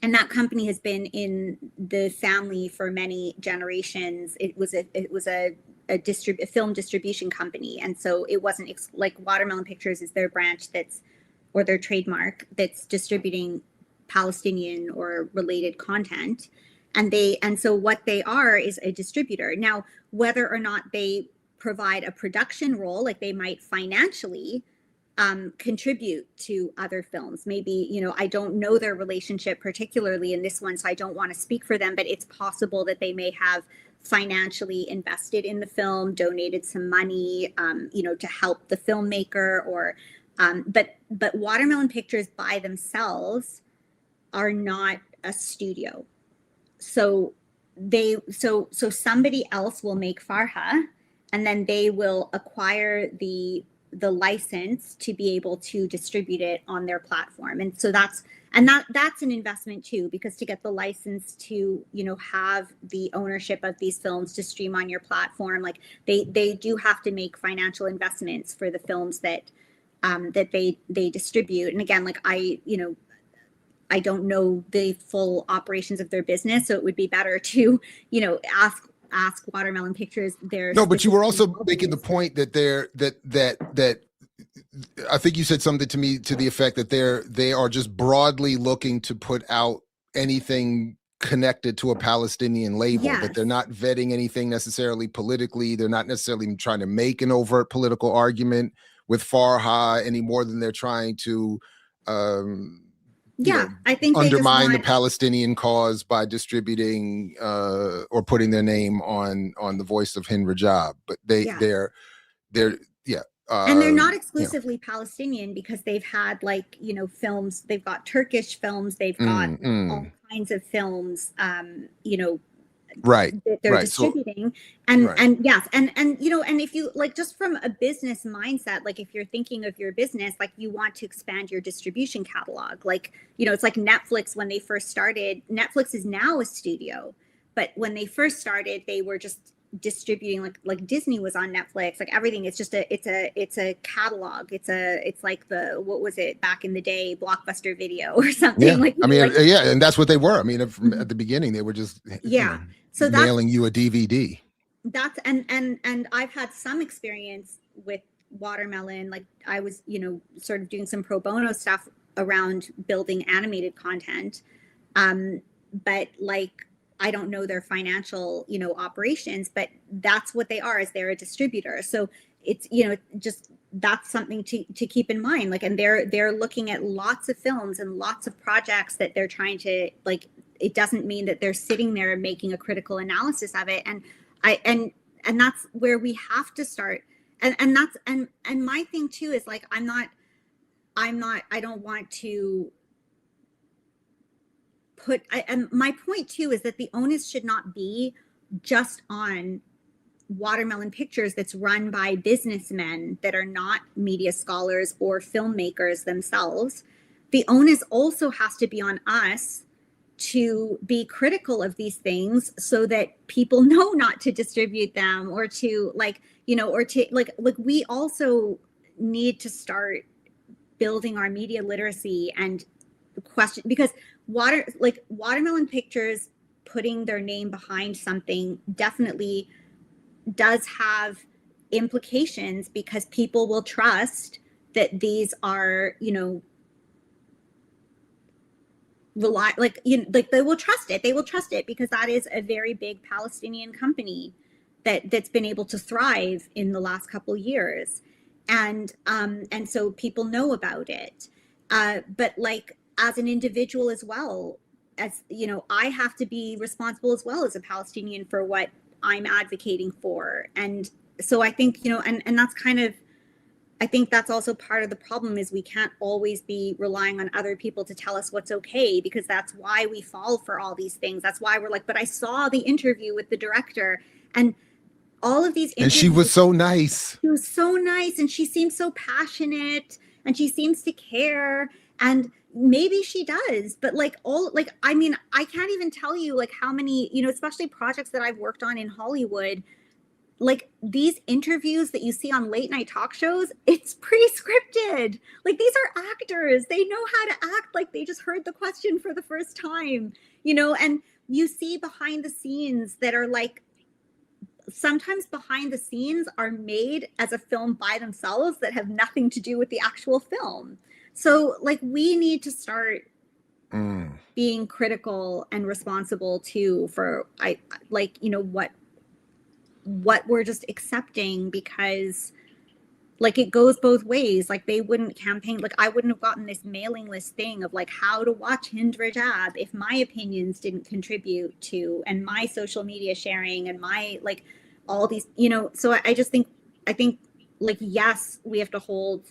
Speaker 2: And that company has been in the family for many generations. It was a film distribution company, and so it wasn't like Watermelon Pictures is their branch or their trademark that's distributing Palestinian or related content, and so what they are is a distributor. Now, whether or not they provide a production role, like they might financially contribute to other films. Maybe, you know, I don't know their relationship particularly in this one, so I don't want to speak for them, but it's possible that they may have financially invested in the film, donated some money, you know, to help the filmmaker, or, but Watermelon Pictures by themselves are not a studio. So somebody else will make Farha, and then they will acquire the license to be able to distribute it on their platform. And so that's an investment too, because to get the license to, you know, have the ownership of these films to stream on your platform, like they do have to make financial investments for the films that they distribute. And again, like I don't know the full operations of their business, so it would be better to, you know, ask Watermelon Pictures their.
Speaker 3: No, but you were also making the point that that I think you said something to me to the effect that they are just broadly looking to put out anything connected to a Palestinian label,
Speaker 2: Yes.
Speaker 3: that they're not vetting anything necessarily politically. They're not necessarily trying to make an overt political argument with Farha any more than they're trying to
Speaker 2: I think
Speaker 3: undermine the Palestinian cause by distributing or putting their name on the voice of Hind Rajab. But they're
Speaker 2: and they're not exclusively Palestinian, because they've had, like, you know, films. They've got Turkish films. They've got all kinds of films. You know.
Speaker 3: Right.
Speaker 2: That they're distributing. And yes. And, you know, and if you like, just from a business mindset, like if you're thinking of your business, like you want to expand your distribution catalog, like, you know, it's like Netflix, when they first started. Netflix is now a studio, but when they first started, they were just distributing, like Disney was on Netflix, like everything. It's just it's a catalog. It's like what was it back in the day, Blockbuster Video or something.
Speaker 3: Yeah.
Speaker 2: Like,
Speaker 3: I mean, yeah, and that's what they were. I mean, at the beginning, they were just
Speaker 2: so
Speaker 3: mailing you a DVD.
Speaker 2: That's and I've had some experience with Watermelon. Like I was, you know, sort of doing some pro bono stuff around building animated content, but like I don't know their financial, you know, operations, but that's what they are, is they're a distributor. So it's, you know, just that's something to keep in mind. Like, and they're looking at lots of films and lots of projects that they're trying to, like, it doesn't mean that they're sitting there and making a critical analysis of it. And that's where we have to start. And that's, and my thing too is like, I don't want to and my point too is that the onus should not be just on Watermelon Pictures, that's run by businessmen that are not media scholars or filmmakers themselves. The onus also has to be on us to be critical of these things, so that people know not to distribute them, or to, like, you know, or to like we also need to start building our media literacy and question, because Watermelon Pictures putting their name behind something definitely does have implications, because people will trust that these are, you know, they will trust it because that is a very big Palestinian company that's been able to thrive in the last couple years, and so people know about it, but like, as an individual as well, as, you know, I have to be responsible as well as a Palestinian for what I'm advocating for. And so I think, you know, and that's kind of, I think that's also part of the problem, is we can't always be relying on other people to tell us what's okay, because that's why we fall for all these things. That's why we're like, but I saw the interview with the director, and all of these
Speaker 3: And she was so nice.
Speaker 2: She was so nice, and she seems so passionate, and she seems to care, and maybe she does, but like I mean, I can't even tell you like how many, you know, especially projects that I've worked on in Hollywood, like these interviews that you see on late night talk shows, it's pre-scripted. Like these are actors. They know how to act like they just heard the question for the first time, you know, and you see behind the scenes that are like, sometimes behind the scenes are made as a film by themselves that have nothing to do with the actual film. So like we need to start being critical and responsible too for like, you know, what we're just accepting, because like it goes both ways. Like they wouldn't campaign, like I wouldn't have gotten this mailing list thing of like how to watch Hind Rajab if my opinions didn't contribute to, and my social media sharing and my like all these, you know. So I just think, like, yes, we have to hold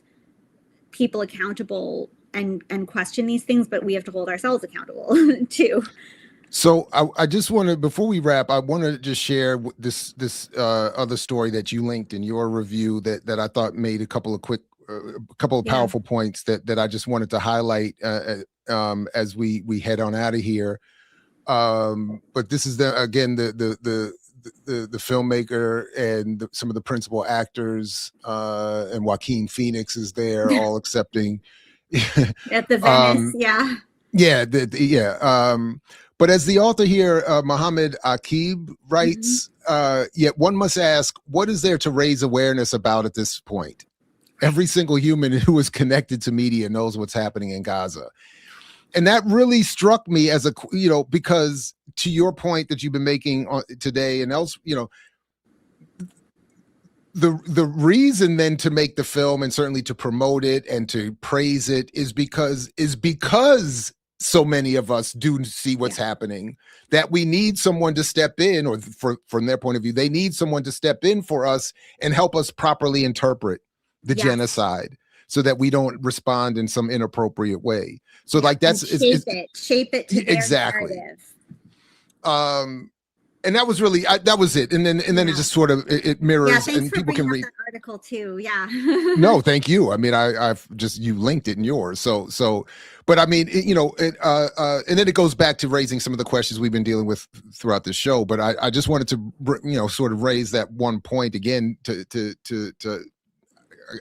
Speaker 2: people accountable and question these things, but we have to hold ourselves accountable too.
Speaker 3: So I just want to, before we wrap, I want to just share this other story that you linked in your review that I thought made a couple of powerful points that I just wanted to highlight as we head on out of here. But this is again the filmmaker and some of the principal actors, and Joaquin Phoenix is there, all accepting
Speaker 2: at the Venice,
Speaker 3: but as the author here, Mohammed Akib writes, yet one must ask, what is there to raise awareness about at this point? Every single human who is connected to media knows what's happening in Gaza. And that really struck me as a, you know, because to your point that you've been making today and else, you know, the reason then to make the film and certainly to promote it and to praise it is because so many of us do see what's happening, that we need someone to step in, or from their point of view, they need someone to step in for us and help us properly interpret the genocide so that we don't respond in some inappropriate way. So like that's
Speaker 2: shape it to their narrative.
Speaker 3: And that was really that was it, and then it just sort of it mirrors, and people can read
Speaker 2: that article too.
Speaker 3: No, thank you. I mean, I've just, you linked it in yours, so but I mean, you know, and then it goes back to raising some of the questions we've been dealing with throughout the show. But I just wanted to, you know, sort of raise that one point again to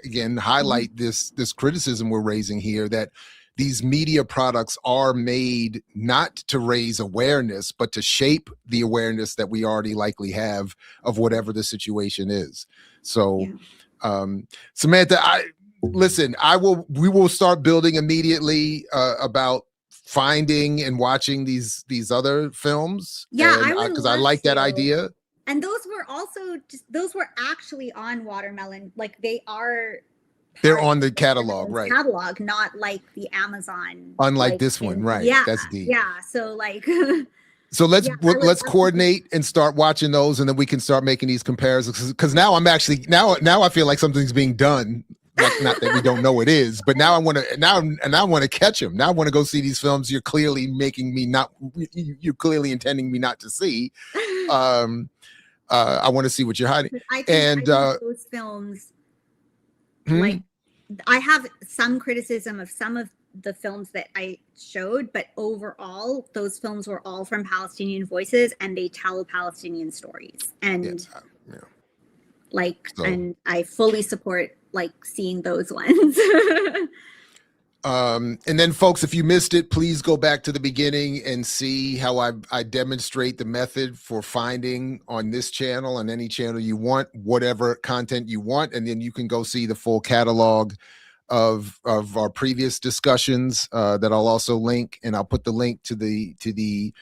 Speaker 3: again highlight this criticism we're raising here, that these media products are made not to raise awareness, but to shape the awareness that we already likely have of whatever the situation is. So, Samantha, we will start building immediately about finding and watching these other films. Because I like that idea.
Speaker 2: And those were actually on Watermelon. Like
Speaker 3: they're on the catalog, right?
Speaker 2: Catalog, not like the Amazon.
Speaker 3: Unlike this one, right?
Speaker 2: Yeah,
Speaker 3: that's deep.
Speaker 2: Yeah, so like.
Speaker 3: So let's coordinate and start watching those, and then we can start making these comparisons. Because now I'm actually now I feel like something's being done. Like, not that we don't know it is, but now I want to catch them. Now I want to go see these films. You're clearly you're clearly intending me not to see. I want to see what you're hiding.
Speaker 2: I think those films. Like, I have some criticism of some of the films that I showed, but overall, those films were all from Palestinian voices, and they tell Palestinian stories. And and I fully support like seeing those ones.
Speaker 3: And then, folks, if you missed it, please go back to the beginning and see how I demonstrate the method for finding on this channel, on any channel you want, whatever content you want, and then you can go see the full catalog of our previous discussions that I'll also link, and I'll put the link to the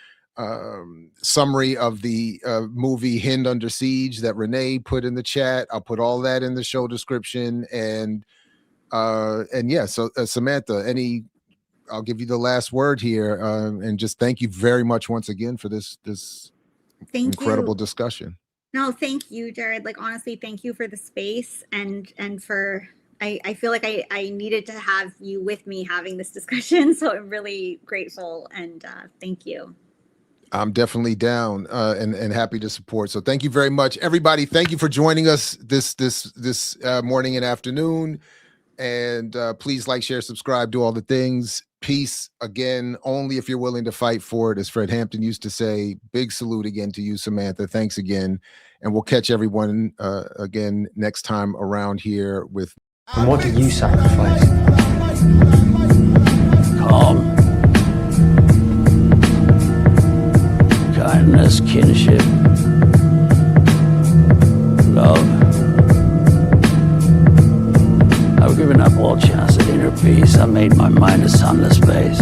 Speaker 3: summary of the movie Hind Under Siege that Renee put in the chat. I'll put all that in the show description, and yeah, so Samantha, I'll give you the last word here, and just thank you very much once again for this incredible discussion.
Speaker 2: No, thank you, Jared. Like, honestly, thank you for the space, and for I feel like I needed to have you with me having this discussion, so I'm really grateful, and thank you.
Speaker 3: I'm definitely down and happy to support. So thank you very much, everybody. Thank you for joining us this morning and afternoon. And please like, share, subscribe, do all the things. Peace again, only if you're willing to fight for it, as Fred Hampton used to say. Big salute again to you, Samantha. Thanks again, and we'll catch everyone again next time around here with.
Speaker 4: And what did you sacrifice?
Speaker 5: Calm, kindness, kinship, love. I've given up all chance at inner peace. I made my mind a sunless place.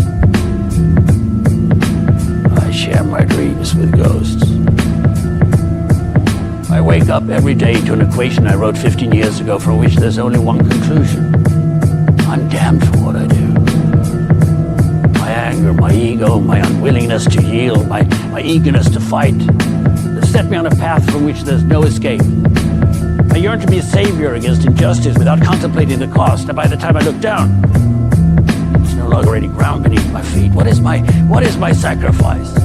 Speaker 5: I share my dreams with ghosts. I wake up every day to an equation I wrote 15 years ago for which there's only one conclusion. I'm damned for what I do. My anger, my ego, my unwillingness to yield, my eagerness to fight, have set me on a path from which there's no escape. I yearn to be a savior against injustice without contemplating the cost, and by the time I look down, there's no longer any ground beneath my feet. What is my sacrifice?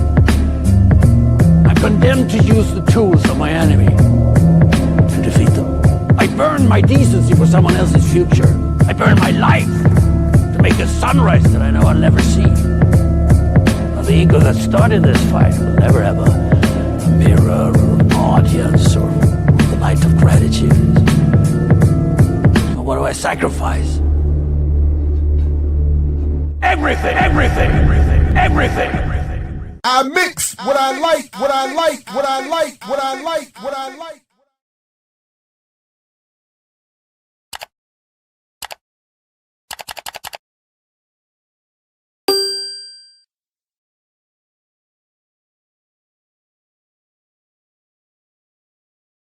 Speaker 5: I'm condemned to use the tools of my enemy to defeat them. I burn my decency for someone else's future. I burn my life to make a sunrise that I know I'll never see. Now, the ego that started this fight will never have a mirror or an audience or the light of gratitude. So what do I sacrifice? Everything, everything, everything, everything.
Speaker 3: I mix what I like, what I like, what I like, what I like, what I like.